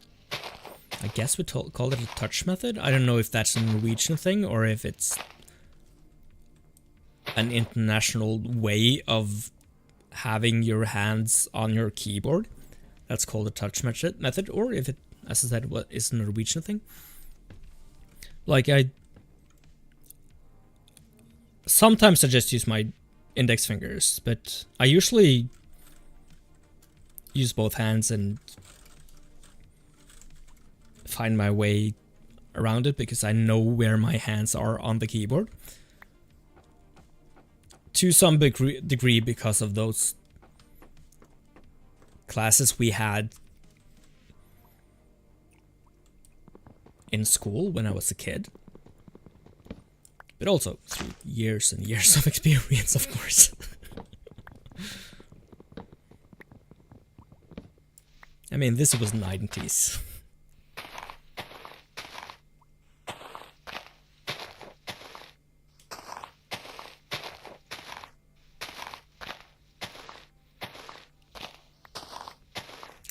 I guess we called it a touch method. I don't know if that's a Norwegian thing or if it's an international way of having your hands on your keyboard. That's called a touch method, or if it, as I said, what is a Norwegian thing. Like, sometimes I just use my index fingers, but I usually use both hands and find my way around it because I know where my hands are on the keyboard. To some degree because of those classes we had in school when I was a kid. But also through years and years of experience, of course. I mean, this was 90s.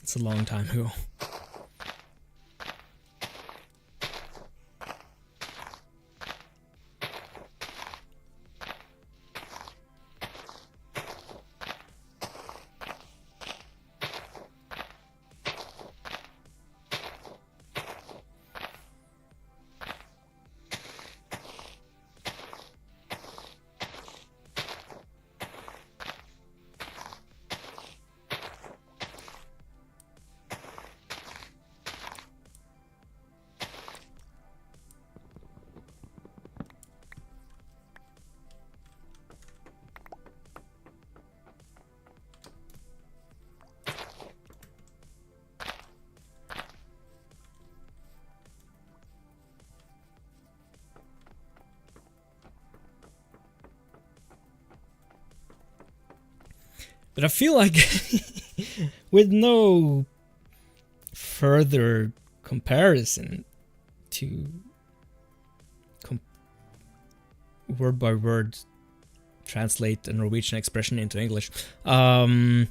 It's a long time ago. But I feel like with no further comparison to word by word translate a Norwegian expression into English, I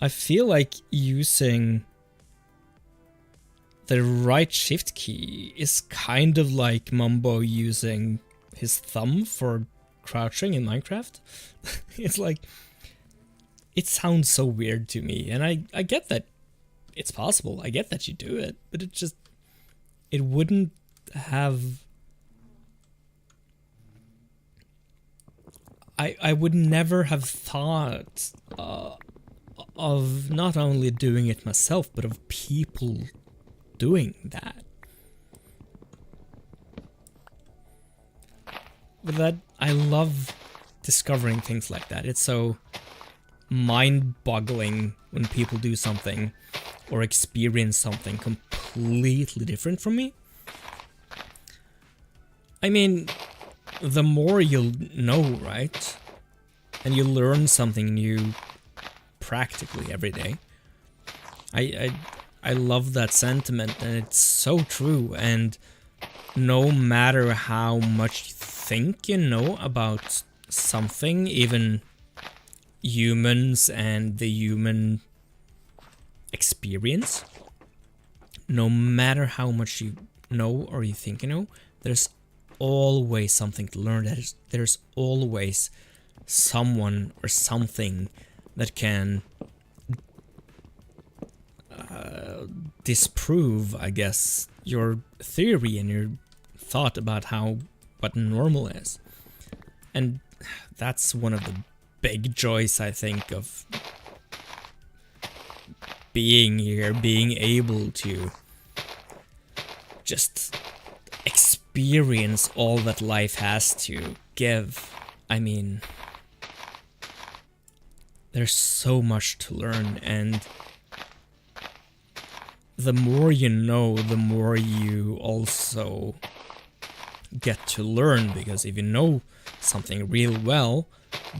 feel like using the right shift key is kind of like Mumbo using his thumb for crouching in Minecraft. It's like, it sounds so weird to me, and I get that it's possible. I get that you do it, but it wouldn't have... I would never have thought of not only doing it myself, but of people doing that. But that, I love discovering things like that. It's so mind-boggling when people do something or experience something completely different from me. I mean, the more you'll know, right? And you learn something new practically every day. I love that sentiment, and it's so true. And no matter how much you think you know about something, even humans and the human experience, no matter how much you know or you think you know, there's always something to learn. There's always someone or something that can disprove, I guess, your theory and your thought about what normal is. And that's one of the big joys, I think, of being here, being able to just experience all that life has to give. I mean, there's so much to learn, and the more you know, the more you also get to learn, because if you know something real well,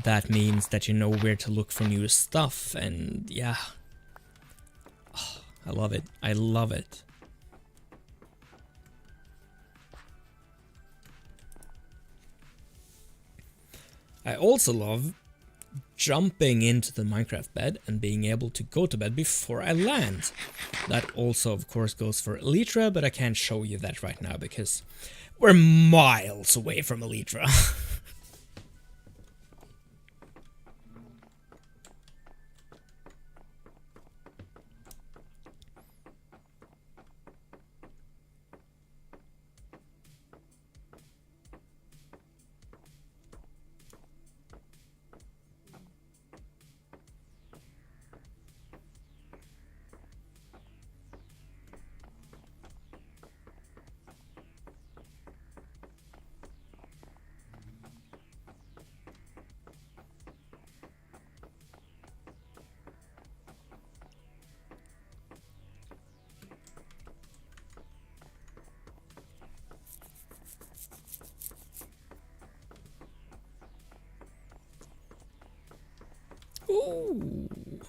that means that you know where to look for new stuff, and yeah. Oh, I love it. I love it. I also love jumping into the Minecraft bed and being able to go to bed before I land. That also, of course, goes for Elytra, but I can't show you that right now because we're miles away from Elytra. Ooh.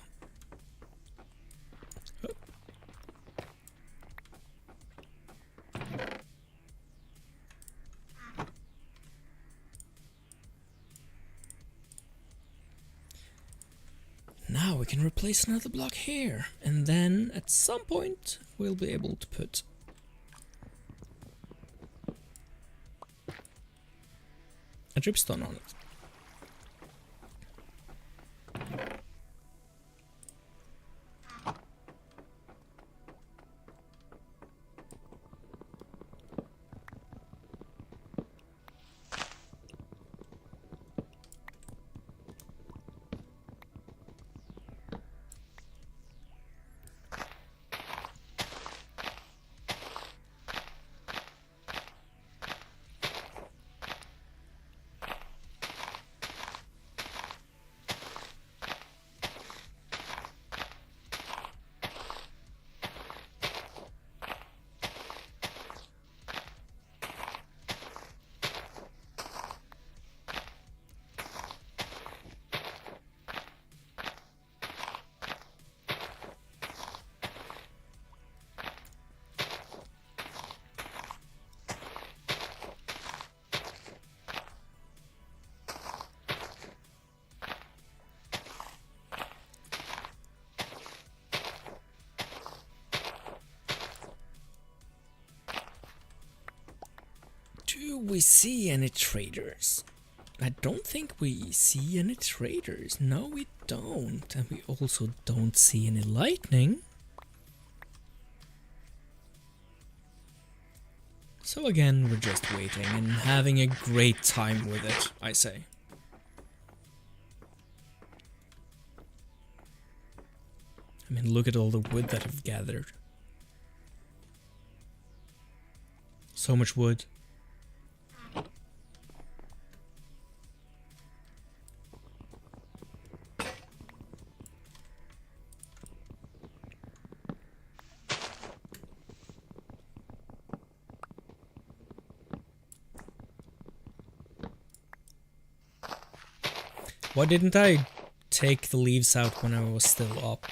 Now we can replace another block here, and then at some point we'll be able to put a dripstone on it. Do we see any traders? I don't think we see any traders. No, we don't. And we also don't see any lightning. So again, we're just waiting and having a great time with it, I say. I mean, look at all the wood that I've gathered. So much wood. Why didn't I take the leaves out when I was still up?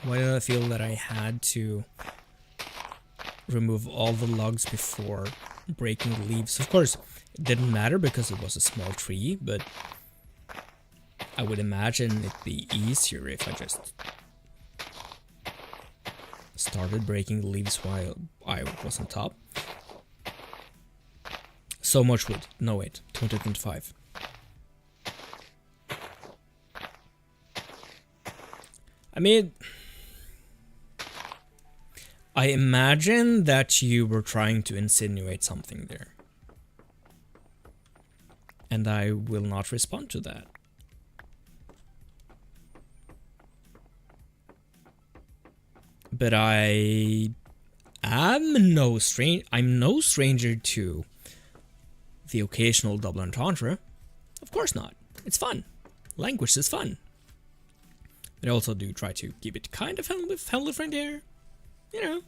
Why did I feel that I had to remove all the logs before breaking the leaves? Of course, it didn't matter because it was a small tree, but I would imagine it'd be easier if I just started breaking the leaves while I was on top. So much wood. No, wait. 2025. I mean, I imagine that you were trying to insinuate something there. And I will not respond to that. But I'm no stranger to the occasional double entendre. Of course not. It's fun. Language is fun. But I also do try to keep it kind of family friendly here. You know.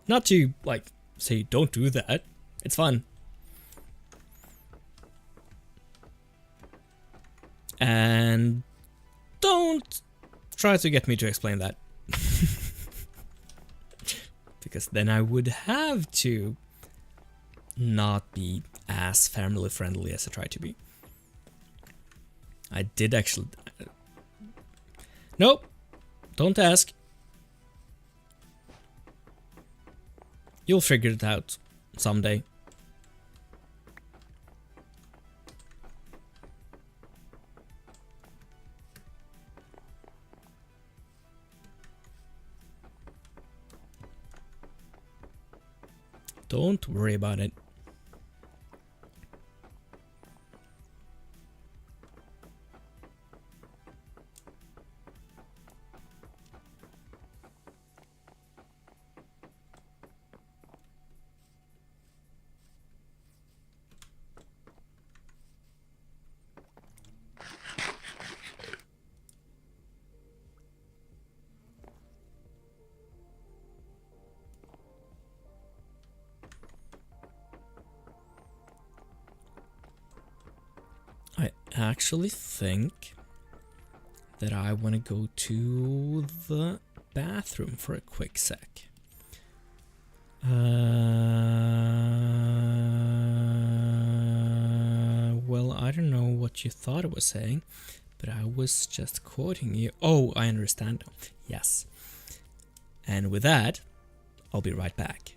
Not to, like, say don't do that. It's fun. And don't try to get me to explain that. Because then I would have to not be as family friendly as I try to be. I did actually... Nope. Don't ask. You'll figure it out someday. Don't worry about it. I actually think that I want to go to the bathroom for a quick sec. Well, I don't know what you thought I was saying, but I was just quoting you. Oh, I understand now. Yes. And with that, I'll be right back.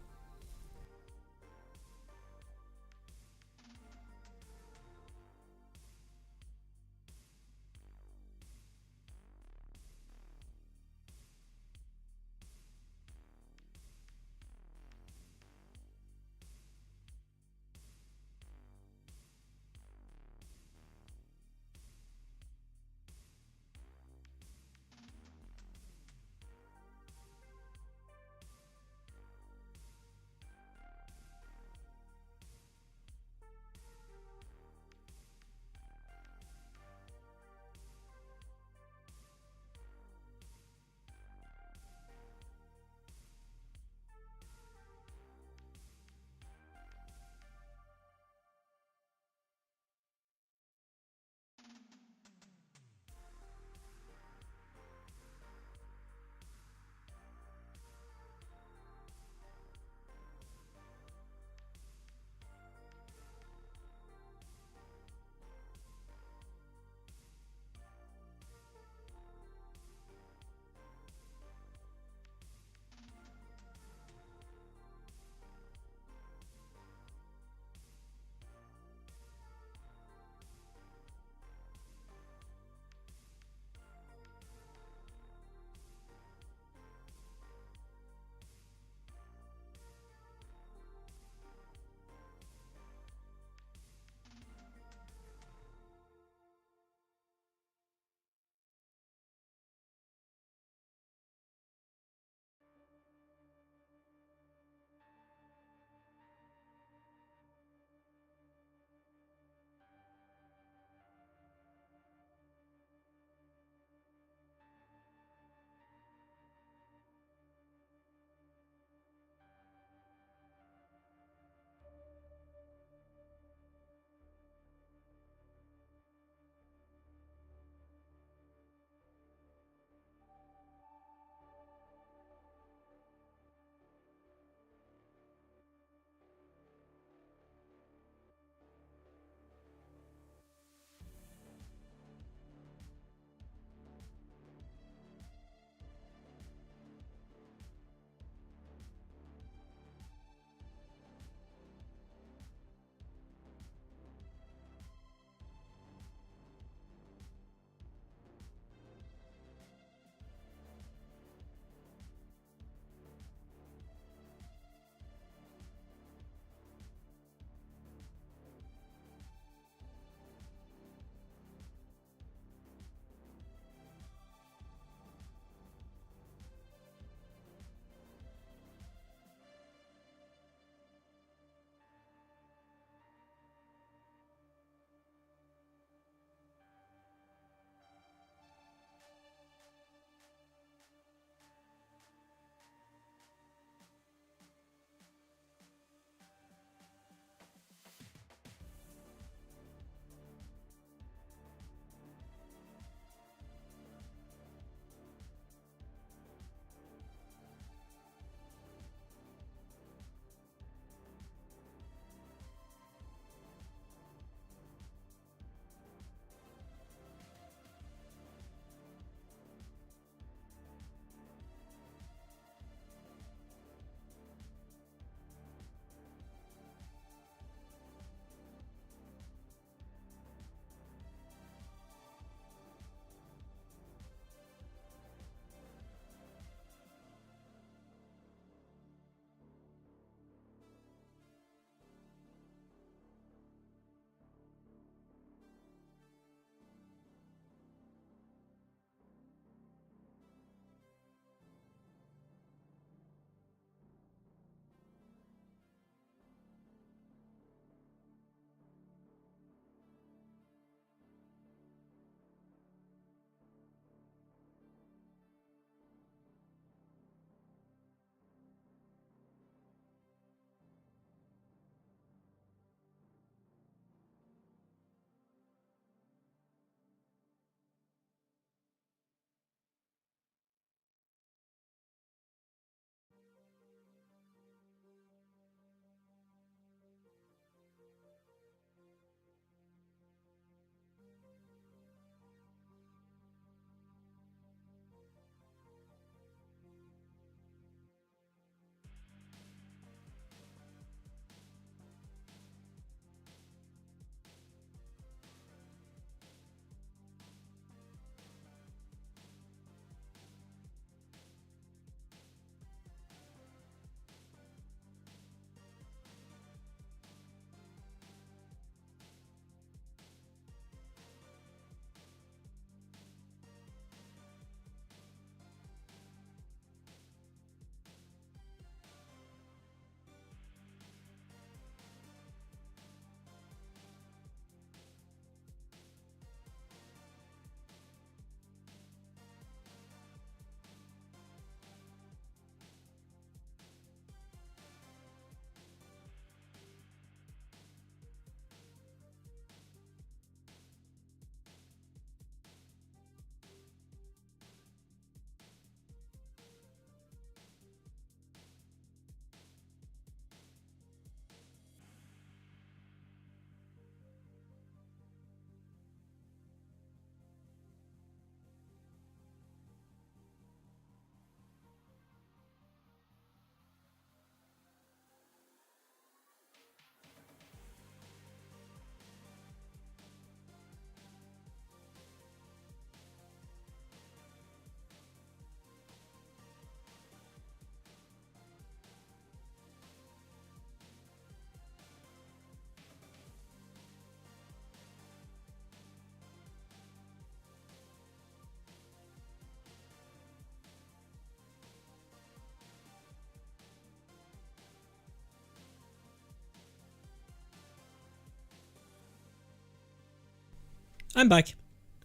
I'm back.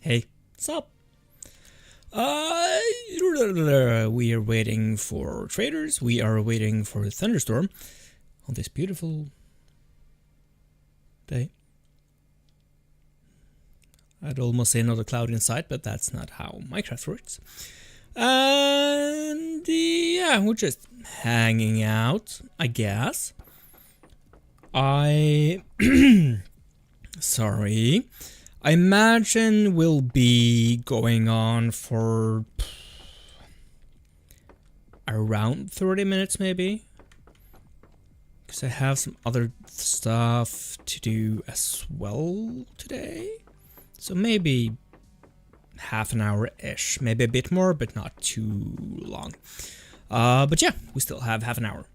Hey, what's up? We are waiting for traders. We are waiting for Thunderstorm on this beautiful day. I'd almost say not a cloud in sight, but that's not how Minecraft works. And yeah, we're just hanging out, I guess. Sorry. I imagine we'll be going on for around 30 minutes maybe. Because I have some other stuff to do as well today. So maybe half an hour-ish. Maybe a bit more, but not too long. But yeah, we still have half an hour.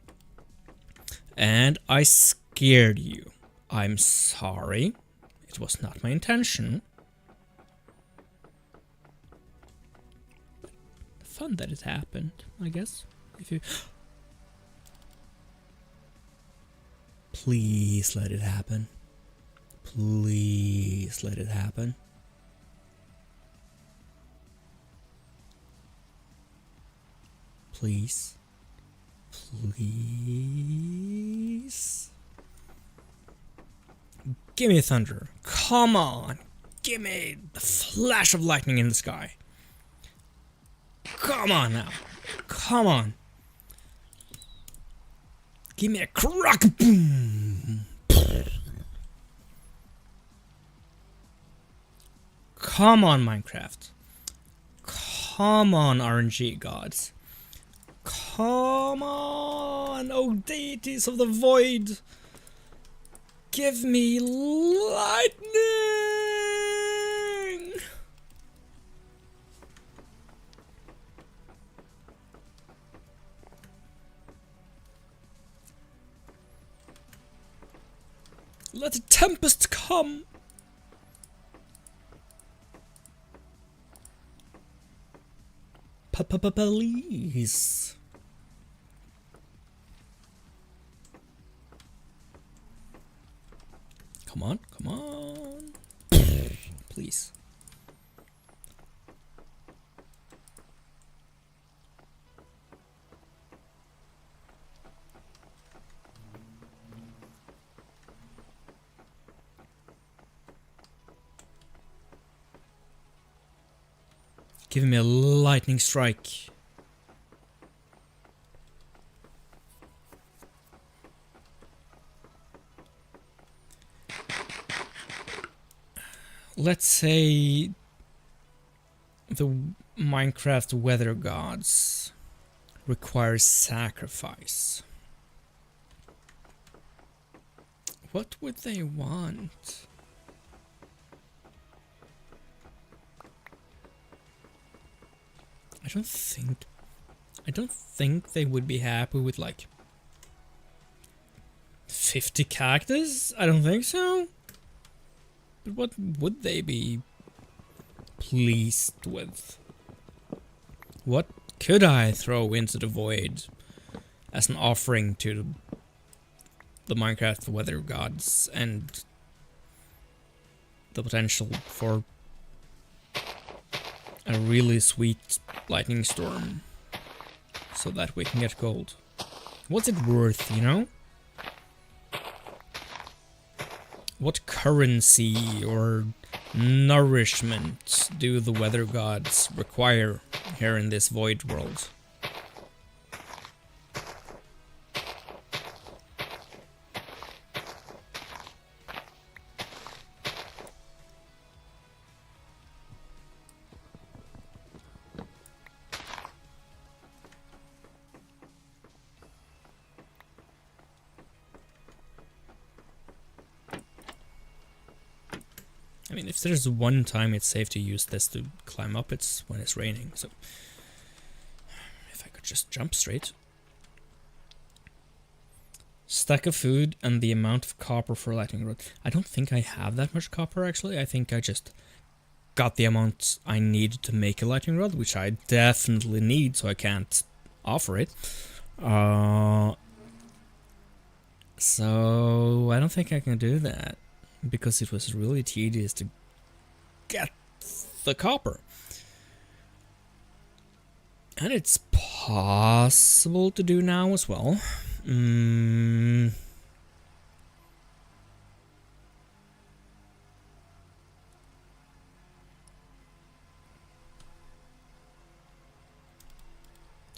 And I scared you. I'm sorry. It was not my intention. Fun that it happened, I guess. If you please let it happen. Please let it happen. Please. Please. Give me thunder. Come on. Give me the flash of lightning in the sky. Come on now. Come on. Give me a crack. Boom. Come on, Minecraft. Come on, RNG gods. Come on, oh deities of the void. Give me lightning! Let the tempest come! Please. Come on, come on. Please. Give me a lightning strike. Let's say the Minecraft weather gods require sacrifice. What would they want? I don't think they would be happy with like 50 cactus. I don't think so. But what would they be pleased with? What could I throw into the void as an offering to the Minecraft weather gods and the potential for a really sweet lightning storm so that we can get gold? What's it worth, you know? What currency or nourishment do the weather gods require here in this void world? I mean, if there's one time it's safe to use this to climb up, it's when it's raining, so if I could just jump straight. Stack of food and the amount of copper for lightning rod. I don't think I have that much copper, actually. I think I just got the amount I need to make a lightning rod, which I definitely need, so I can't offer it. So I don't think I can do that, because it was really tedious to get the copper. And it's possible to do now as well. Do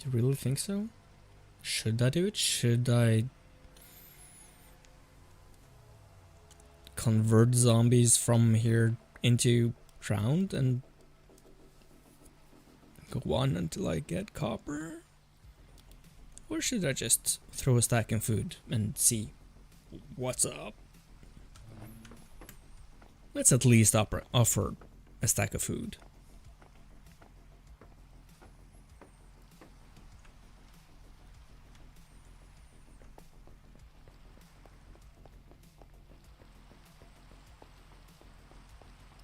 you really think so? Should I do it? Should I convert zombies from here into ground and go on until I get copper? Or should I just throw a stack in food and see what's up? Let's at least offer a stack of food.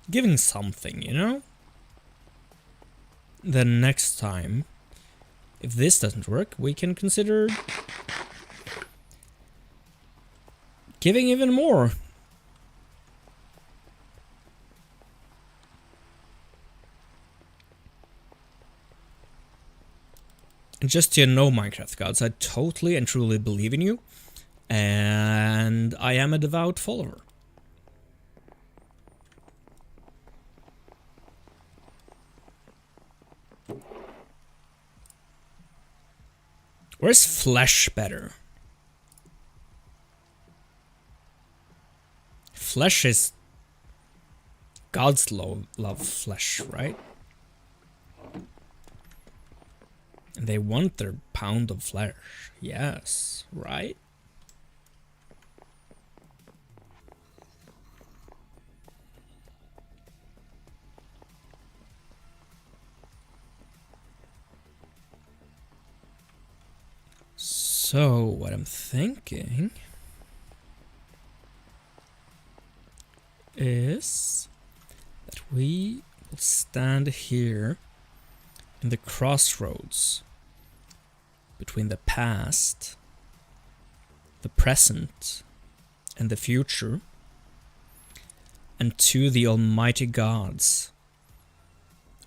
Giving something, you know? Then next time, if this doesn't work, we can consider giving even more. And just so you know, Minecraft gods, I totally and truly believe in you, and I am a devout follower. Where's flesh better? Flesh is God's love flesh, right? And they want their pound of flesh. Yes, right? So, what I'm thinking is that we will stand here in the crossroads between the past, the present, and the future, and to the almighty gods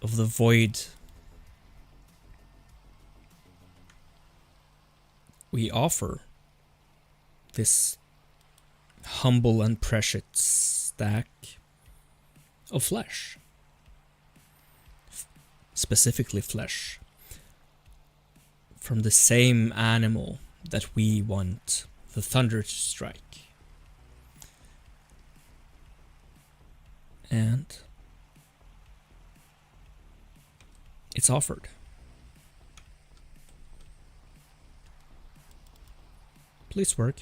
of the void we offer this humble and precious stack of flesh. Specifically flesh. From the same animal that we want the thunder to strike. And it's offered. Please work.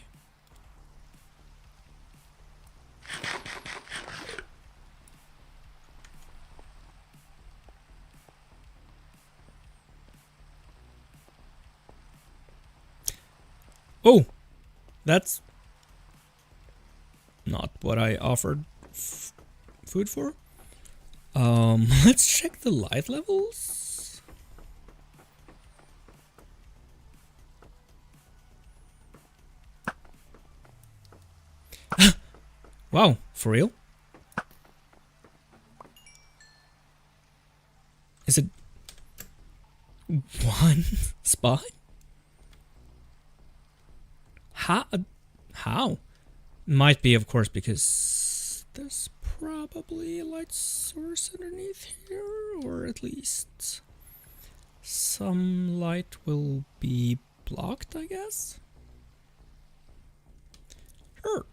Oh, that's not what I offered food for. Let's check the light levels. Wow, for real? Is it one spot? How? Might be, of course, because there's probably a light source underneath here, or at least some light will be blocked, I guess? Sure.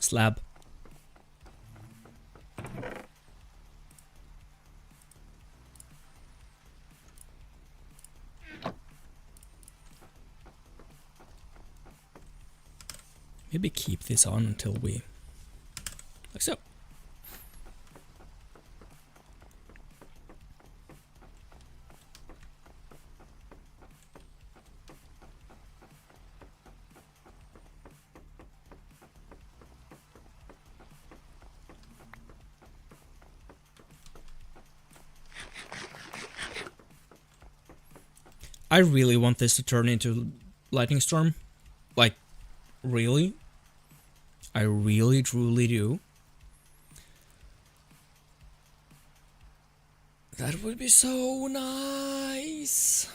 Slab. Maybe keep this on until we... like so. I really want this to turn into lightning storm. Like, really? I really, truly do. That would be so nice.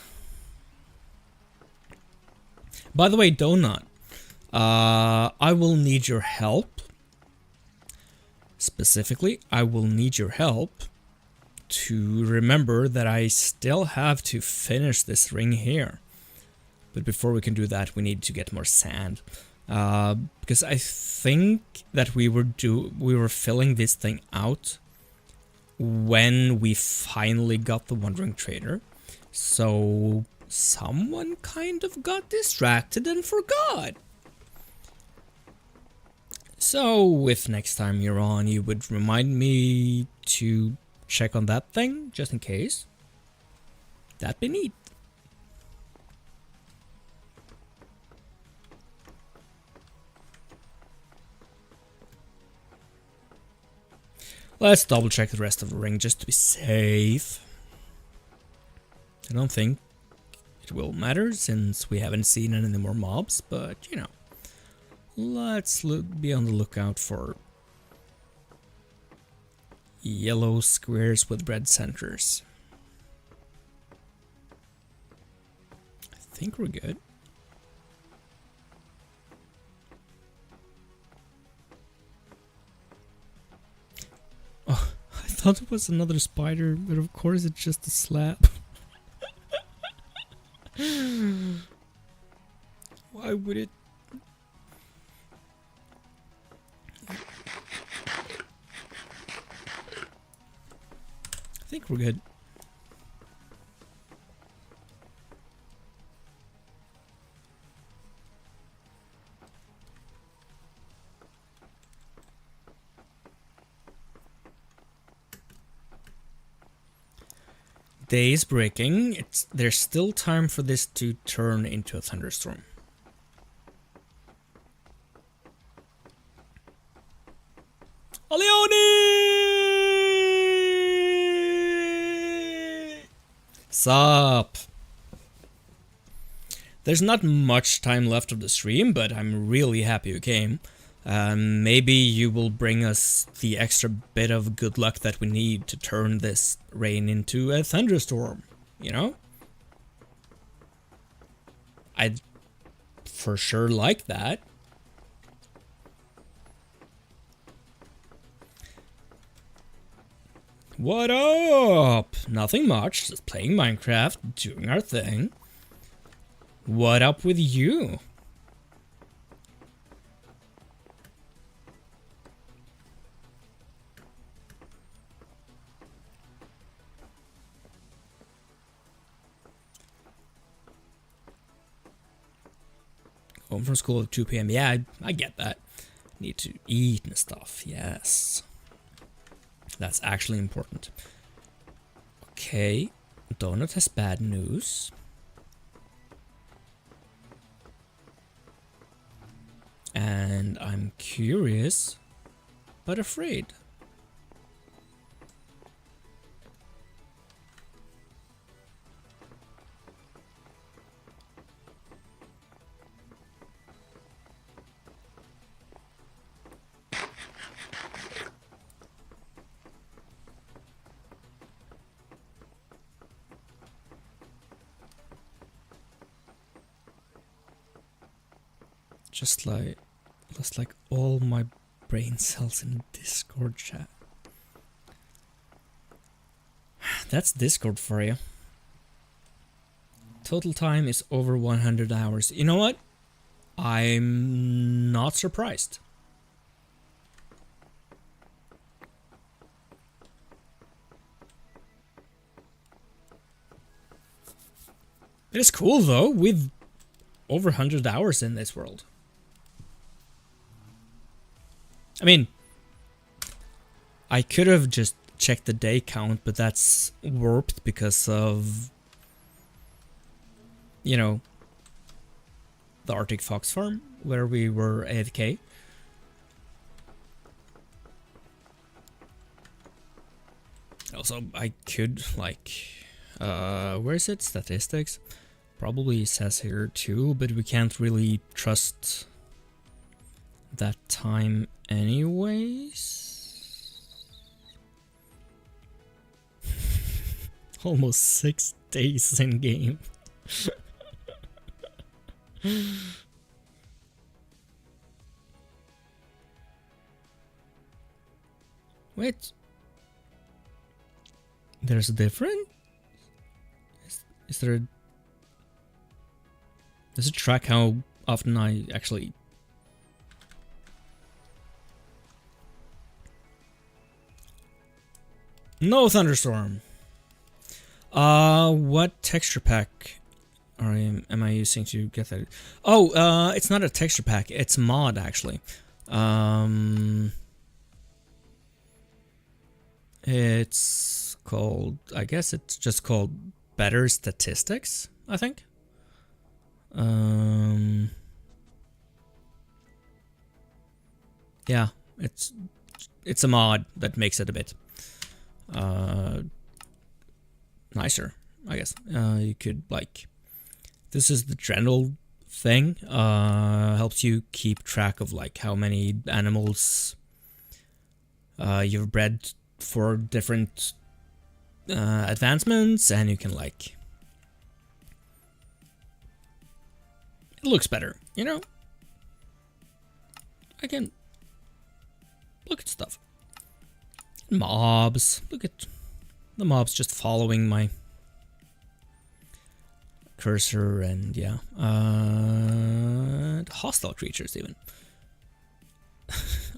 By the way, Donut, I will need your help. Specifically, I will need your help to remember that I still have to finish this ring here. But before we can do that, we need to get more sand. Because I think that we were filling this thing out when we finally got the Wandering Trader. So someone kind of got distracted and forgot. So if next time you're on, you would remind me to check on that thing, just in case. That'd be neat. Let's double check the rest of the ring just to be safe. I don't think it will matter since we haven't seen any more mobs, but you know. Let's be on the lookout for yellow squares with red centers. I think we're good. Oh, I thought it was another spider, but of course it's just a slab. Why would it? I think we're good. Day is breaking. There's still time for this to turn into a thunderstorm. Leone! Sup? There's not much time left of the stream, but I'm really happy you came. Maybe you will bring us the extra bit of good luck that we need to turn this rain into a thunderstorm, you know? I'd for sure like that. What up? Nothing much, just playing Minecraft, doing our thing. What up with you? Home from school at 2 p.m. Yeah, I get that. Need to eat and stuff. Yes. That's actually important. Okay. Donut has bad news. And I'm curious, but afraid. Just like all my brain cells in Discord chat. That's Discord for you. Total time is over 100 hours. You know what? I'm not surprised. It is cool though, with over 100 hours in this world. I mean, I could have just checked the day count, but that's warped because of, you know, the Arctic Fox farm where we were AFK. Also, I could like, where is it? Statistics. probably says here too, but we can't really trust that time anyways. Almost 6 days in game. Wait. There's a difference? Is there a... Does it track how often I actually... No Thunderstorm! What texture pack am I using to get that? Oh, it's not a texture pack, it's mod actually. It's called, I guess it's just called Better Statistics, I think. Yeah, it's a mod that makes it a bit nicer, I guess. You could like, this is the general thing, helps you keep track of like how many animals you've bred for different advancements, and you can like, it looks better, you know? I can look at stuff. Mobs, look at the mobs just following my cursor, and yeah, hostile creatures even.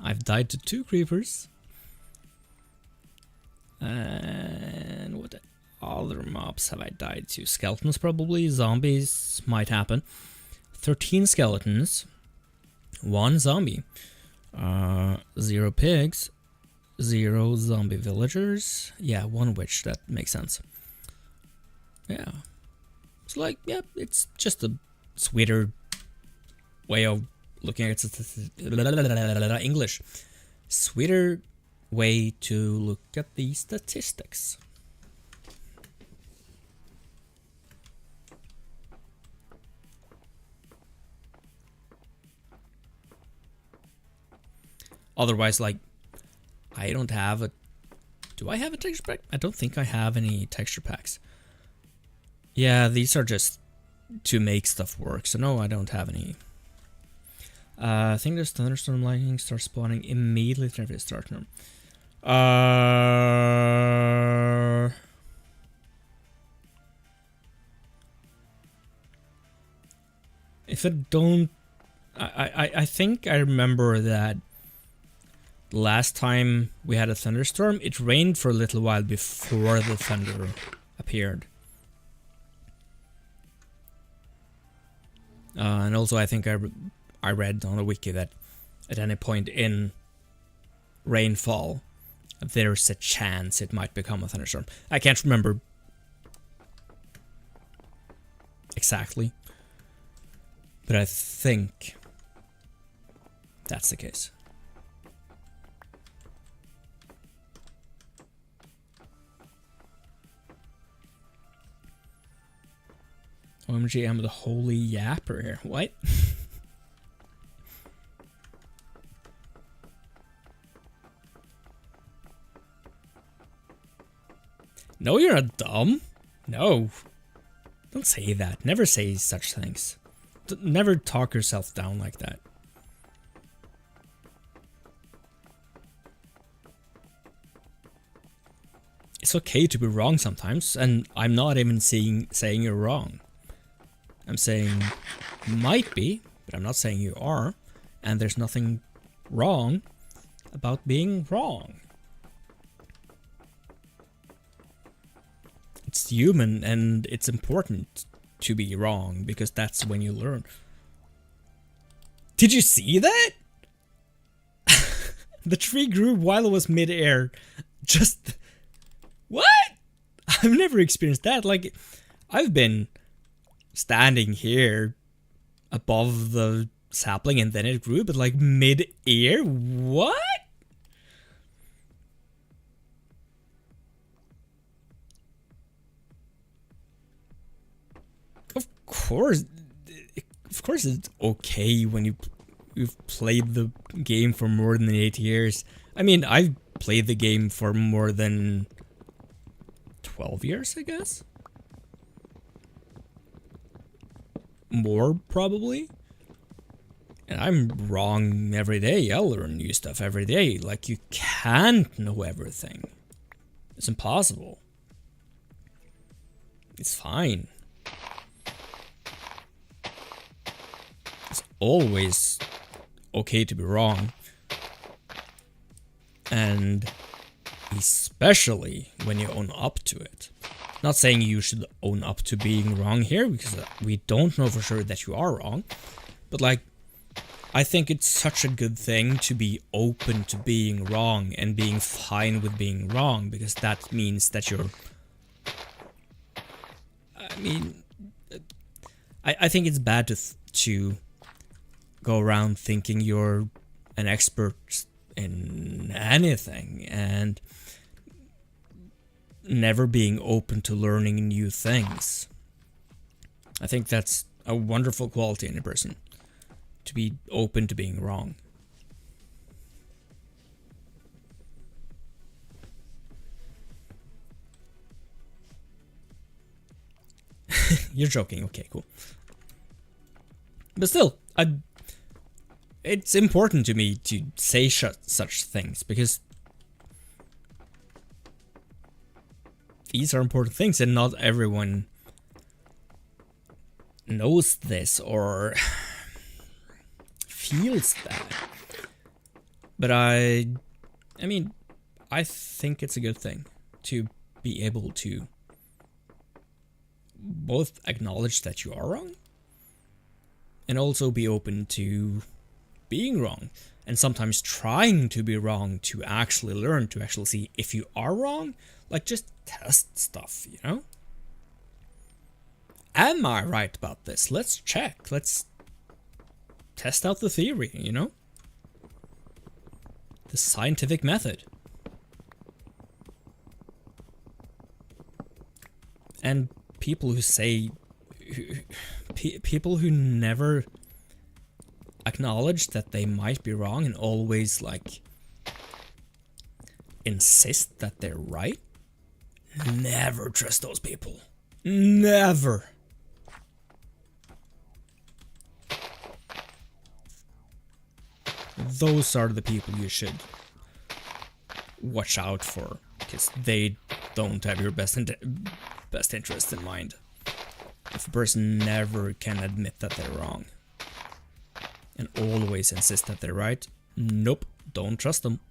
I've died to 2 creepers. And what other mobs have I died to? Skeletons probably, zombies might happen. 13 skeletons, 1 zombie, 0 pigs, 0 zombie villagers. Yeah, 1 witch, that makes sense. Yeah. It's like, yeah, it's just a sweeter way of looking at it. English. Sweeter way to look at the statistics. Otherwise, like, I don't have a... Do I have a texture pack? I don't think I have any texture packs. Yeah, these are just to make stuff work, so no, I don't have any. I think there's Thunderstorm lightning starts spawning immediately after it starts. If I don't... I think I remember that last time we had a thunderstorm, it rained for a little while before the thunder appeared. And also I think I read on the wiki that at any point in rainfall, there's a chance it might become a thunderstorm. I can't remember exactly, but I think that's the case. OMG, I'm the holy yapper here. What? No, you're not dumb. No. Don't say that. Never say such things. Never talk yourself down like that. It's okay to be wrong sometimes, and I'm not even saying you're wrong. I'm saying might be, but I'm not saying you are, and there's nothing wrong about being wrong. It's human, and it's important to be wrong, because that's when you learn. Did you see that? The tree grew while it was mid-air. Just... What? I've never experienced that. Like, I've been standing here above the sapling and then it grew, but like mid-air? What? Of course, of course, it's okay when you've played the game for more than 8 years. I mean, I've played the game for more than 12 years, I guess. More, probably. And I'm wrong every day. I learn new stuff every day. Like, you can't know everything. It's impossible. It's fine. It's always okay to be wrong. And especially when you own up to it. Not saying you should own up to being wrong here, because we don't know for sure that you are wrong. But like, I think it's such a good thing to be open to being wrong and being fine with being wrong, because that means that you're... I mean, I think it's bad to go around thinking you're an expert in anything and never being open to learning new things. I think that's a wonderful quality in a person, to be open to being wrong. You're joking, okay, cool. But still, it's important to me to say such things, because these are important things and not everyone knows this or feels that. But I mean, I think it's a good thing to be able to both acknowledge that you are wrong and also be open to being wrong, and sometimes trying to be wrong to actually learn, to actually see if you are wrong. Like, just test stuff, you know? Am I right about this? Let's check. Let's test out the theory, you know? The scientific method. And people who say... people who never acknowledge that they might be wrong and always, like, insist that they're right. Never trust those people. Never. Those are the people you should watch out for, because they don't have your best interest in mind. If a person never can admit that they're wrong and always insist that they're right, nope, don't trust them.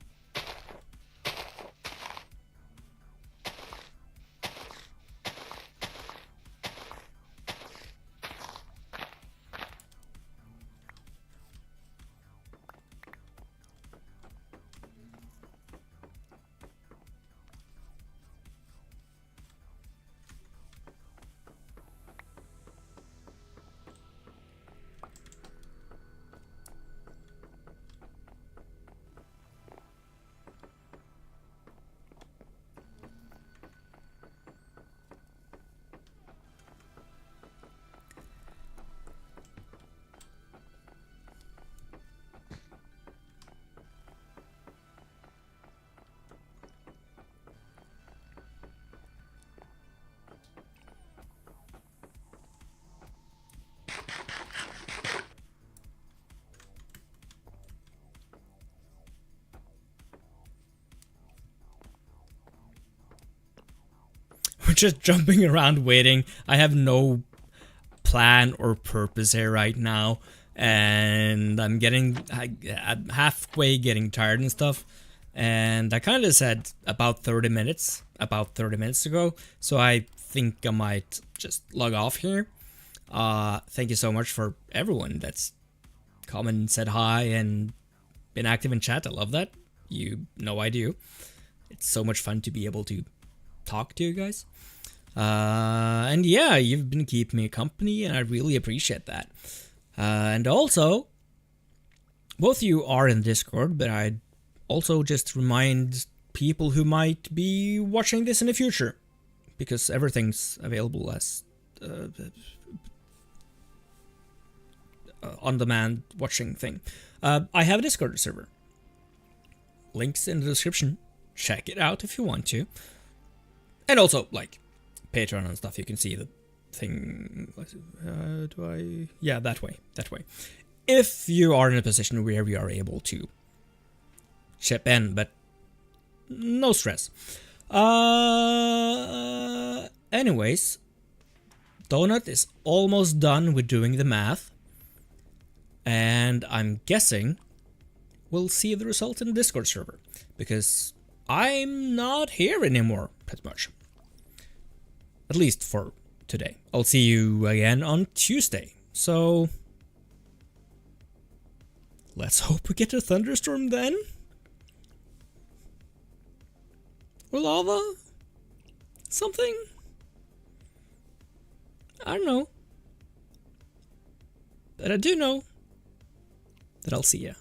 We're just jumping around waiting. I have no plan or purpose here right now, and I'm halfway getting tired and stuff. And I kind of said about 30 minutes ago, so I think I might just log off here. Thank you so much for everyone that's commented, said hi, and been active in chat. I love that. You know I do. It's so much fun to be able to talk to you guys. And yeah, you've been keeping me company, and I really appreciate that. And also, both of you are in Discord, but I'd also just remind people who might be watching this in the future, because everything's available as on-demand watching thing. I have a Discord server. Links in the description. Check it out if you want to. And also, like, Patreon and stuff, you can see the thing. Yeah, that way. If you are in a position where we are able to chip in, but no stress. Anyways, Donut is almost done with doing the math. And I'm guessing we'll see the result in the Discord server. Because I'm not here anymore, pretty much. At least for today. I'll see you again on Tuesday. So let's hope we get a thunderstorm then. Or lava? Something? I don't know. But I do know that I'll see ya.